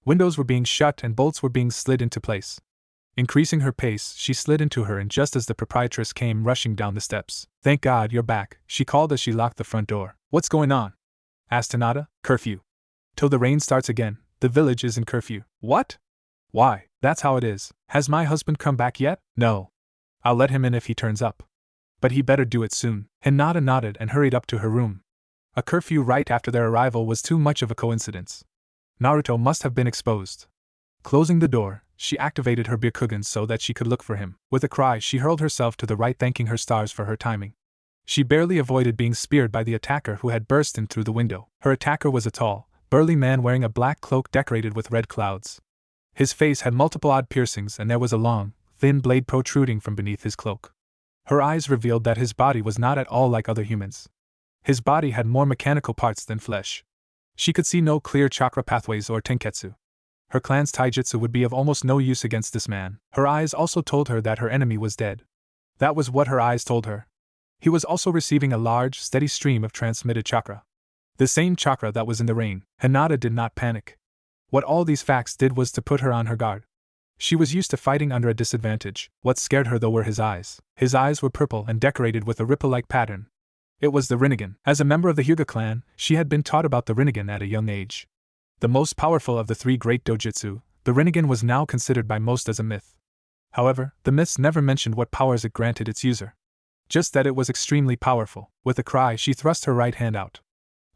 Windows were being shut and bolts were being slid into place. Increasing her pace, she slid into her inn just as the proprietress came rushing down the steps. Thank God you're back, she called as she locked the front door. What's going on? Asked Hinata. Curfew. Till the rain starts again, the village is in curfew. What? Why, that's how it is. Has my husband come back yet? No. I'll let him in if he turns up. But he better do it soon. Hinata nodded and hurried up to her room. A curfew right after their arrival was too much of a coincidence. Naruto must have been exposed. Closing the door, she activated her Byakugan so that she could look for him. With a cry, she hurled herself to the right, thanking her stars for her timing. She barely avoided being speared by the attacker who had burst in through the window. Her attacker was a tall, burly man wearing a black cloak decorated with red clouds. His face had multiple odd piercings and there was a long, thin blade protruding from beneath his cloak. Her eyes revealed that his body was not at all like other humans. His body had more mechanical parts than flesh. She could see no clear chakra pathways or tenketsu. Her clan's taijutsu would be of almost no use against this man. Her eyes also told her that her enemy was dead. That was what her eyes told her. He was also receiving a large, steady stream of transmitted chakra. The same chakra that was in the rain. Hinata did not panic. What all these facts did was to put her on her guard. She was used to fighting under a disadvantage. What scared her though were his eyes. His eyes were purple and decorated with a ripple-like pattern. It was the Rinnegan. As a member of the Hyuga clan, she had been taught about the Rinnegan at a young age. The most powerful of the three great dojutsu, the Rinnegan was now considered by most as a myth. However, the myths never mentioned what powers it granted its user. Just that it was extremely powerful. With a cry, she thrust her right hand out.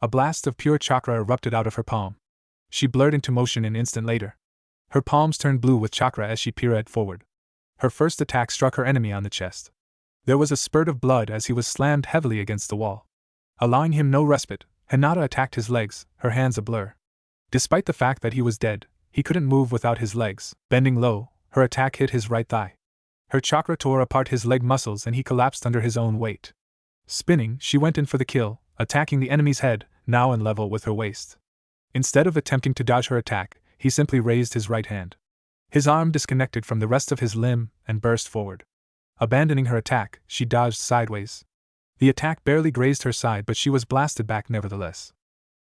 A blast of pure chakra erupted out of her palm. She blurred into motion an instant later. Her palms turned blue with chakra as she pirouetted forward. Her first attack struck her enemy on the chest. There was a spurt of blood as he was slammed heavily against the wall. Allowing him no respite, Hinata attacked his legs, her hands a blur. Despite the fact that he was dead, he couldn't move without his legs. Bending low, her attack hit his right thigh. Her chakra tore apart his leg muscles and he collapsed under his own weight. Spinning, she went in for the kill, attacking the enemy's head, now on level with her waist. Instead of attempting to dodge her attack, he simply raised his right hand. His arm disconnected from the rest of his limb and burst forward. Abandoning her attack, she dodged sideways. The attack barely grazed her side, but she was blasted back nevertheless.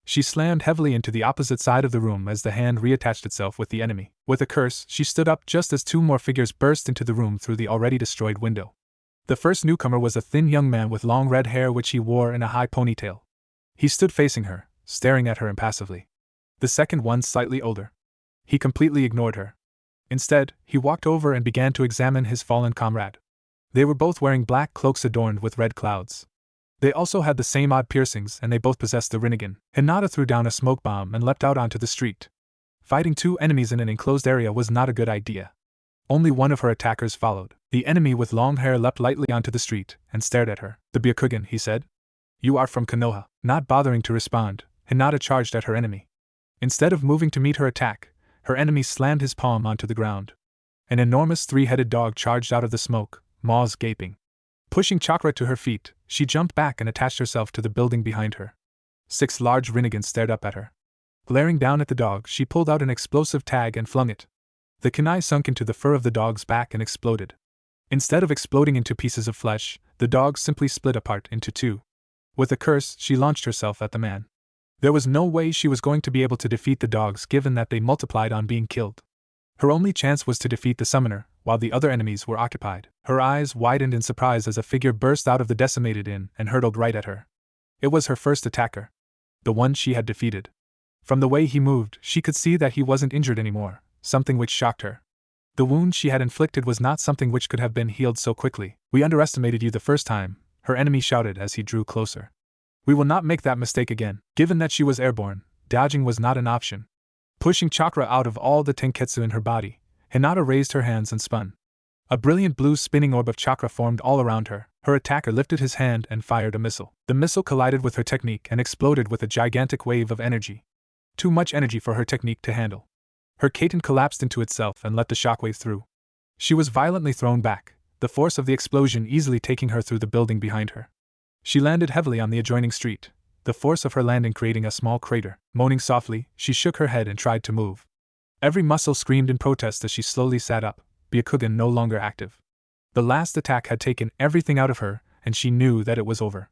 She slammed heavily into the opposite side of the room as the hand reattached itself with the enemy. With a curse, she stood up just as two more figures burst into the room through the already destroyed window. The first newcomer was a thin young man with long red hair which he wore in a high ponytail. He stood facing her, staring at her impassively. The second one slightly older. He completely ignored her. Instead, he walked over and began to examine his fallen comrade. They were both wearing black cloaks adorned with red clouds. They also had the same odd piercings and they both possessed the Rinnegan. Hinata threw down a smoke bomb and leapt out onto the street. Fighting two enemies in an enclosed area was not a good idea. Only one of her attackers followed. The enemy with long hair leapt lightly onto the street and stared at her. "The Byakugan," he said. "You are from Konoha." Not bothering to respond, Hinata charged at her enemy. Instead of moving to meet her attack, her enemy slammed his palm onto the ground. An enormous three-headed dog charged out of the smoke, maws gaping. Pushing Chakra to her feet, she jumped back and attached herself to the building behind her. 6 large Rinnegans stared up at her. Glaring down at the dog, she pulled out an explosive tag and flung it. The kunai sunk into the fur of the dog's back and exploded. Instead of exploding into pieces of flesh, the dog simply split apart into 2. With a curse, she launched herself at the man. There was no way she was going to be able to defeat the dogs given that they multiplied on being killed. Her only chance was to defeat the summoner, while the other enemies were occupied. Her eyes widened in surprise as a figure burst out of the decimated inn and hurtled right at her. It was her first attacker. The one she had defeated. From the way he moved, she could see that he wasn't injured anymore, something which shocked her. The wound she had inflicted was not something which could have been healed so quickly. "We underestimated you the first time," her enemy shouted as he drew closer. "We will not make that mistake again." Given that she was airborne, dodging was not an option. Pushing chakra out of all the tenketsu in her body, Hinata raised her hands and spun. A brilliant blue spinning orb of chakra formed all around her. Her attacker lifted his hand and fired a missile. The missile collided with her technique and exploded with a gigantic wave of energy. Too much energy for her technique to handle. Her kaiten collapsed into itself and let the shockwave through. She was violently thrown back, the force of the explosion easily taking her through the building behind her. She landed heavily on the adjoining street, the force of her landing creating a small crater. Moaning softly, she shook her head and tried to move. Every muscle screamed in protest as she slowly sat up, Byakugan no longer active. The last attack had taken everything out of her, and she knew that it was over.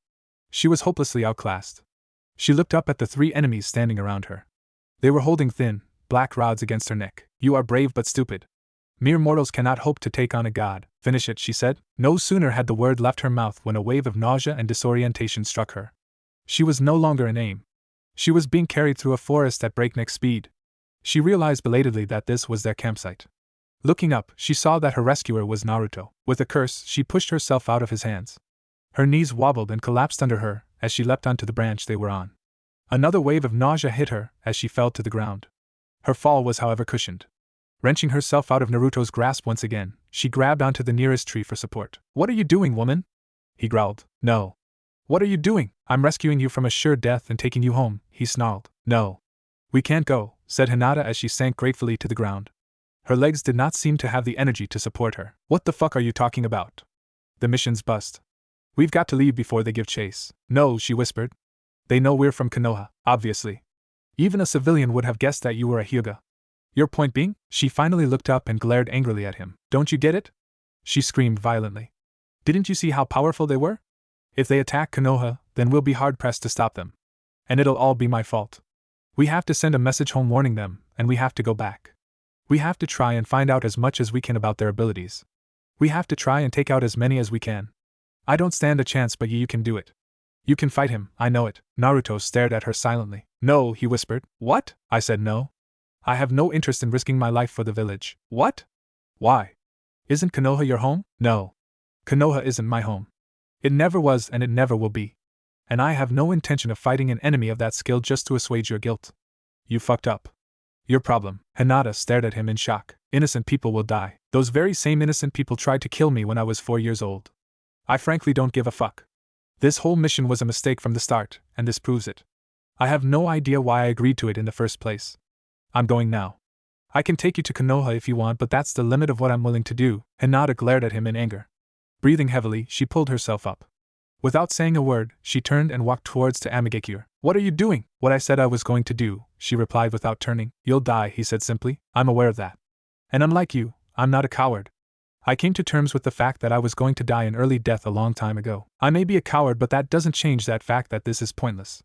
She was hopelessly outclassed. She looked up at the 3 enemies standing around her. They were holding thin, black rods against her neck. "You are brave but stupid. Mere mortals cannot hope to take on a god. Finish it," she said. No sooner had the word left her mouth when a wave of nausea and disorientation struck her. She was no longer in aim. She was being carried through a forest at breakneck speed. She realized belatedly that this was their campsite. Looking up, she saw that her rescuer was Naruto. With a curse, she pushed herself out of his hands. Her knees wobbled and collapsed under her as she leapt onto the branch they were on. Another wave of nausea hit her as she fell to the ground. Her fall was, however, cushioned. Wrenching herself out of Naruto's grasp once again, she grabbed onto the nearest tree for support. "What are you doing, woman?" he growled. "No." "What are you doing?" "I'm rescuing you from a sure death and taking you home," he snarled. "No. We can't go," said Hinata as she sank gratefully to the ground. Her legs did not seem to have the energy to support her. "What the fuck are you talking about? The mission's bust. We've got to leave before they give chase." "No," she whispered. "They know we're from Konoha, obviously. Even a civilian would have guessed that you were a Hyuga. Your point being?" She finally looked up and glared angrily at him. "Don't you get it?" she screamed violently. "Didn't you see how powerful they were? If they attack Konoha, then we'll be hard-pressed to stop them. And it'll all be my fault. We have to send a message home warning them, and we have to go back. We have to try and find out as much as we can about their abilities. We have to try and take out as many as we can. I don't stand a chance, but you can do it. You can fight him, I know it. Naruto stared at her silently. No, he whispered. What? I said no. I have no interest in risking my life for the village. What? Why? Isn't Konoha your home? No. Konoha isn't my home. It never was and it never will be. And I have no intention of fighting an enemy of that skill just to assuage your guilt. You fucked up. Your problem. Hinata stared at him in shock. Innocent people will die. Those very same innocent people tried to kill me when I was 4 years old. I frankly don't give a fuck. This whole mission was a mistake from the start, and this proves it. I have no idea why I agreed to it in the first place. I'm going now. I can take you to Konoha if you want, but that's the limit of what I'm willing to do. Hinata glared at him in anger. Breathing heavily, she pulled herself up. Without saying a word, she turned and walked towards to Amigekure. What are you doing? What I said I was going to do, she replied without turning. You'll die, he said simply. I'm aware of that. And unlike you, I'm not a coward. I came to terms with the fact that I was going to die an early death a long time ago. I may be a coward, but that doesn't change that fact that this is pointless.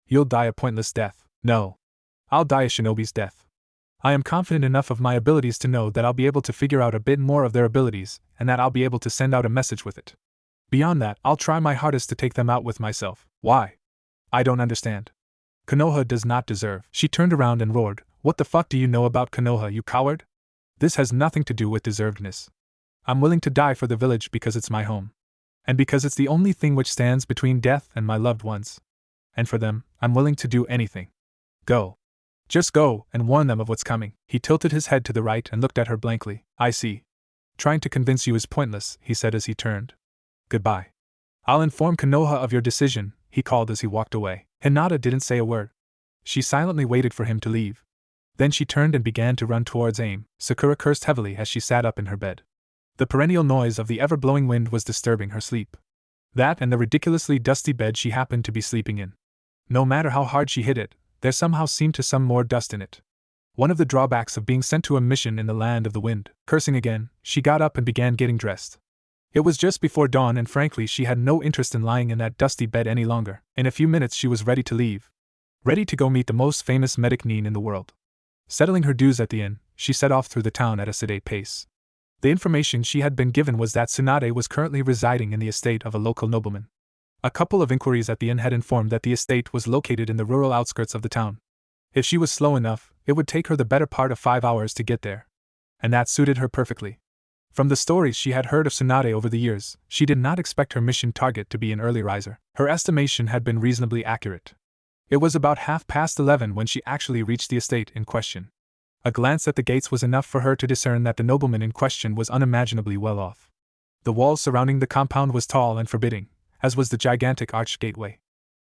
You'll die a pointless death. No. I'll die a shinobi's death. I am confident enough of my abilities to know that I'll be able to figure out a bit more of their abilities, and that I'll be able to send out a message with it. Beyond that, I'll try my hardest to take them out with myself. Why? I don't understand. Konoha does not deserve. She turned around and roared. What the fuck do you know about Konoha, you coward? This has nothing to do with deservedness. I'm willing to die for the village because it's my home. And because it's the only thing which stands between death and my loved ones. And for them, I'm willing to do anything. Go. Just go, and warn them of what's coming. He tilted his head to the right and looked at her blankly. I see. Trying to convince you is pointless, he said as he turned. Goodbye. I'll inform Konoha of your decision, he called as he walked away. Hinata didn't say a word. She silently waited for him to leave. Then she turned and began to run towards AIM. Sakura cursed heavily as she sat up in her bed. The perennial noise of the ever-blowing wind was disturbing her sleep. That and the ridiculously dusty bed she happened to be sleeping in. No matter how hard she hit it, there somehow seemed to some more dust in it. One of the drawbacks of being sent to a mission in the land of the wind. Cursing again, she got up and began getting dressed. It was just before dawn and frankly she had no interest in lying in that dusty bed any longer. In a few minutes she was ready to leave. Ready to go meet the most famous medic Nin in the world. Settling her dues at the inn, she set off through the town at a sedate pace. The information she had been given was that Tsunade was currently residing in the estate of a local nobleman. A couple of inquiries at the inn had informed that the estate was located in the rural outskirts of the town. If she was slow enough, it would take her the better part of 5 hours to get there. And that suited her perfectly. From the stories she had heard of Tsunade over the years, she did not expect her mission target to be an early riser. Her estimation had been reasonably accurate. It was about 11:30 when she actually reached the estate in question. A glance at the gates was enough for her to discern that the nobleman in question was unimaginably well off. The wall surrounding the compound was tall and forbidding, as was the gigantic arched gateway.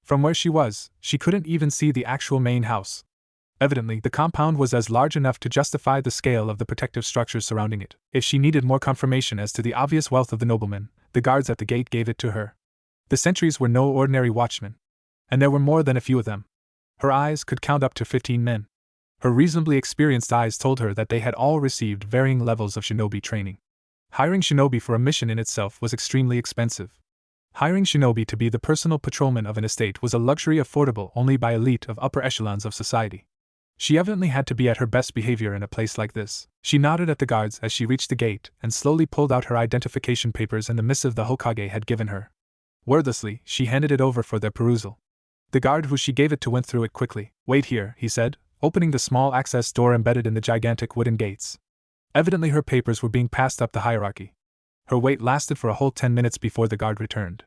From where she was, she couldn't even see the actual main house. Evidently, the compound was as large enough to justify the scale of the protective structures surrounding it. If she needed more confirmation as to the obvious wealth of the nobleman, the guards at the gate gave it to her. The sentries were no ordinary watchmen. And there were more than a few of them. Her eyes could count up to 15 men. Her reasonably experienced eyes told her that they had all received varying levels of shinobi training. Hiring shinobi for a mission in itself was extremely expensive. Hiring shinobi to be the personal patrolman of an estate was a luxury affordable only by elite of upper echelons of society. She evidently had to be at her best behavior in a place like this. She nodded at the guards as she reached the gate and slowly pulled out her identification papers and the missive the Hokage had given her. Wordlessly, she handed it over for their perusal. The guard who she gave it to went through it quickly. Wait here, he said, opening the small access door embedded in the gigantic wooden gates. Evidently her papers were being passed up the hierarchy. Her wait lasted for a whole 10 minutes before the guard returned.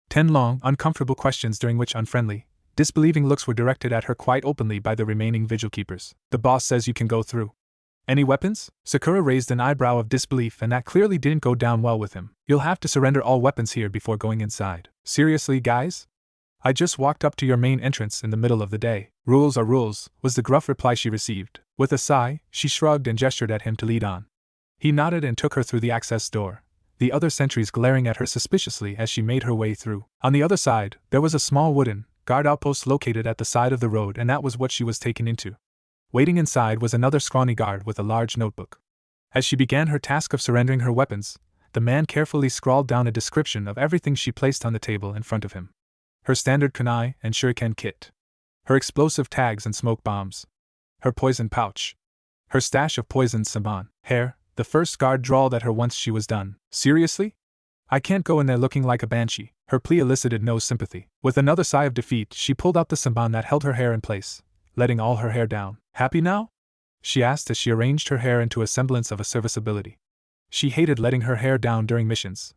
10 long, uncomfortable questions during which unfriendly, disbelieving looks were directed at her quite openly by the remaining vigil keepers. The boss says you can go through. Any weapons? Sakura raised an eyebrow of disbelief and that clearly didn't go down well with him. You'll have to surrender all weapons here before going inside. Seriously, guys? I just walked up to your main entrance in the middle of the day. Rules are rules, was the gruff reply she received. With a sigh, she shrugged and gestured at him to lead on. He nodded and took her through the access door, the other sentries glaring at her suspiciously as she made her way through. On the other side, there was a small wooden guard outpost located at the side of the road, and that was what she was taken into. Waiting inside was another scrawny guard with a large notebook. As she began her task of surrendering her weapons, the man carefully scrawled down a description of everything she placed on the table in front of him. Her standard kunai and shuriken kit. Her explosive tags and smoke bombs. Her poison pouch. her stash of poisoned saban hair. The first guard drawled at her once she was done. Seriously? I can't go in there looking like a banshee. Her plea elicited no sympathy. With another sigh of defeat, she pulled out the saban that held her hair in place, letting all her hair down. Happy now? She asked as she arranged her hair into a semblance of a serviceability. She hated letting her hair down during missions.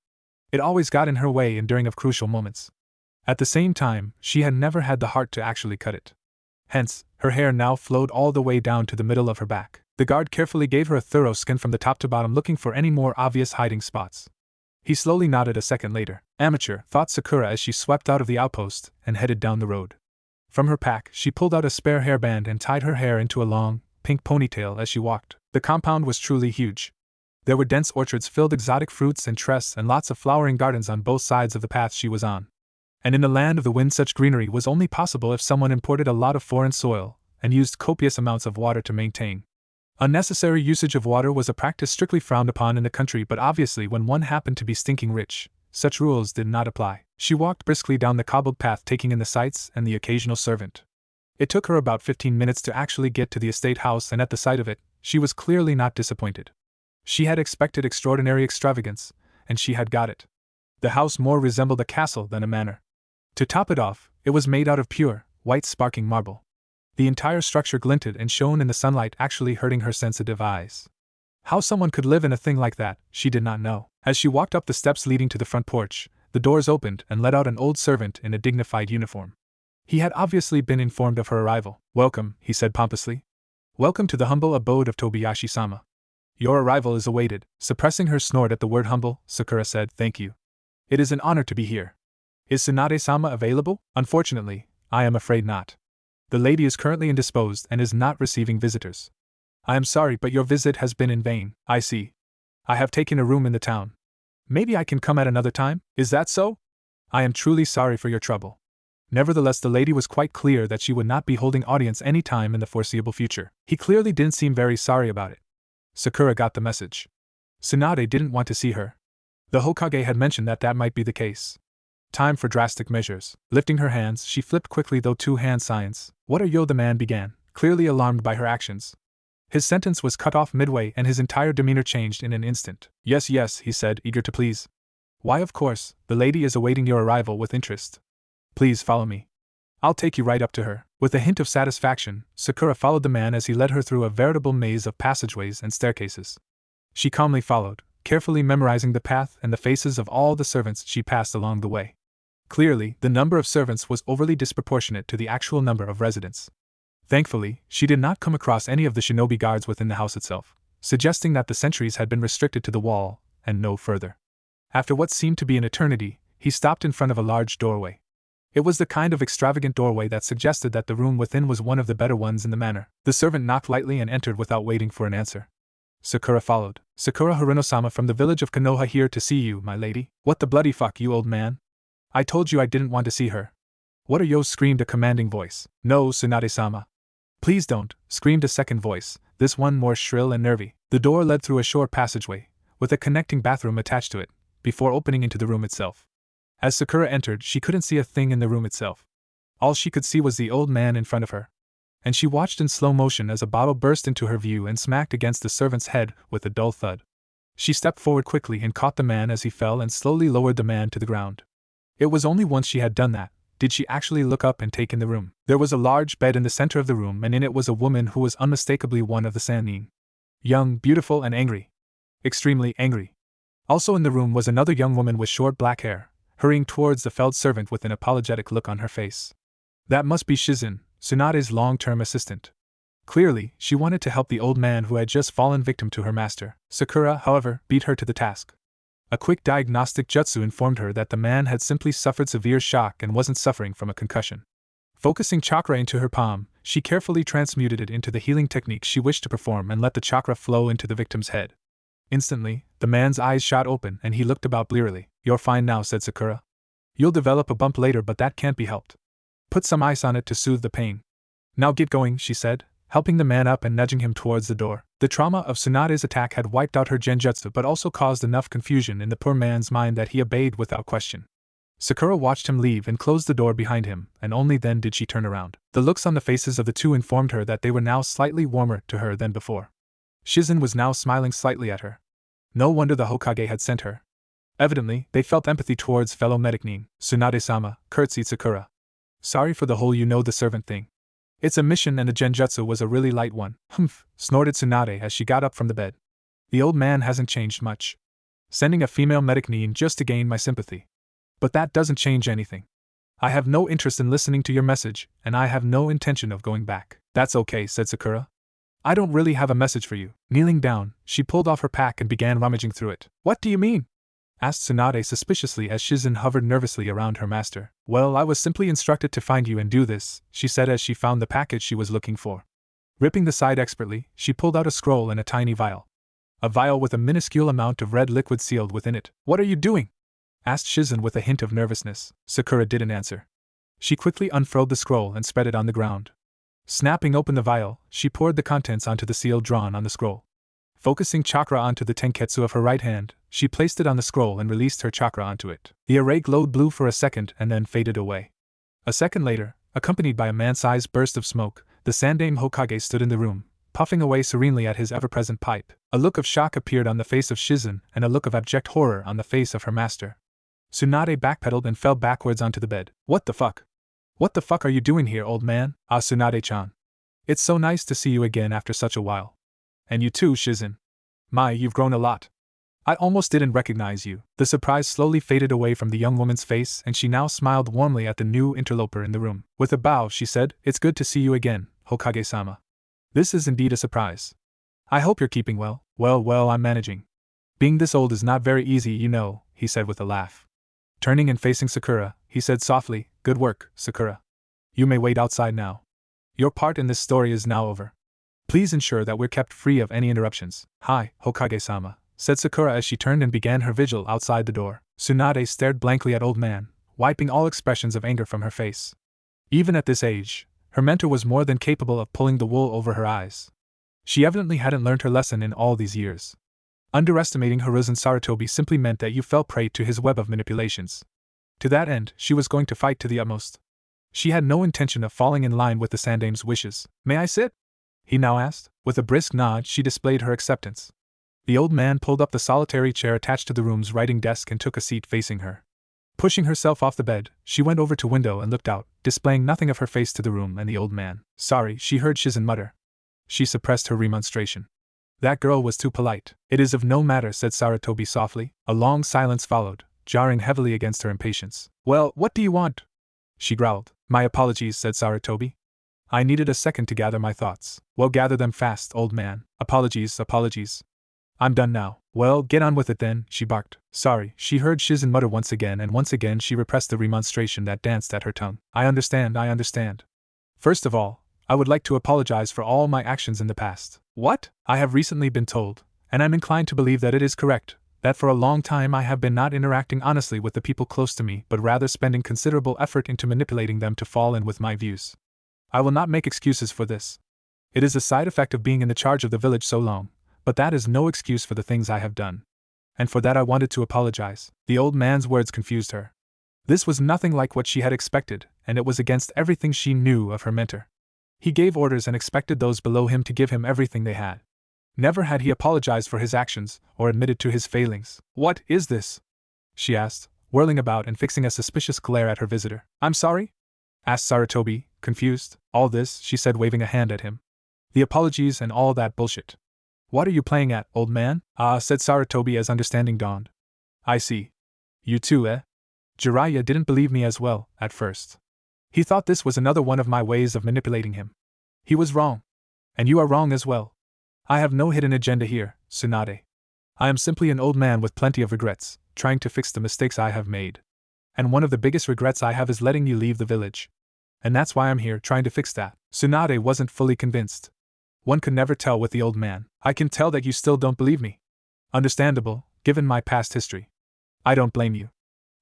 It always got in her way and during of crucial moments. At the same time, she had never had the heart to actually cut it. Hence, her hair now flowed all the way down to the middle of her back. The guard carefully gave her a thorough scan from the top to bottom, looking for any more obvious hiding spots. He slowly nodded a second later. Amateur, thought Sakura as she swept out of the outpost and headed down the road. From her pack, she pulled out a spare hairband and tied her hair into a long, pink ponytail as she walked. The compound was truly huge. There were dense orchards filled with exotic fruits and trees and lots of flowering gardens on both sides of the path she was on. And in the land of the wind, such greenery was only possible if someone imported a lot of foreign soil and used copious amounts of water to maintain. Unnecessary usage of water was a practice strictly frowned upon in the country, but obviously when one happened to be stinking rich, such rules did not apply. She walked briskly down the cobbled path, taking in the sights and the occasional servant. It took her about 15 minutes to actually get to the estate house, and at the sight of it, she was clearly not disappointed. She had expected extraordinary extravagance, and she had got it. The house more resembled a castle than a manor. To top it off, it was made out of pure, white sparkling marble. The entire structure glinted and shone in the sunlight, actually hurting her sensitive eyes. How someone could live in a thing like that, she did not know. As she walked up the steps leading to the front porch, the doors opened and let out an old servant in a dignified uniform. He had obviously been informed of her arrival. "Welcome," he said pompously. "Welcome to the humble abode of Tobiyashi-sama. Your arrival is awaited." Suppressing her snort at the word humble, Sakura said, "Thank you. It is an honor to be here. Is Tsunade-sama available?" "Unfortunately, I am afraid not. The lady is currently indisposed and is not receiving visitors." "I am sorry, but your visit has been in vain." "I see. I have taken a room in the town. Maybe I can come at another time?" "Is that so? I am truly sorry for your trouble." Nevertheless, the lady was quite clear that she would not be holding audience any time in the foreseeable future. He clearly didn't seem very sorry about it. Sakura got the message. Tsunade didn't want to see her. The Hokage had mentioned that that might be the case. Time for drastic measures. Lifting her hands, she flipped quickly those two-hand signs. "What are you?" the man began, clearly alarmed by her actions. His sentence was cut off midway and his entire demeanor changed in an instant. "Yes, yes," he said, eager to please. "Why, of course, the lady is awaiting your arrival with interest. Please follow me. I'll take you right up to her." With a hint of satisfaction, Sakura followed the man as he led her through a veritable maze of passageways and staircases. She calmly followed, carefully memorizing the path and the faces of all the servants she passed along the way. Clearly, the number of servants was overly disproportionate to the actual number of residents. Thankfully, she did not come across any of the shinobi guards within the house itself, suggesting that the sentries had been restricted to the wall and no further. After what seemed to be an eternity, he stopped in front of a large doorway. It was the kind of extravagant doorway that suggested that the room within was one of the better ones in the manor. The servant knocked lightly and entered without waiting for an answer. Sakura followed. "Sakura Haruno-sama from the village of Konoha here to see you, my lady." "What the bloody fuck, you old man? I told you I didn't want to see her." "What are yo?" screamed a commanding voice. "No, Tsunade-sama. Please don't," screamed a second voice, this one more shrill and nervy. The door led through a short passageway, with a connecting bathroom attached to it, before opening into the room itself. As Sakura entered, she couldn't see a thing in the room itself. All she could see was the old man in front of her. And she watched in slow motion as a bottle burst into her view and smacked against the servant's head with a dull thud. She stepped forward quickly and caught the man as he fell and slowly lowered the man to the ground. It was only once she had done that did she actually look up and take in the room. There was a large bed in the center of the room, and in it was a woman who was unmistakably one of the Sannin. Young, beautiful, and angry. Extremely angry. Also in the room was another young woman with short black hair, hurrying towards the felled servant with an apologetic look on her face. That must be Shizun, Tsunade's long-term assistant. Clearly, she wanted to help the old man who had just fallen victim to her master. Sakura, however, beat her to the task. A quick diagnostic jutsu informed her that the man had simply suffered severe shock and wasn't suffering from a concussion. Focusing chakra into her palm, she carefully transmuted it into the healing technique she wished to perform and let the chakra flow into the victim's head. Instantly, the man's eyes shot open and he looked about blearily. "You're fine now," said Sakura. "You'll develop a bump later, but that can't be helped. Put some ice on it to soothe the pain." "Now get going," she said, helping the man up and nudging him towards the door. The trauma of Tsunade's attack had wiped out her genjutsu but also caused enough confusion in the poor man's mind that he obeyed without question. Sakura watched him leave and closed the door behind him, and only then did she turn around. The looks on the faces of the two informed her that they were now slightly warmer to her than before. Shizen was now smiling slightly at her. No wonder the Hokage had sent her. Evidently, they felt empathy towards fellow medic Nin. Tsunade-sama, curtsied Sakura. Sorry for the whole the servant thing. It's a mission and the genjutsu was a really light one. Humph, snorted Tsunade as she got up from the bed. The old man hasn't changed much. Sending a female medic Nin just to gain my sympathy. But that doesn't change anything. I have no interest in listening to your message, and I have no intention of going back. That's okay, said Sakura. I don't really have a message for you. Kneeling down, she pulled off her pack and began rummaging through it. What do you mean? Asked Tsunade suspiciously as Shizen hovered nervously around her master. Well, I was simply instructed to find you and do this, she said as she found the package she was looking for. Ripping the side expertly, she pulled out a scroll and a tiny vial. A vial with a minuscule amount of red liquid sealed within it. What are you doing? Asked Shizen with a hint of nervousness. Sakura didn't answer. She quickly unfurled the scroll and spread it on the ground. Snapping open the vial, she poured the contents onto the seal drawn on the scroll. Focusing chakra onto the tenketsu of her right hand, she placed it on the scroll and released her chakra onto it. The array glowed blue for a second and then faded away. A second later, accompanied by a man-sized burst of smoke, the Sandaime Hokage stood in the room, puffing away serenely at his ever-present pipe. A look of shock appeared on the face of Shizen and a look of abject horror on the face of her master. Tsunade backpedaled and fell backwards onto the bed. What the fuck? What the fuck are you doing here, old man? Ah, Tsunade-chan. It's so nice to see you again after such a while. And you too, Shizen. My, you've grown a lot. I almost didn't recognize you. The surprise slowly faded away from the young woman's face and she now smiled warmly at the new interloper in the room. With a bow, she said, It's good to see you again, Hokage-sama. This is indeed a surprise. I hope you're keeping well. Well, I'm managing. Being this old is not very easy, he said with a laugh. Turning and facing Sakura, he said softly, Good work, Sakura. You may wait outside now. Your part in this story is now over. Please ensure that we're kept free of any interruptions. Hi, Hokage-sama, said Sakura as she turned and began her vigil outside the door. Tsunade stared blankly at old man, wiping all expressions of anger from her face. Even at this age, her mentor was more than capable of pulling the wool over her eyes. She evidently hadn't learned her lesson in all these years. Underestimating Hiruzen Sarutobi simply meant that you fell prey to his web of manipulations. To that end, she was going to fight to the utmost. She had no intention of falling in line with the Sandaime's wishes. May I sit? He now asked. With a brisk nod, she displayed her acceptance. The old man pulled up the solitary chair attached to the room's writing desk and took a seat facing her. Pushing herself off the bed, she went over to window and looked out, displaying nothing of her face to the room and the old man. Sorry, she heard Shizen mutter. She suppressed her remonstration. That girl was too polite. It is of no matter, said Sarutobi softly. A long silence followed, jarring heavily against her impatience. Well, what do you want? She growled. My apologies, said Sarutobi. I needed a second to gather my thoughts. Well, gather them fast, old man. Apologies. I'm done now. Well, get on with it then, she barked. Sorry, she heard Shizen mutter once again, and once again she repressed the remonstration that danced at her tongue. I understand. First of all, I would like to apologize for all my actions in the past. What? I have recently been told, and I'm inclined to believe that it is correct, that for a long time I have been not interacting honestly with the people close to me, but rather spending considerable effort into manipulating them to fall in with my views. I will not make excuses for this. It is a side effect of being in the charge of the village so long, but that is no excuse for the things I have done. And for that I wanted to apologize. The old man's words confused her. This was nothing like what she had expected, and it was against everything she knew of her mentor. He gave orders and expected those below him to give him everything they had. Never had he apologized for his actions, or admitted to his failings. What is this? She asked, whirling about and fixing a suspicious glare at her visitor. I'm sorry? Asked Sarutobi, confused. All this, she said, waving a hand at him. The apologies and all that bullshit. What are you playing at, old man? Ah, said Sarutobi as understanding dawned. I see. You too, eh? Jiraiya didn't believe me as well, at first. He thought this was another one of my ways of manipulating him. He was wrong. And you are wrong as well. I have no hidden agenda here, Tsunade. I am simply an old man with plenty of regrets, trying to fix the mistakes I have made. And one of the biggest regrets I have is letting you leave the village. And that's why I'm here, trying to fix that. Tsunade wasn't fully convinced. One could never tell with the old man. I can tell that you still don't believe me. Understandable, given my past history. I don't blame you.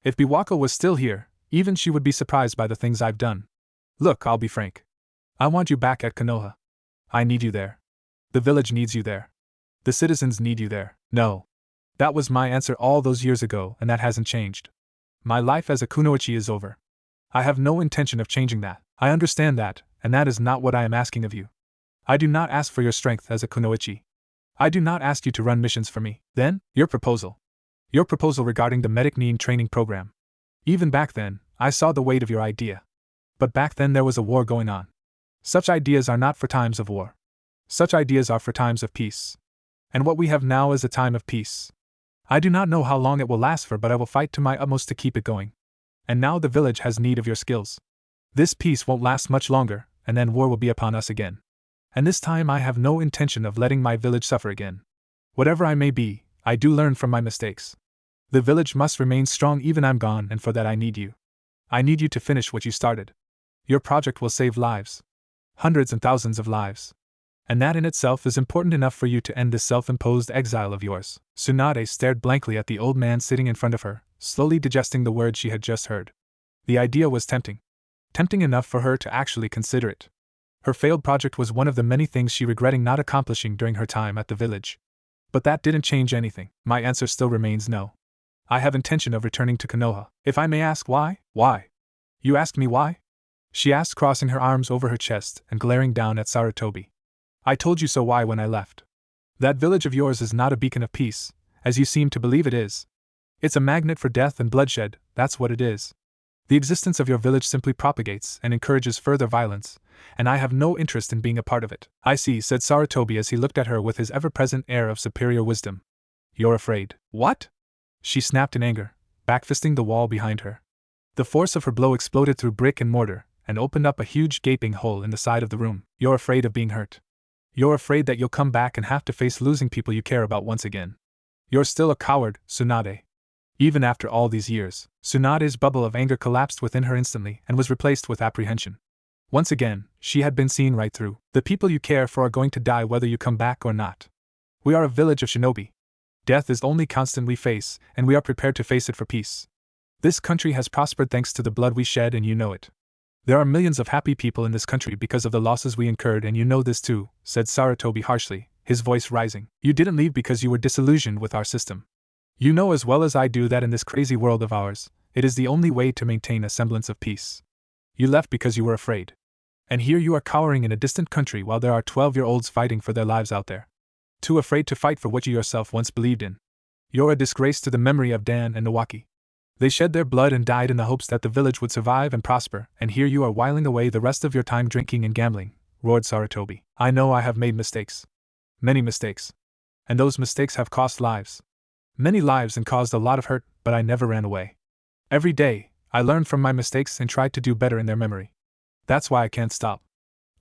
If Biwako was still here, even she would be surprised by the things I've done. Look, I'll be frank. I want you back at Konoha. I need you there. The village needs you there. The citizens need you there. No. That was my answer all those years ago, and that hasn't changed. My life as a kunoichi is over. I have no intention of changing that. I understand that, and that is not what I am asking of you. I do not ask for your strength as a kunoichi. I do not ask you to run missions for me. Then, your proposal. Your proposal regarding the medic need training program. Even back then, I saw the weight of your idea. But back then there was a war going on. Such ideas are not for times of war. Such ideas are for times of peace. And what we have now is a time of peace. I do not know how long it will last for, but I will fight to my utmost to keep it going. And now the village has need of your skills. This peace won't last much longer, and then war will be upon us again. And this time I have no intention of letting my village suffer again. Whatever I may be, I do learn from my mistakes. The village must remain strong even I'm gone, and for that I need you. I need you to finish what you started. Your project will save lives. Hundreds and thousands of lives. And that in itself is important enough for you to end this self-imposed exile of yours. Tsunade stared blankly at the old man sitting in front of her, slowly digesting the words she had just heard. The idea was tempting. Tempting enough for her to actually consider it. Her failed project was one of the many things she regretting not accomplishing during her time at the village. But that didn't change anything. My answer still remains no. I have intention of returning to Konoha. If I may ask why? Why? You asked me why? She asked, crossing her arms over her chest and glaring down at Sarutobi. I told you so why when I left. That village of yours is not a beacon of peace, as you seem to believe it is. It's a magnet for death and bloodshed, that's what it is. The existence of your village simply propagates and encourages further violence, and I have no interest in being a part of it. I see, said Sarutobi as he looked at her with his ever-present air of superior wisdom. You're afraid. What? She snapped in anger, backfisting the wall behind her. The force of her blow exploded through brick and mortar, and opened up a huge gaping hole in the side of the room. You're afraid of being hurt. You're afraid that you'll come back and have to face losing people you care about once again. You're still a coward, Tsunade. Even after all these years, Tsunade's bubble of anger collapsed within her instantly and was replaced with apprehension. Once again, she had been seen right through. The people you care for are going to die whether you come back or not. We are a village of shinobi. Death is the only constant we face, and we are prepared to face it for peace. This country has prospered thanks to the blood we shed, and you know it. There are millions of happy people in this country because of the losses we incurred, and you know this too, said Sarutobi harshly, his voice rising. You didn't leave because you were disillusioned with our system. You know as well as I do that in this crazy world of ours, it is the only way to maintain a semblance of peace. You left because you were afraid. And here you are cowering in a distant country while there are 12-year-olds fighting for their lives out there. Too afraid to fight for what you yourself once believed in. You're a disgrace to the memory of Dan and Nawaki. They shed their blood and died in the hopes that the village would survive and prosper, and here you are whiling away the rest of your time drinking and gambling, roared Sarutobi. I know I have made mistakes. Many mistakes. And those mistakes have cost lives. Many lives and caused a lot of hurt, but I never ran away. Every day, I learned from my mistakes and tried to do better in their memory. That's why I can't stop.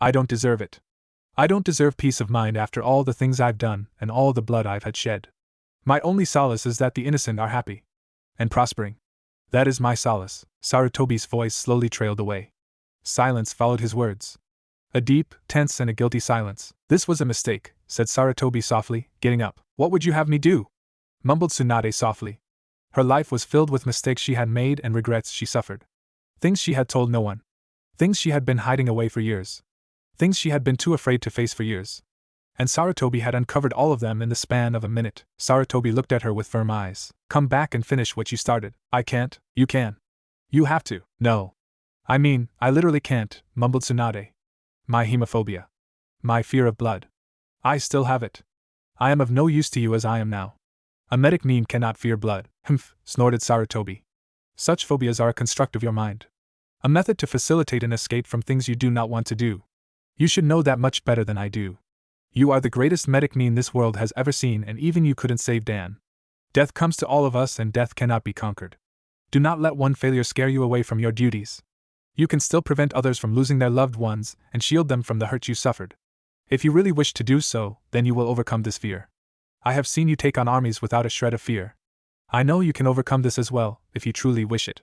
I don't deserve it. I don't deserve peace of mind after all the things I've done and all the blood I've had shed. My only solace is that the innocent are happy. And prospering. That is my solace. Sarutobi's voice slowly trailed away. Silence followed his words. A deep, tense, and a guilty silence. This was a mistake, said Sarutobi softly, getting up. What would you have me do? Mumbled Tsunade softly. Her life was filled with mistakes she had made and regrets she suffered. Things she had told no one. Things she had been hiding away for years. Things she had been too afraid to face for years. And Sarutobi had uncovered all of them in the span of a minute. Sarutobi looked at her with firm eyes. Come back and finish what you started. I can't. You can. You have to. No. I mean, I literally can't, mumbled Tsunade. My hemophobia. My fear of blood. I still have it. I am of no use to you as I am now. A medic mean cannot fear blood. Humph, snorted Sarutobi. Such phobias are a construct of your mind. A method to facilitate an escape from things you do not want to do. You should know that much better than I do. You are the greatest medic mean this world has ever seen, and even you couldn't save Dan. Death comes to all of us and death cannot be conquered. Do not let one failure scare you away from your duties. You can still prevent others from losing their loved ones and shield them from the hurt you suffered. If you really wish to do so, then you will overcome this fear. I have seen you take on armies without a shred of fear. I know you can overcome this as well, if you truly wish it.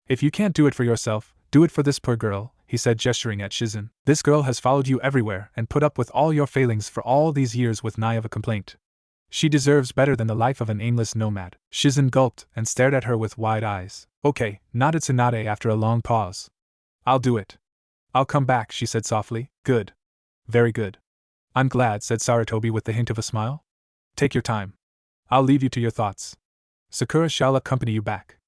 If you can't do it for yourself, do it for this poor girl, he said, gesturing at Shizen. This girl has followed you everywhere and put up with all your failings for all these years with nigh of a complaint. She deserves better than the life of an aimless nomad. Shizen gulped and stared at her with wide eyes. Okay, nodded Tsunade after a long pause. I'll do it. I'll come back, she said softly. Good. Very good. I'm glad, said Sarutobi with the hint of a smile. Take your time. I'll leave you to your thoughts. Sakura shall accompany you back.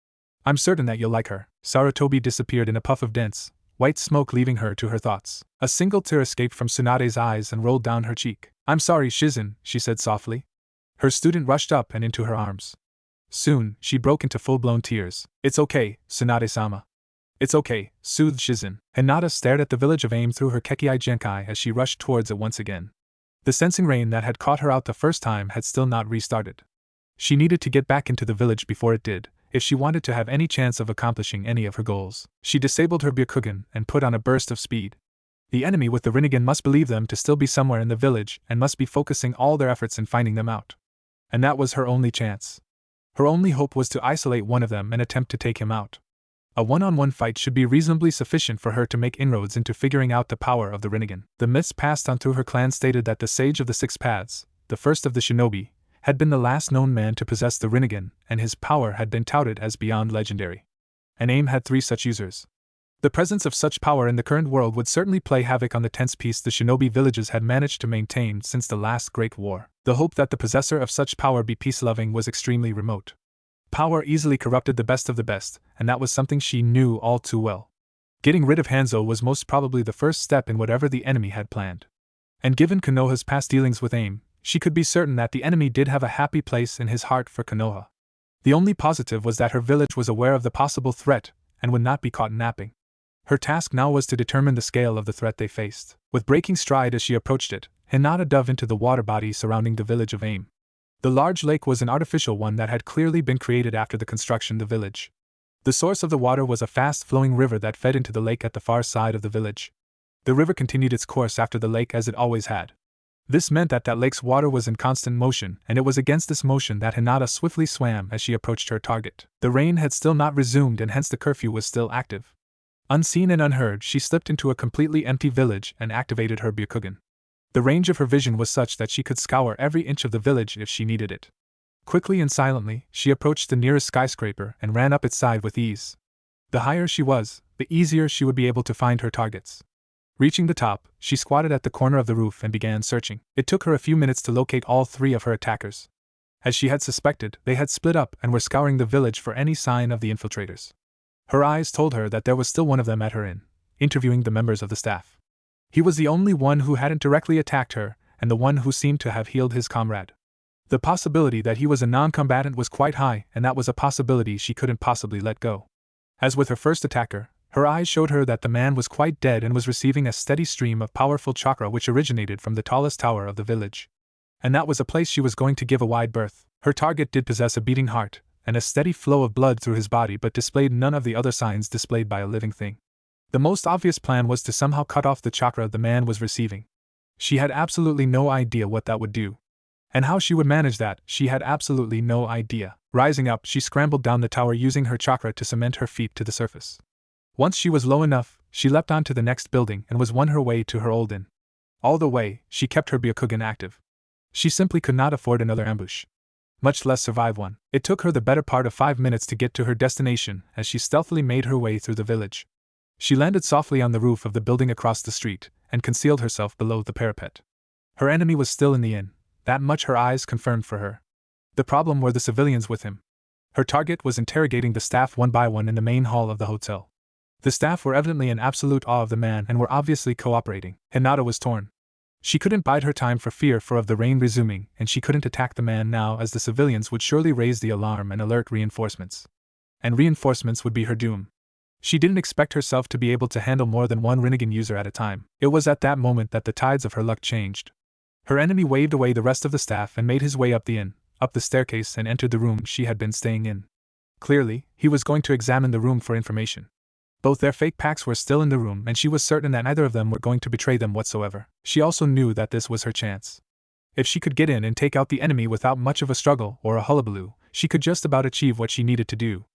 I'm certain that you'll like her. Sarutobi disappeared in a puff of dense, white smoke leaving her to her thoughts. A single tear escaped from Tsunade's eyes and rolled down her cheek. "I'm sorry, Shizen," she said softly. Her student rushed up and into her arms. Soon, she broke into full-blown tears. "It's okay, Tsunade-sama. It's okay," soothed Shizen. Hinata stared at the village of Aim through her Kekei Genkai as she rushed towards it once again. The sensing rain that had caught her out the first time had still not restarted. She needed to get back into the village before it did, if she wanted to have any chance of accomplishing any of her goals. She disabled her Byakugan and put on a burst of speed. The enemy with the Rinnegan must believe them to still be somewhere in the village and must be focusing all their efforts in finding them out. And that was her only chance. Her only hope was to isolate one of them and attempt to take him out. A one-on-one fight should be reasonably sufficient for her to make inroads into figuring out the power of the Rinnegan. The myths passed on through her clan stated that the Sage of the Six Paths, the first of the shinobi, had been the last known man to possess the Rinnegan, and his power had been touted as beyond legendary. And AIM had 3 such users. The presence of such power in the current world would certainly play havoc on the tense peace the shinobi villages had managed to maintain since the last Great War. The hope that the possessor of such power be peace-loving was extremely remote. Power easily corrupted the best of the best, and that was something she knew all too well. Getting rid of Hanzo was most probably the first step in whatever the enemy had planned. And given Konoha's past dealings with AIM, she could be certain that the enemy did have a happy place in his heart for Konoha. The only positive was that her village was aware of the possible threat and would not be caught napping. Her task now was to determine the scale of the threat they faced. With breaking stride as she approached it, Hinata dove into the water body surrounding the village of AIM. The large lake was an artificial one that had clearly been created after the construction of the village. The source of the water was a fast-flowing river that fed into the lake at the far side of the village. The river continued its course after the lake as it always had. This meant that lake's water was in constant motion, and it was against this motion that Hinata swiftly swam as she approached her target. The rain had still not resumed and hence the curfew was still active. Unseen and unheard, she slipped into a completely empty village and activated her Byakugan. The range of her vision was such that she could scour every inch of the village if she needed it. Quickly and silently, she approached the nearest skyscraper and ran up its side with ease. The higher she was, the easier she would be able to find her targets. Reaching the top, she squatted at the corner of the roof and began searching. It took her a few minutes to locate all 3 of her attackers. As she had suspected, they had split up and were scouring the village for any sign of the infiltrators. Her eyes told her that there was still one of them at her inn, interviewing the members of the staff. He was the only one who hadn't directly attacked her, and the one who seemed to have healed his comrade. The possibility that he was a non-combatant was quite high, and that was a possibility she couldn't possibly let go. As with her first attacker, her eyes showed her that the man was quite dead and was receiving a steady stream of powerful chakra which originated from the tallest tower of the village. And that was a place she was going to give a wide berth. Her target did possess a beating heart, and a steady flow of blood through his body but displayed none of the other signs displayed by a living thing. The most obvious plan was to somehow cut off the chakra the man was receiving. She had absolutely no idea what that would do. And how she would manage that, she had absolutely no idea. Rising up, she scrambled down the tower using her chakra to cement her feet to the surface. Once she was low enough, she leapt onto the next building and was on her way to her old inn. All the way, she kept her Byakugan active. She simply could not afford another ambush, much less survive one. It took her the better part of 5 minutes to get to her destination as she stealthily made her way through the village. She landed softly on the roof of the building across the street and concealed herself below the parapet. Her enemy was still in the inn, that much her eyes confirmed for her. The problem were the civilians with him. Her target was interrogating the staff one by one in the main hall of the hotel. The staff were evidently in absolute awe of the man and were obviously cooperating. Hinata was torn. She couldn't bide her time for fear of the rain resuming, and she couldn't attack the man now as the civilians would surely raise the alarm and alert reinforcements. And reinforcements would be her doom. She didn't expect herself to be able to handle more than one Rinnegan user at a time. It was at that moment that the tides of her luck changed. Her enemy waved away the rest of the staff and made his way up the inn, up the staircase and entered the room she had been staying in. Clearly, he was going to examine the room for information. Both their fake packs were still in the room and she was certain that neither of them were going to betray them whatsoever. She also knew that this was her chance. If she could get in and take out the enemy without much of a struggle or a hullabaloo, she could just about achieve what she needed to do.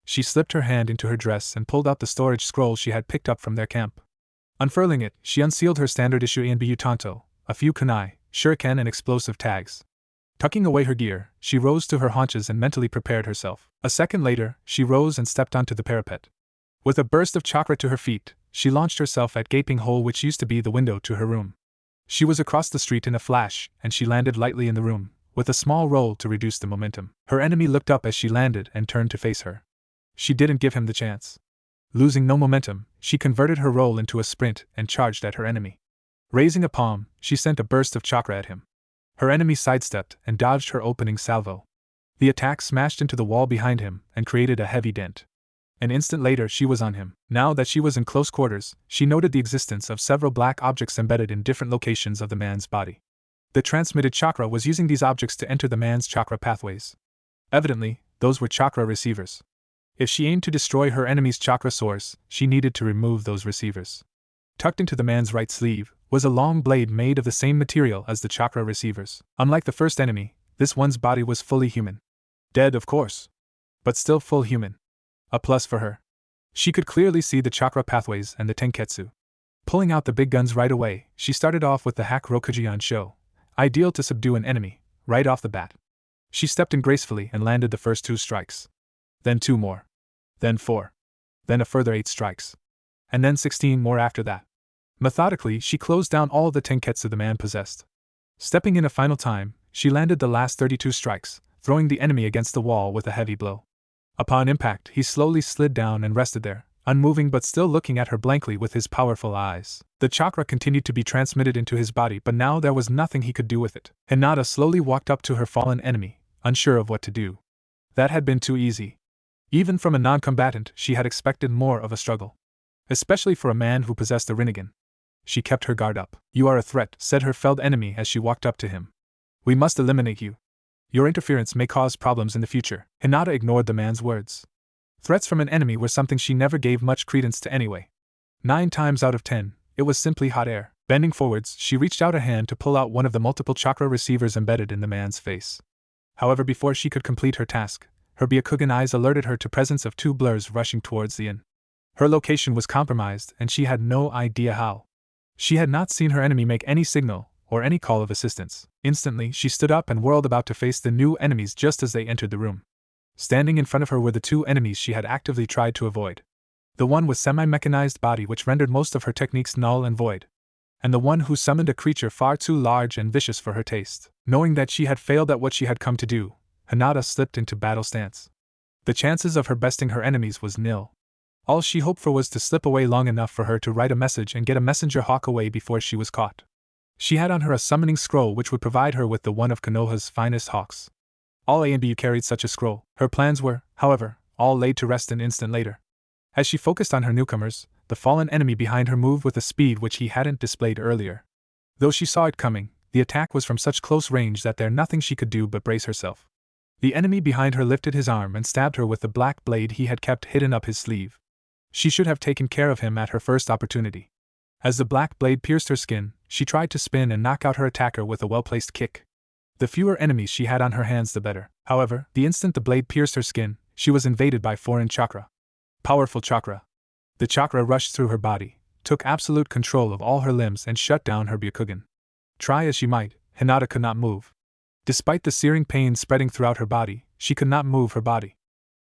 She slipped her hand into her dress and pulled out the storage scroll she had picked up from their camp. Unfurling it, she unsealed her standard issue Inbu Tanto, a few kunai, shuriken and explosive tags. Tucking away her gear, she rose to her haunches and mentally prepared herself. A second later, she rose and stepped onto the parapet. With a burst of chakra to her feet, she launched herself at gaping hole which used to be the window to her room. She was across the street in a flash, and she landed lightly in the room, with a small roll to reduce the momentum. Her enemy looked up as she landed and turned to face her. She didn't give him the chance. Losing no momentum, she converted her roll into a sprint and charged at her enemy. Raising a palm, she sent a burst of chakra at him. Her enemy sidestepped and dodged her opening salvo. The attack smashed into the wall behind him and created a heavy dent. An instant later, she was on him. Now that she was in close quarters, she noted the existence of several black objects embedded in different locations of the man's body. The transmitted chakra was using these objects to enter the man's chakra pathways. Evidently, those were chakra receivers. If she aimed to destroy her enemy's chakra source, she needed to remove those receivers. Tucked into the man's right sleeve was a long blade made of the same material as the chakra receivers. Unlike the first enemy, this one's body was fully human. Dead, of course, but still full human. A plus for her. She could clearly see the chakra pathways and the tenketsu. Pulling out the big guns right away, she started off with the hack rokuji show, ideal to subdue an enemy, right off the bat. She stepped in gracefully and landed the first 2 strikes. Then 2 more. Then 4. Then a further 8 strikes. And then 16 more after that. Methodically, she closed down all the tenketsu the man possessed. Stepping in a final time, she landed the last 32 strikes, throwing the enemy against the wall with a heavy blow. Upon impact, he slowly slid down and rested there, unmoving but still looking at her blankly with his powerful eyes. The chakra continued to be transmitted into his body, but now there was nothing he could do with it. Hinata slowly walked up to her fallen enemy, unsure of what to do. That had been too easy. Even from a non-combatant, she had expected more of a struggle. Especially for a man who possessed a Rinnegan. She kept her guard up. "You are a threat," said her felled enemy as she walked up to him. "We must eliminate you. Your interference may cause problems in the future." Hinata ignored the man's words. Threats from an enemy were something she never gave much credence to anyway. 9 times out of 10, it was simply hot air. Bending forwards, she reached out a hand to pull out one of the multiple chakra receivers embedded in the man's face. However, before she could complete her task, her Byakugan eyes alerted her to presence of 2 blurs rushing towards the inn. Her location was compromised, and she had no idea how. She had not seen her enemy make any signal or any call of assistance. Instantly, she stood up and whirled about to face the new enemies just as they entered the room. Standing in front of her were the 2 enemies she had actively tried to avoid. The one with semi-mechanized body which rendered most of her techniques null and void. And the one who summoned a creature far too large and vicious for her taste. Knowing that she had failed at what she had come to do, Hinata slipped into battle stance. The chances of her besting her enemies was nil. All she hoped for was to slip away long enough for her to write a message and get a messenger hawk away before she was caught. She had on her a summoning scroll which would provide her with the one of Konoha's finest hawks. All A and B carried such a scroll. Her plans were, however, all laid to rest an instant later. As she focused on her newcomers, the fallen enemy behind her moved with a speed which he hadn't displayed earlier. Though she saw it coming, the attack was from such close range that there nothing she could do but brace herself. The enemy behind her lifted his arm and stabbed her with the black blade he had kept hidden up his sleeve. She should have taken care of him at her first opportunity. As the black blade pierced her skin, she tried to spin and knock out her attacker with a well-placed kick. The fewer enemies she had on her hands the better. However, the instant the blade pierced her skin, she was invaded by foreign chakra. Powerful chakra. The chakra rushed through her body, took absolute control of all her limbs and shut down her Byakugan. Try as she might, Hinata could not move. Despite the searing pain spreading throughout her body, she could not move her body.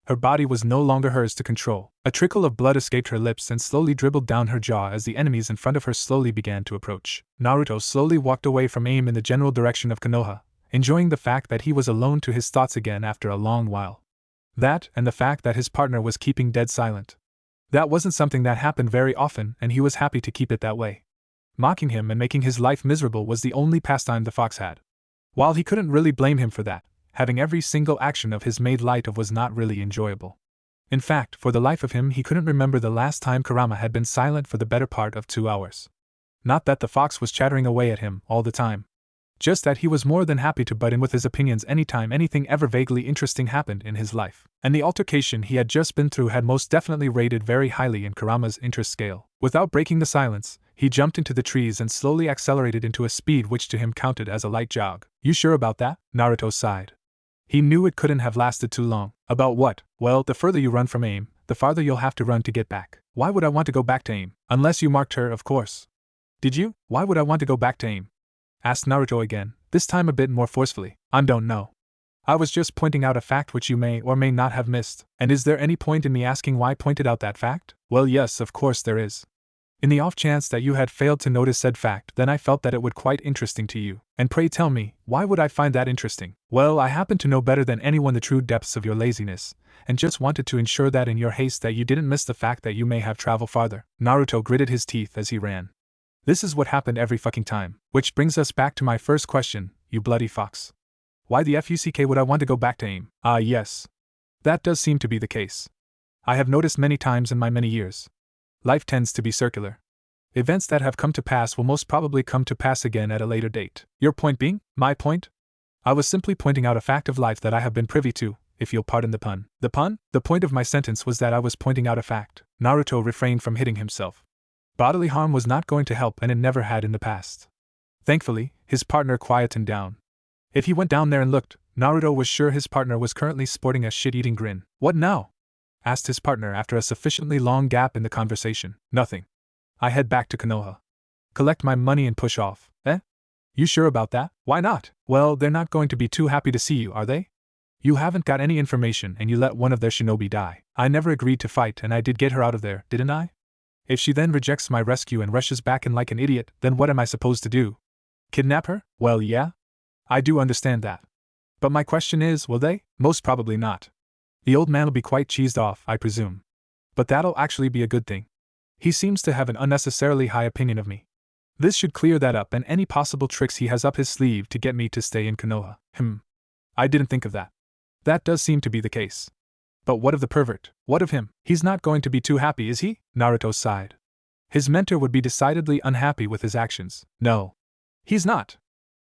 Her body was no longer hers to control. A trickle of blood escaped her lips and slowly dribbled down her jaw as the enemies in front of her slowly began to approach. Naruto slowly walked away from aim in the general direction of Konoha, enjoying the fact that he was alone to his thoughts again after a long while. That, and the fact that his partner was keeping dead silent. That wasn't something that happened very often, and he was happy to keep it that way. Mocking him and making his life miserable was the only pastime the fox had. While he couldn't really blame him for that, having every single action of his made light of was not really enjoyable. In fact, for the life of him he couldn't remember the last time Kurama had been silent for the better part of 2 hours. Not that the fox was chattering away at him all the time. Just that he was more than happy to butt in with his opinions anytime anything ever vaguely interesting happened in his life. And the altercation he had just been through had most definitely rated very highly in Kurama's interest scale. Without breaking the silence, he jumped into the trees and slowly accelerated into a speed which to him counted as a light jog. "You sure about that?" Naruto sighed. He knew it couldn't have lasted too long. "About what?" "Well, the further you run from aim, the farther you'll have to run to get back." "Why would I want to go back to aim?" "Unless you marked her, of course." "Did you? Why would I want to go back to aim?" asked Naruto again, this time a bit more forcefully. "I don't know. I was just pointing out a fact which you may or may not have missed." "And is there any point in me asking why I pointed out that fact?" "Well, yes, of course there is. In the off chance that you had failed to notice said fact, then I felt that it would quite interesting to you. And pray tell me, why would I find that interesting? Well, I happen to know better than anyone the true depths of your laziness, and just wanted to ensure that in your haste that you didn't miss the fact that you may have traveled farther. Naruto gritted his teeth as he ran. This is what happened every fucking time. Which brings us back to my first question, you bloody fox. Why the fuck would I want to go back to AIM? Ah yes. That does seem to be the case. I have noticed many times in my many years. Life tends to be circular. Events that have come to pass will most probably come to pass again at a later date. Your point being? My point? I was simply pointing out a fact of life that I have been privy to, if you'll pardon the pun. The pun? The point of my sentence was that I was pointing out a fact. Naruto refrained from hitting himself. Bodily harm was not going to help, and it never had in the past. Thankfully, his partner quietened down. If he went down there and looked, Naruto was sure his partner was currently sporting a shit-eating grin. What now? Asked his partner after a sufficiently long gap in the conversation. Nothing. I head back to Konoha. Collect my money and push off. Eh? You sure about that? Why not? Well, they're not going to be too happy to see you, are they? You haven't got any information and you let one of their shinobi die. I never agreed to fight and I did get her out of there, didn't I? If she then rejects my rescue and rushes back in like an idiot, then what am I supposed to do? Kidnap her? Well, yeah. I do understand that. But my question is, will they? Most probably not. The old man'll be quite cheesed off, I presume. But that'll actually be a good thing. He seems to have an unnecessarily high opinion of me. This should clear that up and any possible tricks he has up his sleeve to get me to stay in Konoha. I didn't think of that. That does seem to be the case. But what of the pervert? What of him? He's not going to be too happy, is he? Naruto sighed. His mentor would be decidedly unhappy with his actions. No. He's not.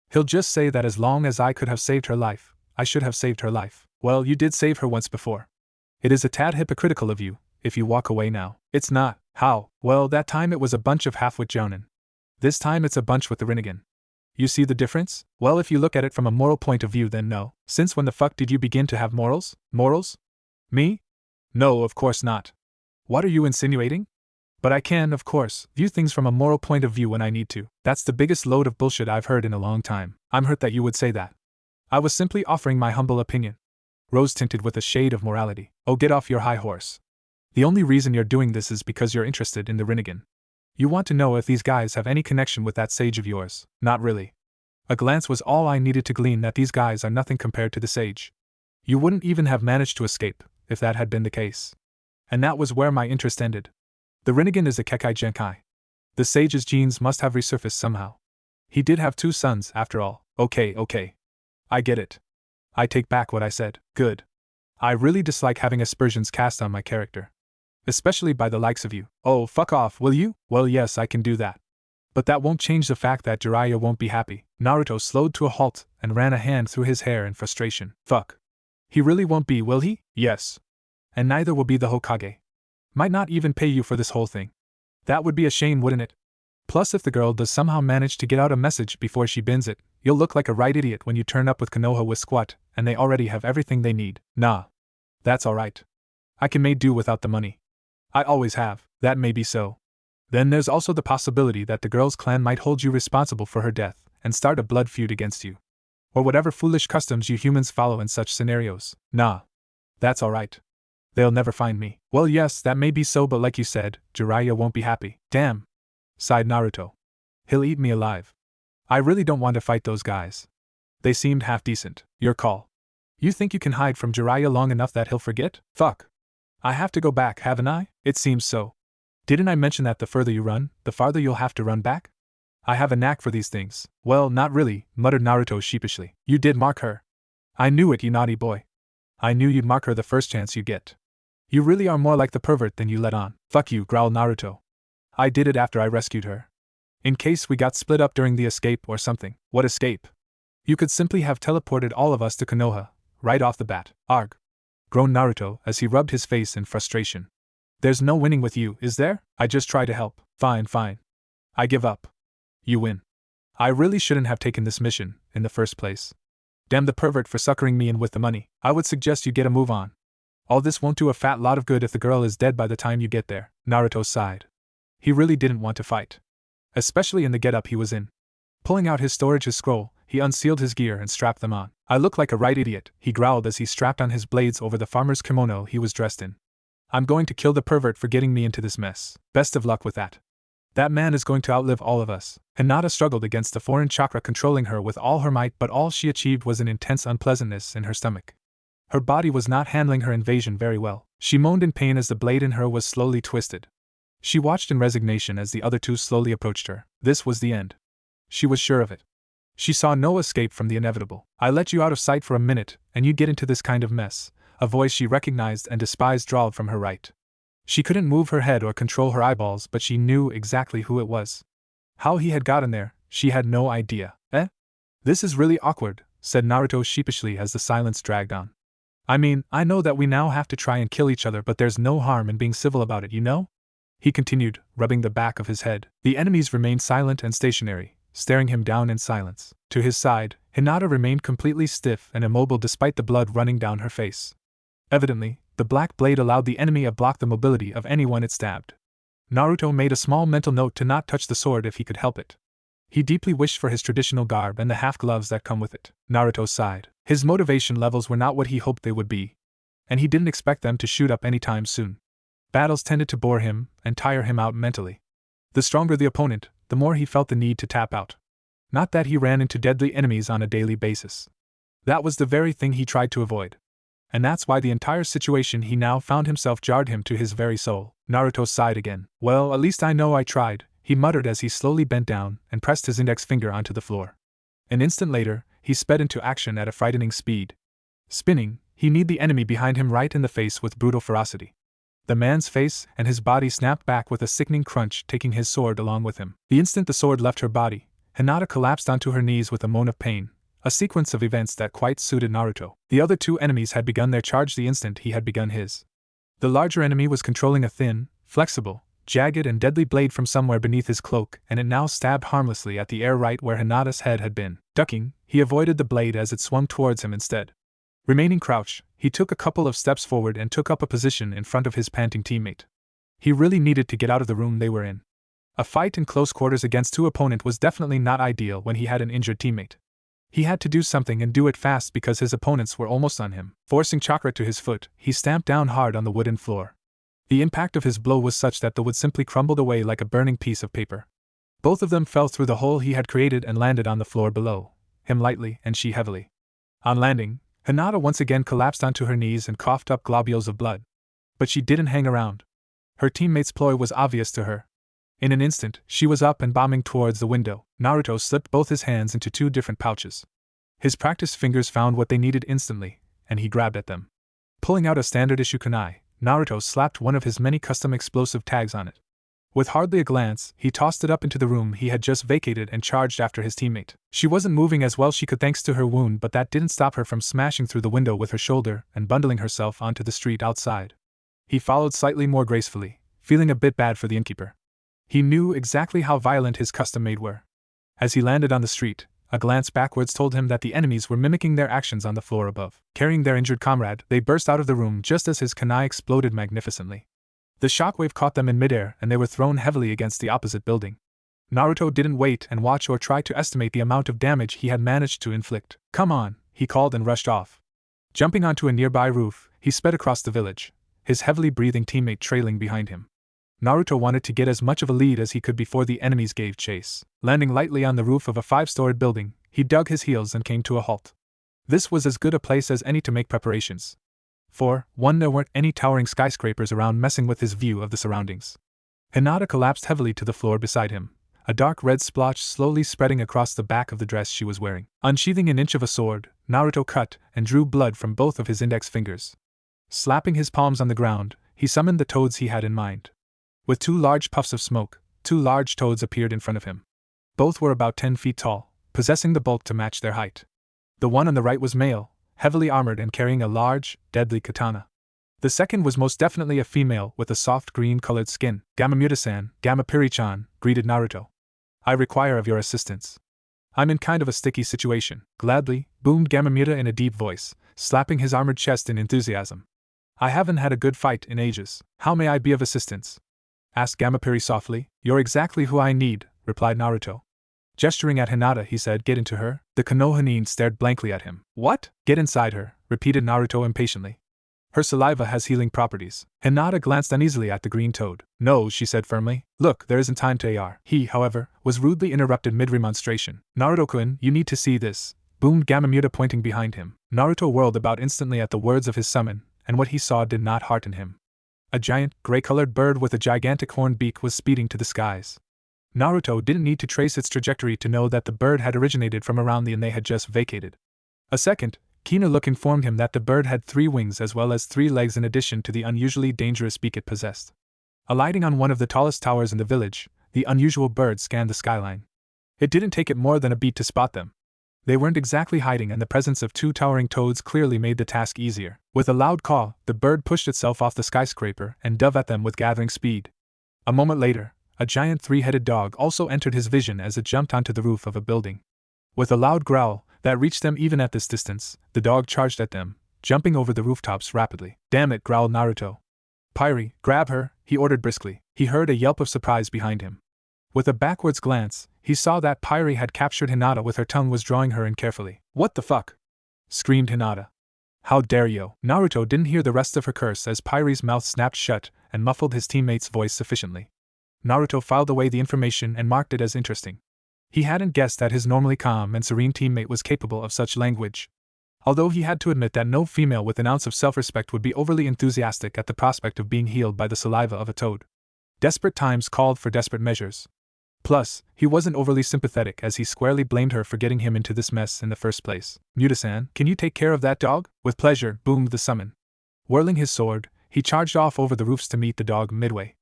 He'll just say that as long as I could have saved her life, I should have saved her life. Well, you did save her once before. It is a tad hypocritical of you, if you walk away now. It's not. How? Well, that time it was a bunch of half-wit jounin. This time it's a bunch with the Rinnegan. You see the difference? Well, if you look at it from a moral point of view, then no. Since when the fuck did you begin to have morals? Morals? Me? No, of course not. What are you insinuating? But I can, of course, view things from a moral point of view when I need to. That's the biggest load of bullshit I've heard in a long time. I'm hurt that you would say that. I was simply offering my humble opinion. Rose-tinted with a shade of morality. Oh, get off your high horse. The only reason you're doing this is because you're interested in the Rinnegan. You want to know if these guys have any connection with that sage of yours. Not really. A glance was all I needed to glean that these guys are nothing compared to the sage. You wouldn't even have managed to escape, if that had been the case. And that was where my interest ended. The Rinnegan is a Kekai Genkai. The sage's genes must have resurfaced somehow. He did have 2 sons, after all. Okay. I get it. I take back what I said. Good. I really dislike having aspersions cast on my character. Especially by the likes of you. Oh, fuck off, will you? Well, yes, I can do that. But that won't change the fact that Jiraiya won't be happy. Naruto slowed to a halt and ran a hand through his hair in frustration. Fuck. He really won't be, will he? Yes. And neither will be the Hokage. Might not even pay you for this whole thing. That would be a shame, wouldn't it? Plus, if the girl does somehow manage to get out a message before she bins it, you'll look like a right idiot when you turn up with Konoha with squat, and they already have everything they need. Nah. That's alright. I can make do without the money. I always have. That may be so. Then there's also the possibility that the girl's clan might hold you responsible for her death, and start a blood feud against you. Or whatever foolish customs you humans follow in such scenarios. Nah. That's alright. They'll never find me. Well, yes, that may be so, but like you said, Jiraiya won't be happy. Damn. Sighed Naruto. He'll eat me alive. I really don't want to fight those guys. They seemed half decent. Your call. You think you can hide from Jiraiya long enough that he'll forget? Fuck. I have to go back, haven't I? It seems so. Didn't I mention that the further you run, the farther you'll have to run back? I have a knack for these things. Well, not really, muttered Naruto sheepishly. You did mark her. I knew it, you naughty boy. I knew you'd mark her the first chance you get. You really are more like the pervert than you let on. Fuck you, growled Naruto. I did it after I rescued her. In case we got split up during the escape or something. What escape? You could simply have teleported all of us to Konoha, right off the bat. Arg. Groaned Naruto as he rubbed his face in frustration. There's no winning with you, is there? I just try to help. Fine. I give up. You win. I really shouldn't have taken this mission, in the first place. Damn the pervert for suckering me in with the money. I would suggest you get a move on. All this won't do a fat lot of good if the girl is dead by the time you get there. Naruto sighed. He really didn't want to fight. Especially in the getup he was in. Pulling out his scroll, he unsealed his gear and strapped them on. I look like a right idiot, he growled as he strapped on his blades over the farmer's kimono he was dressed in. I'm going to kill the pervert for getting me into this mess. Best of luck with that. That man is going to outlive all of us. Hinata struggled against the foreign chakra controlling her with all her might, but all she achieved was an intense unpleasantness in her stomach. Her body was not handling her invasion very well. She moaned in pain as the blade in her was slowly twisted. She watched in resignation as the other two slowly approached her. This was the end. She was sure of it. She saw no escape from the inevitable. I let you out of sight for a minute, and you get into this kind of mess, a voice she recognized and despised drawled from her right. She couldn't move her head or control her eyeballs, but she knew exactly who it was. How he had gotten there, she had no idea. This is really awkward, said Naruto sheepishly as the silence dragged on. I mean, I know that we now have to try and kill each other, but there's no harm in being civil about it, you know? He continued, rubbing the back of his head. The enemies remained silent and stationary, staring him down in silence. To his side, Hinata remained completely stiff and immobile despite the blood running down her face. Evidently, the black blade allowed the enemy to block the mobility of anyone it stabbed. Naruto made a small mental note to not touch the sword if he could help it. He deeply wished for his traditional garb and the half-gloves that come with it. Naruto sighed. His motivation levels were not what he hoped they would be, and he didn't expect them to shoot up anytime soon. Battles tended to bore him and tire him out mentally. The stronger the opponent, the more he felt the need to tap out. Not that he ran into deadly enemies on a daily basis. That was the very thing he tried to avoid. And that's why the entire situation he now found himself jarred him to his very soul. Naruto sighed again. Well, at least I know I tried, he muttered as he slowly bent down and pressed his index finger onto the floor. An instant later, he sped into action at a frightening speed. Spinning, he kneed the enemy behind him right in the face with brutal ferocity. The man's face and his body snapped back with a sickening crunch, taking his sword along with him. The instant the sword left her body, Hinata collapsed onto her knees with a moan of pain, a sequence of events that quite suited Naruto. The other two enemies had begun their charge the instant he had begun his. The larger enemy was controlling a thin, flexible, jagged and deadly blade from somewhere beneath his cloak, and it now stabbed harmlessly at the air right where Hinata's head had been. Ducking, he avoided the blade as it swung towards him instead. Remaining crouched, he took a couple of steps forward and took up a position in front of his panting teammate. He really needed to get out of the room they were in. A fight in close quarters against two opponents was definitely not ideal when he had an injured teammate. He had to do something and do it fast because his opponents were almost on him. Forcing chakra to his foot, he stamped down hard on the wooden floor. The impact of his blow was such that the wood simply crumbled away like a burning piece of paper. Both of them fell through the hole he had created and landed on the floor below, him lightly and she heavily. On landing, Hinata once again collapsed onto her knees and coughed up globules of blood. But she didn't hang around. Her teammate's ploy was obvious to her. In an instant, she was up and bombing towards the window. Naruto slipped both his hands into two different pouches. His practiced fingers found what they needed instantly, and he grabbed at them. Pulling out a standard-issue kunai, Naruto slapped one of his many custom explosive tags on it. With hardly a glance, he tossed it up into the room he had just vacated and charged after his teammate. She wasn't moving as well she could thanks to her wound, but that didn't stop her from smashing through the window with her shoulder and bundling herself onto the street outside. He followed slightly more gracefully, feeling a bit bad for the innkeeper. He knew exactly how violent his custom-made were. As he landed on the street, a glance backwards told him that the enemies were mimicking their actions on the floor above. Carrying their injured comrade, they burst out of the room just as his kunai exploded magnificently. The shockwave caught them in midair and they were thrown heavily against the opposite building. Naruto didn't wait and watch or try to estimate the amount of damage he had managed to inflict. Come on, he called and rushed off. Jumping onto a nearby roof, he sped across the village, his heavily breathing teammate trailing behind him. Naruto wanted to get as much of a lead as he could before the enemies gave chase. Landing lightly on the roof of a 5-storied building, he dug his heels and came to a halt. This was as good a place as any to make preparations. For, one, there weren't any towering skyscrapers around messing with his view of the surroundings. Hinata collapsed heavily to the floor beside him, a dark red splotch slowly spreading across the back of the dress she was wearing. Unsheathing an inch of a sword, Naruto cut and drew blood from both of his index fingers. Slapping his palms on the ground, he summoned the toads he had in mind. With 2 large puffs of smoke, 2 large toads appeared in front of him. Both were about 10 feet tall, possessing the bulk to match their height. The one on the right was male, heavily armored and carrying a large, deadly katana. The second was most definitely a female with a soft green-colored skin. Gamamura-san, Gamapiri-chan, greeted Naruto. I require of your assistance. I'm in kind of a sticky situation. Gladly, boomed Gamamura in a deep voice, slapping his armored chest in enthusiasm. I haven't had a good fight in ages. How may I be of assistance? Asked Gamapiri softly. You're exactly who I need, replied Naruto. Gesturing at Hinata, he said, get into her. The Konohanin stared blankly at him. What? Get inside her, repeated Naruto impatiently. Her saliva has healing properties. Hinata glanced uneasily at the green toad. No, she said firmly. Look, there isn't time to AR. He, however, was rudely interrupted mid-remonstration. Naruto-kun, you need to see this, boomed Gamamuta pointing behind him. Naruto whirled about instantly at the words of his summon, and what he saw did not hearten him. A giant, gray-colored bird with a gigantic horned beak was speeding to the skies. Naruto didn't need to trace its trajectory to know that the bird had originated from around the inn they had just vacated. A second, keener look informed him that the bird had 3 wings as well as 3 legs in addition to the unusually dangerous beak it possessed. Alighting on one of the tallest towers in the village, the unusual bird scanned the skyline. It didn't take it more than a beat to spot them. They weren't exactly hiding, and the presence of 2 towering toads clearly made the task easier. With a loud call, the bird pushed itself off the skyscraper and dove at them with gathering speed. A moment later, a giant 3-headed dog also entered his vision as it jumped onto the roof of a building. With a loud growl that reached them even at this distance, the dog charged at them, jumping over the rooftops rapidly. Damn it, growled Naruto. Pyre, grab her, he ordered briskly. He heard a yelp of surprise behind him. With a backwards glance, he saw that Pyre had captured Hinata with her tongue was drawing her in carefully. What the fuck? Screamed Hinata. How dare you? Naruto didn't hear the rest of her curse as Pyre's mouth snapped shut and muffled his teammate's voice sufficiently. Naruto filed away the information and marked it as interesting. He hadn't guessed that his normally calm and serene teammate was capable of such language. Although he had to admit that no female with an ounce of self-respect would be overly enthusiastic at the prospect of being healed by the saliva of a toad. Desperate times called for desperate measures. Plus, he wasn't overly sympathetic as he squarely blamed her for getting him into this mess in the first place. Muta-san, can you take care of that dog? With pleasure, boomed the summon. Whirling his sword, he charged off over the roofs to meet the dog midway.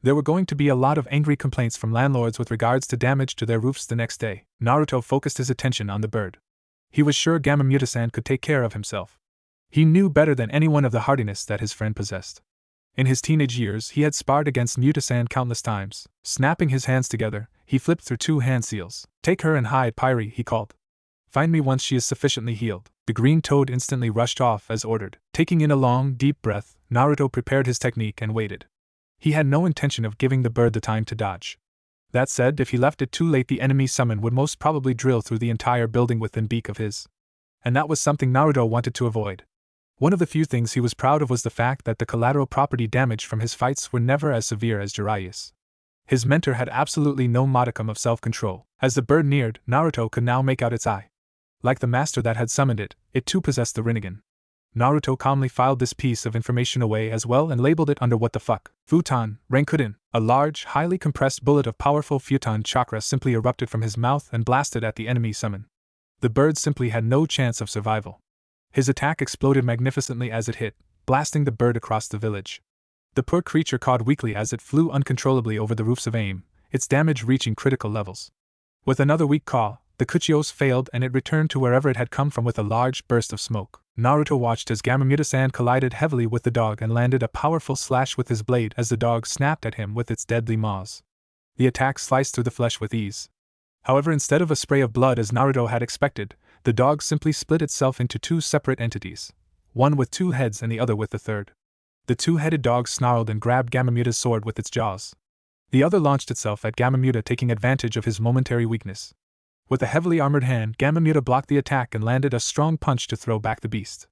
There were going to be a lot of angry complaints from landlords with regards to damage to their roofs the next day. Naruto focused his attention on the bird. He was sure Gamamuta-san could take care of himself. He knew better than anyone of the hardiness that his friend possessed. In his teenage years, he had sparred against Muta-san countless times. Snapping his hands together, he flipped through 2 hand seals. Take her and hide Pyre, he called. Find me once she is sufficiently healed. The green toad instantly rushed off as ordered. Taking in a long, deep breath, Naruto prepared his technique and waited. He had no intention of giving the bird the time to dodge. That said, if he left it too late, the enemy summon would most probably drill through the entire building within beak of his. And that was something Naruto wanted to avoid. One of the few things he was proud of was the fact that the collateral property damage from his fights were never as severe as Jiraiya's. His mentor had absolutely no modicum of self-control. As the bird neared, Naruto could now make out its eye. Like the master that had summoned it, it too possessed the Rinnegan. Naruto calmly filed this piece of information away as well and labeled it under what the fuck. Futon, Rankuden. A large, highly compressed bullet of powerful Futon chakra simply erupted from his mouth and blasted at the enemy summon. The bird simply had no chance of survival. His attack exploded magnificently as it hit, blasting the bird across the village. The poor creature cawed weakly as it flew uncontrollably over the roofs of AIM, its damage reaching critical levels. With another weak caw, the Kuchios failed and it returned to wherever it had come from with a large burst of smoke. Naruto watched as Gamamuta-san collided heavily with the dog and landed a powerful slash with his blade as the dog snapped at him with its deadly maws. The attack sliced through the flesh with ease. However, instead of a spray of blood as Naruto had expected, the dog simply split itself into 2 separate entities, one with 2 heads and the other with the third. The 2-headed dog snarled and grabbed Gamamuta's sword with its jaws. The other launched itself at Gamamuta, taking advantage of his momentary weakness. With a heavily armored hand, Gamamuta blocked the attack and landed a strong punch to throw back the beast.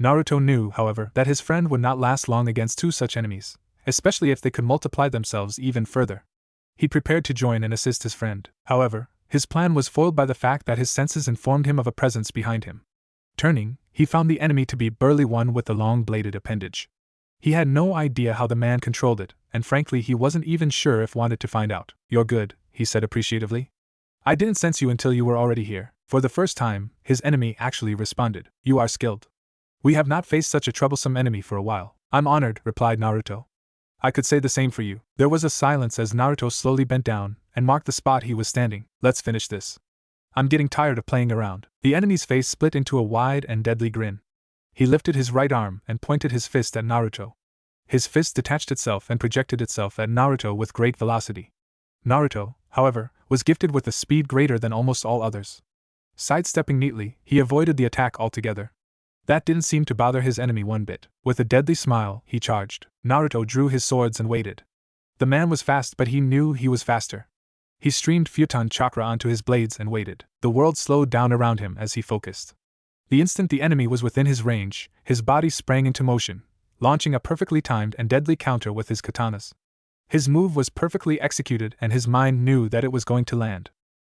Naruto knew, however, that his friend would not last long against 2 such enemies, especially if they could multiply themselves even further. He prepared to join and assist his friend. However, his plan was foiled by the fact that his senses informed him of a presence behind him. Turning, he found the enemy to be burly one with the long-bladed appendage. He had no idea how the man controlled it, and frankly he wasn't even sure if wanted to find out. You're good, he said appreciatively. I didn't sense you until you were already here. For the first time, his enemy actually responded. You are skilled. We have not faced such a troublesome enemy for a while. I'm honored, replied Naruto. I could say the same for you. There was a silence as Naruto slowly bent down and marked the spot he was standing. Let's finish this. I'm getting tired of playing around. The enemy's face split into a wide and deadly grin. He lifted his right arm and pointed his fist at Naruto. His fist detached itself and projected itself at Naruto with great velocity. Naruto, however, was gifted with a speed greater than almost all others. Sidestepping neatly, he avoided the attack altogether. That didn't seem to bother his enemy one bit. With a deadly smile, he charged. Naruto drew his swords and waited. The man was fast, but he knew he was faster. He streamed Futon chakra onto his blades and waited. The world slowed down around him as he focused. The instant the enemy was within his range, his body sprang into motion, launching a perfectly timed and deadly counter with his katanas. His move was perfectly executed and his mind knew that it was going to land.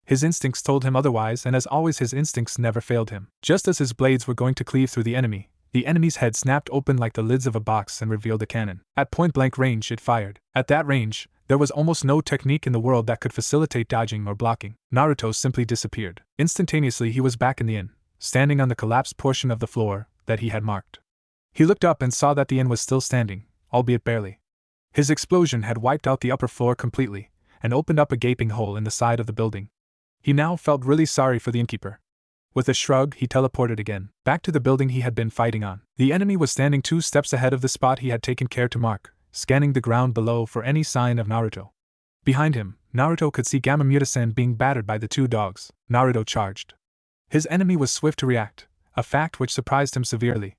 His instincts told him otherwise, and as always his instincts never failed him. Just as his blades were going to cleave through the enemy's head snapped open like the lids of a box and revealed a cannon. At point-blank range it fired. At that range, there was almost no technique in the world that could facilitate dodging or blocking. Naruto simply disappeared. Instantaneously he was back in the inn, standing on the collapsed portion of the floor that he had marked. He looked up and saw that the inn was still standing, albeit barely. His explosion had wiped out the upper floor completely, and opened up a gaping hole in the side of the building. He now felt really sorry for the innkeeper. With a shrug, he teleported again, back to the building he had been fighting on. The enemy was standing 2 steps ahead of the spot he had taken care to mark, scanning the ground below for any sign of Naruto. Behind him, Naruto could see Gamma Mutasen being battered by the 2 dogs. Naruto charged. His enemy was swift to react, a fact which surprised him severely.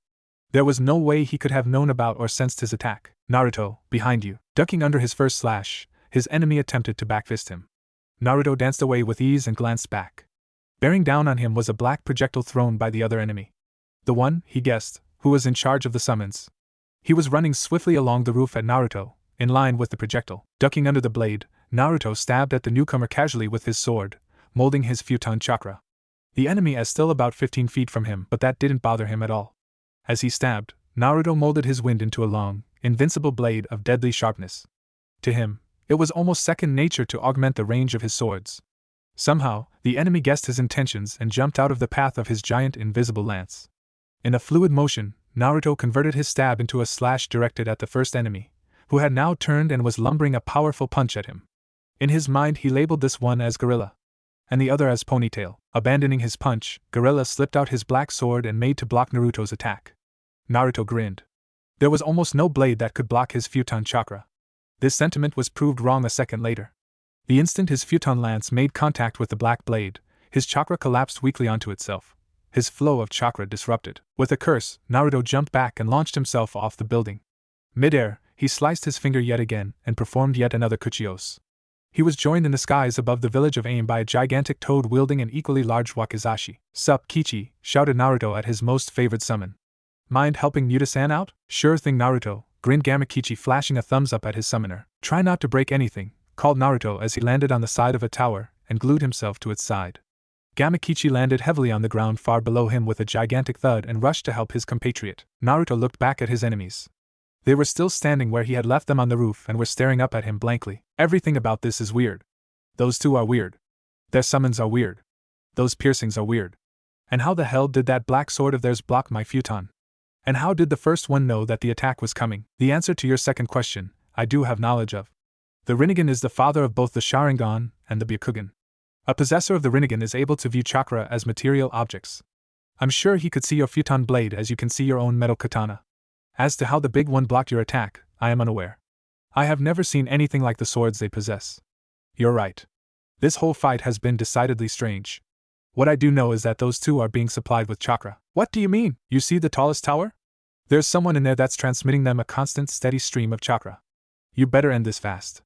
There was no way he could have known about or sensed his attack. Naruto, behind you. Ducking under his first slash, his enemy attempted to backfist him. Naruto danced away with ease and glanced back. Bearing down on him was a black projectile thrown by the other enemy. The one, he guessed, who was in charge of the summons. He was running swiftly along the roof at Naruto, in line with the projectile. Ducking under the blade, Naruto stabbed at the newcomer casually with his sword, molding his futon chakra. The enemy is still about 15 feet from him, but that didn't bother him at all. As he stabbed, Naruto molded his wind into a long, invincible blade of deadly sharpness. To him, it was almost second nature to augment the range of his swords. Somehow, the enemy guessed his intentions and jumped out of the path of his giant invisible lance. In a fluid motion, Naruto converted his stab into a slash directed at the first enemy, who had now turned and was lumbering a powerful punch at him. In his mind he labeled this one as Gorilla, and the other as Ponytail. Abandoning his punch, Gorilla slipped out his black sword and made to block Naruto's attack. Naruto grinned. There was almost no blade that could block his futon chakra. This sentiment was proved wrong a second later. The instant his futon lance made contact with the black blade, his chakra collapsed weakly onto itself. His flow of chakra disrupted. With a curse, Naruto jumped back and launched himself off the building. Mid-air, he sliced his finger yet again and performed yet another kuchios. He was joined in the skies above the village of Aim by a gigantic toad wielding an equally large wakizashi. "Sup, Kichi," shouted Naruto at his most favored summon. "Mind helping Muta-san out?" "Sure thing, Naruto," grinned Gamakichi, flashing a thumbs up at his summoner. "Try not to break anything," called Naruto as he landed on the side of a tower and glued himself to its side. Gamakichi landed heavily on the ground far below him with a gigantic thud and rushed to help his compatriot. Naruto looked back at his enemies. They were still standing where he had left them on the roof and were staring up at him blankly. "Everything about this is weird. Those 2 are weird. Their summons are weird. Those piercings are weird. And how the hell did that black sword of theirs block my futon? And how did the first one know that the attack was coming?" The answer to your second question, I do have knowledge of. The Rinnegan is the father of both the Sharingan and the Byakugan. A possessor of the Rinnegan is able to view chakra as material objects. I'm sure he could see your futon blade as you can see your own metal katana. As to how the big one blocked your attack, I am unaware. I have never seen anything like the swords they possess. You're right. This whole fight has been decidedly strange. What I do know is that those 2 are being supplied with chakra. What do you mean? You see the tallest tower? There's someone in there that's transmitting them a constant, steady stream of chakra. You better end this fast.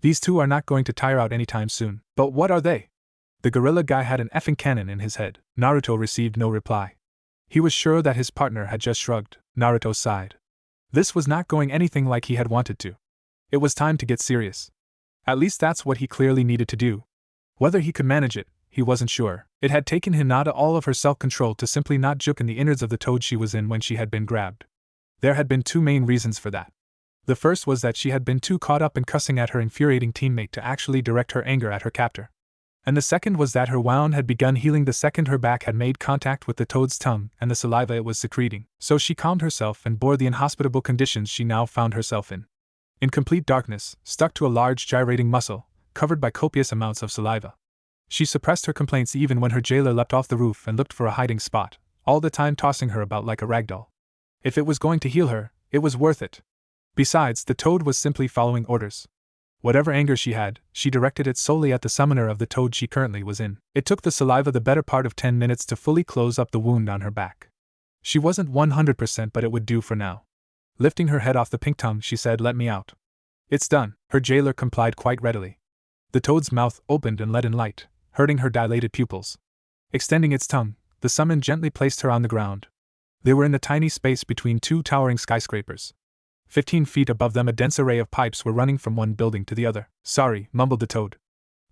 These 2 are not going to tire out anytime soon. But what are they? The gorilla guy had an effing cannon in his head. Naruto received no reply. He was sure that his partner had just shrugged. Naruto sighed. This was not going anything like he had wanted to. It was time to get serious. At least that's what he clearly needed to do. Whether he could manage it, he wasn't sure. It had taken Hinata all of her self-control to simply not juke in the innards of the toad she was in when she had been grabbed. There had been 2 main reasons for that. The first was that she had been too caught up in cussing at her infuriating teammate to actually direct her anger at her captor. And the second was that her wound had begun healing the second her back had made contact with the toad's tongue and the saliva it was secreting. So she calmed herself and bore the inhospitable conditions she now found herself in. In complete darkness, stuck to a large gyrating muscle, covered by copious amounts of saliva. She suppressed her complaints even when her jailer leapt off the roof and looked for a hiding spot, all the time tossing her about like a ragdoll. If it was going to heal her, it was worth it. Besides, the toad was simply following orders. Whatever anger she had, she directed it solely at the summoner of the toad she currently was in. It took the saliva the better part of 10 minutes to fully close up the wound on her back. She wasn't 100%, but it would do for now. Lifting her head off the pink tongue, she said, "Let me out." "It's done." Her jailer complied quite readily. The toad's mouth opened and let in light, hurting her dilated pupils. Extending its tongue, the summon gently placed her on the ground. They were in the tiny space between two towering skyscrapers. 15 feet above them, a dense array of pipes were running from one building to the other. Sorry, mumbled the toad.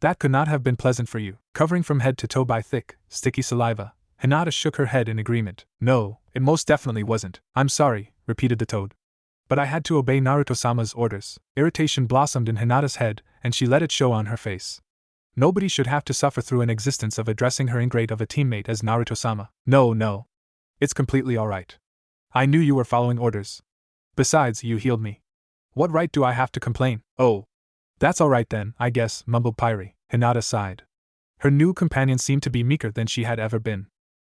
That could not have been pleasant for you. Covering from head to toe by thick, sticky saliva, Hinata shook her head in agreement. No, it most definitely wasn't. I'm sorry, repeated the toad. But I had to obey Naruto-sama's orders. Irritation blossomed in Hinata's head, and she let it show on her face. Nobody should have to suffer through an existence of addressing her ingrate of a teammate as Naruto-sama. No. It's completely alright. I knew you were following orders. Besides, you healed me. What right do I have to complain? Oh. That's alright then, I guess, mumbled Pyre. Hinata sighed. Her new companion seemed to be meeker than she had ever been.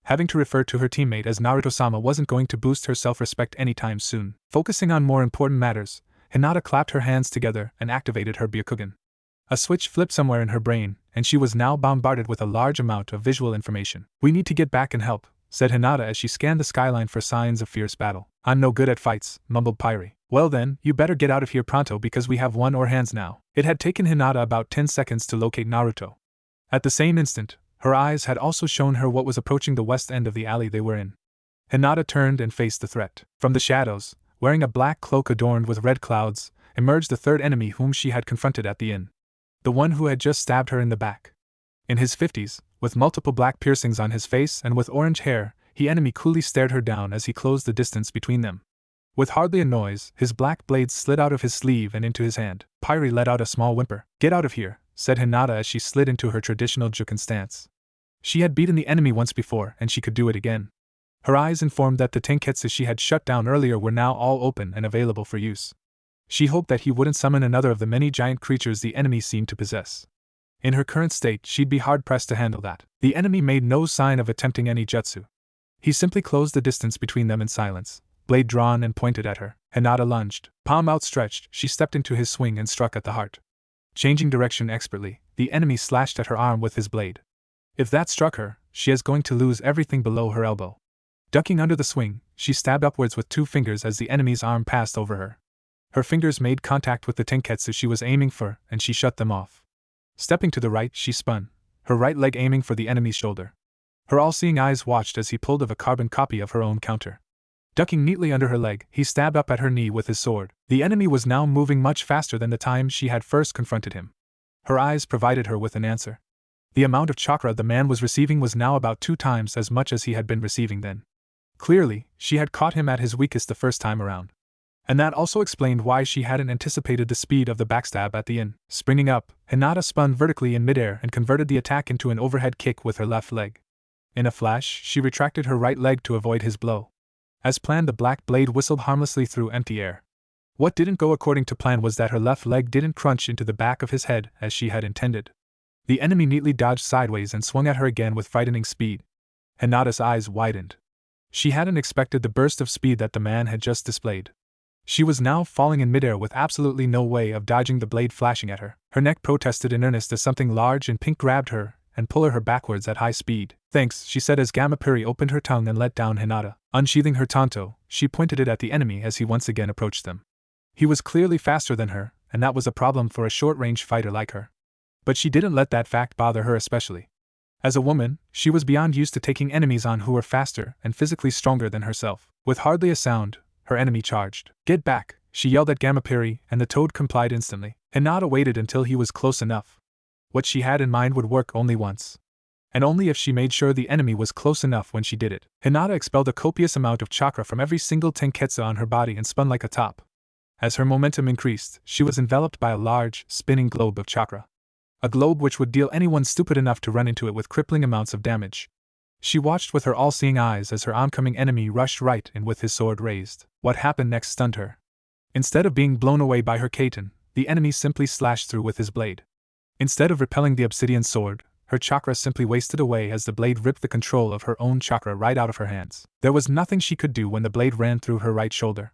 Having to refer to her teammate as Naruto-sama wasn't going to boost her self-respect anytime soon. Focusing on more important matters, Hinata clapped her hands together and activated her Byakugan. A switch flipped somewhere in her brain, and she was now bombarded with a large amount of visual information. We need to get back and help, said Hinata as she scanned the skyline for signs of fierce battle. I'm no good at fights, mumbled Pyre. Well then, you better get out of here pronto because we have one or hands now. It had taken Hinata about 10 seconds to locate Naruto. At the same instant, her eyes had also shown her what was approaching the west end of the alley they were in. Hinata turned and faced the threat. From the shadows, wearing a black cloak adorned with red clouds, emerged the third enemy whom she had confronted at the inn. The one who had just stabbed her in the back. In his 50s, with multiple black piercings on his face and with orange hair, the enemy coolly stared her down as he closed the distance between them. With hardly a noise, his black blade slid out of his sleeve and into his hand. Pyre let out a small whimper. Get out of here, said Hinata as she slid into her traditional Juken stance. She had beaten the enemy once before, and she could do it again. Her eyes informed that the tenketsu she had shut down earlier were now all open and available for use. She hoped that he wouldn't summon another of the many giant creatures the enemy seemed to possess. In her current state, she'd be hard-pressed to handle that. The enemy made no sign of attempting any jutsu. He simply closed the distance between them in silence, blade drawn and pointed at her. Hinata lunged. Palm outstretched, she stepped into his swing and struck at the heart. Changing direction expertly, the enemy slashed at her arm with his blade. If that struck her, she is going to lose everything below her elbow. Ducking under the swing, she stabbed upwards with 2 fingers as the enemy's arm passed over her. Her fingers made contact with the tenketsu she was aiming for, and she shut them off. Stepping to the right, she spun, her right leg aiming for the enemy's shoulder. Her all-seeing eyes watched as he pulled of a carbon copy of her own counter. Ducking neatly under her leg, he stabbed up at her knee with his sword. The enemy was now moving much faster than the time she had first confronted him. Her eyes provided her with an answer. The amount of chakra the man was receiving was now about 2 times as much as he had been receiving then. Clearly, she had caught him at his weakest the first time around. And that also explained why she hadn't anticipated the speed of the backstab at the inn. Springing up, Hinata spun vertically in midair and converted the attack into an overhead kick with her left leg. In a flash, she retracted her right leg to avoid his blow. As planned, the black blade whistled harmlessly through empty air. What didn't go according to plan was that her left leg didn't crunch into the back of his head as she had intended. The enemy neatly dodged sideways and swung at her again with frightening speed. Hinata's eyes widened. She hadn't expected the burst of speed that the man had just displayed. She was now falling in midair with absolutely no way of dodging the blade flashing at her. Her neck protested in earnest as something large and pink grabbed her and pulled her backwards at high speed. Thanks, she said as Gamma-Piri opened her tongue and let down Hinata. Unsheathing her tanto, she pointed it at the enemy as he once again approached them. He was clearly faster than her, and that was a problem for a short-range fighter like her. But she didn't let that fact bother her especially. As a woman, she was beyond used to taking enemies on who were faster and physically stronger than herself. With hardly a sound, her enemy charged. Get back, she yelled at Gamma-Piri, and the toad complied instantly. Hinata waited until he was close enough. What she had in mind would work only once. And only if she made sure the enemy was close enough when she did it. Hinata expelled a copious amount of chakra from every single tenketsu on her body and spun like a top. As her momentum increased, she was enveloped by a large, spinning globe of chakra. A globe which would deal anyone stupid enough to run into it with crippling amounts of damage. She watched with her all-seeing eyes as her oncoming enemy rushed right in with his sword raised. What happened next stunned her. Instead of being blown away by her kaiten, the enemy simply slashed through with his blade. Instead of repelling the obsidian sword, her chakra simply wasted away as the blade ripped the control of her own chakra right out of her hands. There was nothing she could do when the blade ran through her right shoulder.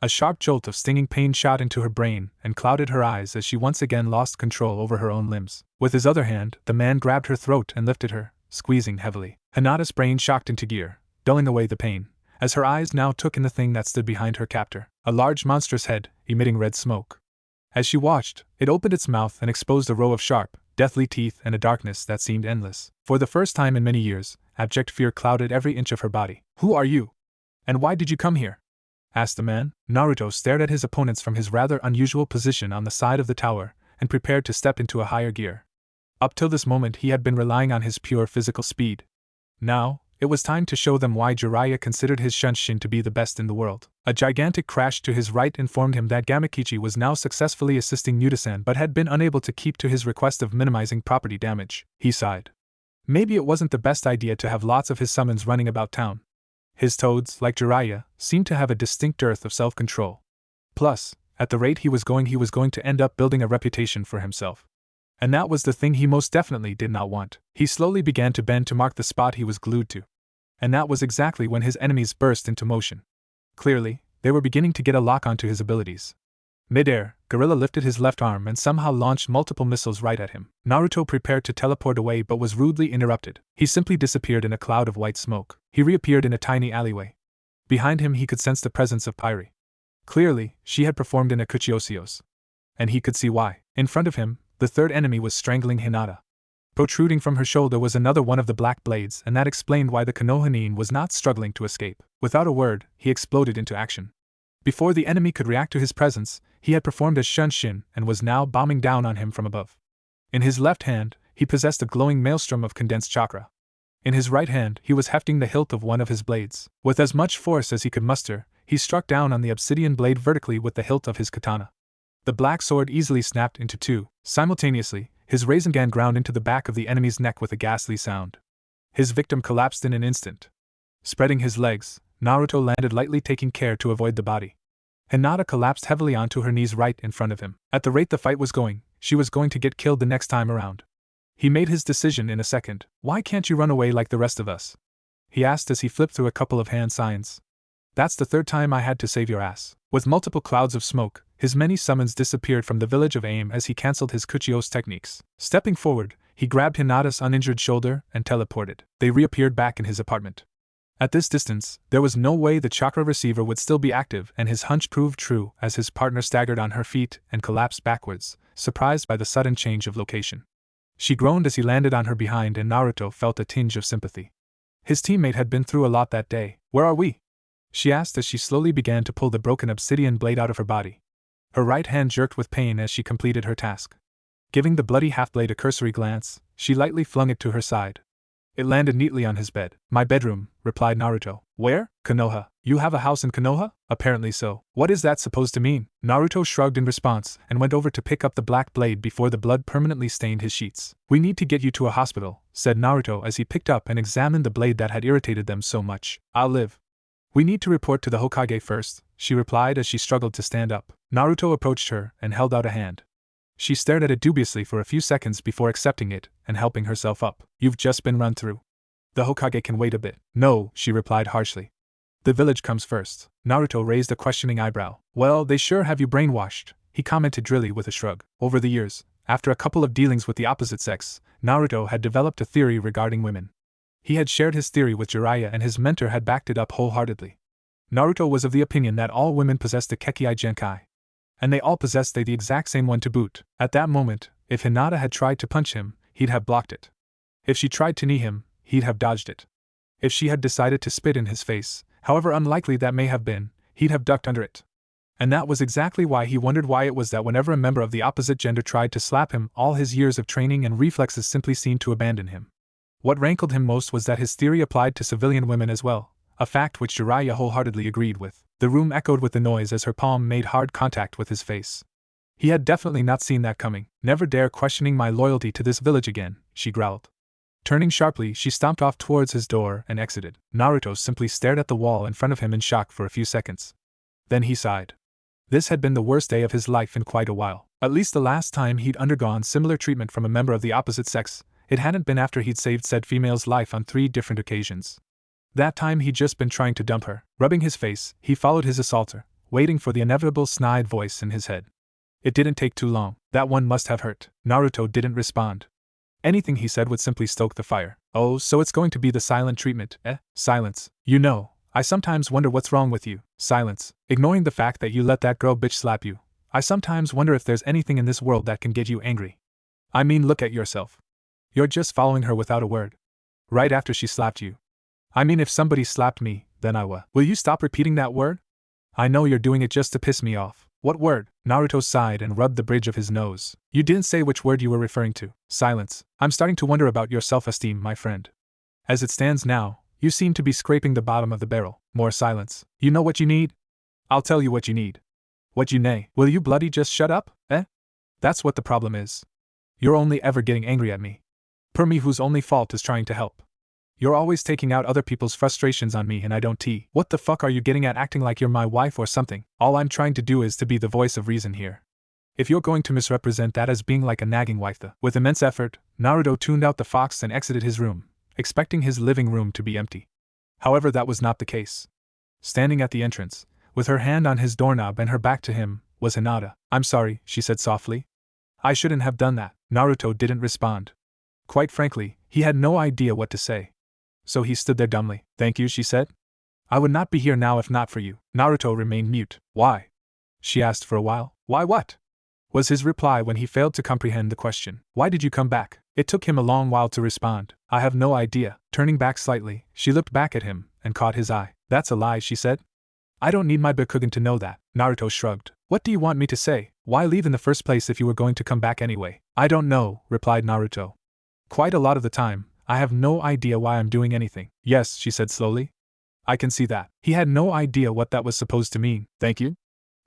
A sharp jolt of stinging pain shot into her brain and clouded her eyes as she once again lost control over her own limbs. With his other hand, the man grabbed her throat and lifted her, squeezing heavily. Hinata's brain shocked into gear, dulling away the pain, as her eyes now took in the thing that stood behind her captor, a large monstrous head, emitting red smoke. As she watched, it opened its mouth and exposed a row of sharp, deathly teeth and a darkness that seemed endless. For the first time in many years, abject fear clouded every inch of her body. Who are you? And why did you come here? Asked the man. Naruto stared at his opponents from his rather unusual position on the side of the tower, and prepared to step into a higher gear. Up till this moment he had been relying on his pure physical speed. Now, it was time to show them why Jiraiya considered his Shunshin to be the best in the world. A gigantic crash to his right informed him that Gamakichi was now successfully assisting Nutasan but had been unable to keep to his request of minimizing property damage. He sighed. Maybe it wasn't the best idea to have lots of his summons running about town. His toads, like Jiraiya, seemed to have a distinct dearth of self-control. Plus, at the rate he was going to end up building a reputation for himself. And that was the thing he most definitely did not want. He slowly began to bend to mark the spot he was glued to. And that was exactly when his enemies burst into motion. Clearly, they were beginning to get a lock onto his abilities. Mid-air, Gorilla lifted his left arm and somehow launched multiple missiles right at him. Naruto prepared to teleport away but was rudely interrupted. He simply disappeared in a cloud of white smoke. He reappeared in a tiny alleyway. Behind him he could sense the presence of Pyre. Clearly, she had performed in a Kuchiosios. And he could see why. In front of him, the third enemy was strangling Hinata. Protruding from her shoulder was another one of the black blades, and that explained why the Konoha was not struggling to escape. Without a word, he exploded into action. Before the enemy could react to his presence, he had performed as Shunshin and was now bombing down on him from above. In his left hand, he possessed a glowing maelstrom of condensed chakra. In his right hand, he was hefting the hilt of one of his blades. With as much force as he could muster, he struck down on the obsidian blade vertically with the hilt of his katana. The black sword easily snapped into two. Simultaneously, his Rasengan ground into the back of the enemy's neck with a ghastly sound. His victim collapsed in an instant. Spreading his legs, Naruto landed lightly, taking care to avoid the body. Hinata collapsed heavily onto her knees right in front of him. At the rate the fight was going, she was going to get killed the next time around. He made his decision in a second. Why can't you run away like the rest of us? He asked as he flipped through a couple of hand signs. That's the third time I had to save your ass. With multiple clouds of smoke, his many summons disappeared from the village of Aim as he cancelled his Kuchios techniques. Stepping forward, he grabbed Hinata's uninjured shoulder and teleported. They reappeared back in his apartment. At this distance, there was no way the chakra receiver would still be active, and his hunch proved true as his partner staggered on her feet and collapsed backwards, surprised by the sudden change of location. She groaned as he landed on her behind, and Naruto felt a tinge of sympathy. His teammate had been through a lot that day. Where are we? She asked as she slowly began to pull the broken obsidian blade out of her body. Her right hand jerked with pain as she completed her task. Giving the bloody half-blade a cursory glance, she lightly flung it to her side. It landed neatly on his bed. My bedroom, replied Naruto. Where? Konoha. You have a house in Konoha? Apparently so. What is that supposed to mean? Naruto shrugged in response and went over to pick up the black blade before the blood permanently stained his sheets. We need to get you to a hospital, said Naruto as he picked up and examined the blade that had irritated them so much. I'll live. We need to report to the Hokage first, she replied as she struggled to stand up. Naruto approached her and held out a hand. She stared at it dubiously for a few seconds before accepting it and helping herself up. You've just been run through. The Hokage can wait a bit. No, she replied harshly. The village comes first. Naruto raised a questioning eyebrow. Well, they sure have you brainwashed, he commented drily with a shrug. Over the years, after a couple of dealings with the opposite sex, Naruto had developed a theory regarding women. He had shared his theory with Jiraiya and his mentor had backed it up wholeheartedly. Naruto was of the opinion that all women possessed the Kekkei Genkai. And they all possessed the exact same one to boot. At that moment, if Hinata had tried to punch him, he'd have blocked it. If she tried to knee him, he'd have dodged it. If she had decided to spit in his face, however unlikely that may have been, he'd have ducked under it. And that was exactly why he wondered why it was that whenever a member of the opposite gender tried to slap him, all his years of training and reflexes simply seemed to abandon him. What rankled him most was that his theory applied to civilian women as well, a fact which Jiraiya wholeheartedly agreed with. The room echoed with the noise as her palm made hard contact with his face. He had definitely not seen that coming. Never dare questioning my loyalty to this village again, she growled. Turning sharply, she stomped off towards his door and exited. Naruto simply stared at the wall in front of him in shock for a few seconds. Then he sighed. This had been the worst day of his life in quite a while. At least the last time he'd undergone similar treatment from a member of the opposite sex, it hadn't been after he'd saved said female's life on 3 different occasions. That time he'd just been trying to dump her. Rubbing his face, he followed his assaulter, waiting for the inevitable snide voice in his head. It didn't take too long. That one must have hurt. Naruto didn't respond. Anything he said would simply stoke the fire. Oh, so it's going to be the silent treatment, eh? Silence. You know, I sometimes wonder what's wrong with you. Silence. Ignoring the fact that you let that girl bitch slap you. I sometimes wonder if there's anything in this world that can get you angry. I mean, look at yourself. You're just following her without a word. Right after she slapped you. I mean, if somebody slapped me, Then I will you stop repeating that word? I know you're doing it just to piss me off. What word? Naruto sighed and rubbed the bridge of his nose. You didn't say which word you were referring to. Silence. I'm starting to wonder about your self-esteem, my friend. As it stands now, you seem to be scraping the bottom of the barrel. More silence. You know what you need? I'll tell you what you need. What you nay? Will you bloody just shut up, eh? That's what the problem is. You're only ever getting angry at me. Per me whose only fault is trying to help. You're always taking out other people's frustrations on me and I don't tea. What the fuck are you getting at acting like you're my wife or something? All I'm trying to do is to be the voice of reason here. If you're going to misrepresent that as being like a nagging wife. With immense effort, Naruto tuned out the fox and exited his room, expecting his living room to be empty. However, that was not the case. Standing at the entrance, with her hand on his doorknob and her back to him, was Hinata. I'm sorry, she said softly. I shouldn't have done that. Naruto didn't respond. Quite frankly, he had no idea what to say. So he stood there dumbly. Thank you, she said. I would not be here now if not for you. Naruto remained mute. Why? She asked for a while. Why what? Was his reply when he failed to comprehend the question. Why did you come back? It took him a long while to respond. I have no idea. Turning back slightly, she looked back at him and caught his eye. That's a lie, she said. I don't need my Byakugan to know that. Naruto shrugged. What do you want me to say? Why leave in the first place if you were going to come back anyway? I don't know, replied Naruto. Quite a lot of the time, I have no idea why I'm doing anything. Yes, she said slowly. I can see that. He had no idea what that was supposed to mean. Thank you.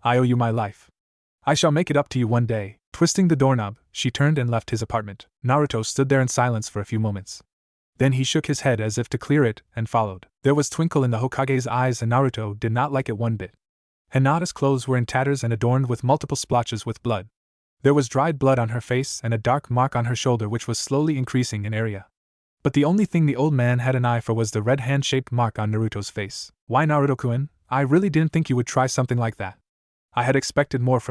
I owe you my life. I shall make it up to you one day. Twisting the doorknob, she turned and left his apartment. Naruto stood there in silence for a few moments. Then he shook his head as if to clear it, and followed. There was twinkle in the Hokage's eyes and Naruto did not like it one bit. Hinata's clothes were in tatters and adorned with multiple splotches with blood. There was dried blood on her face and a dark mark on her shoulder which was slowly increasing in area. But the only thing the old man had an eye for was the red hand-shaped mark on Naruto's face. Why, Naruto-kun, I really didn't think you would try something like that. I had expected more from you.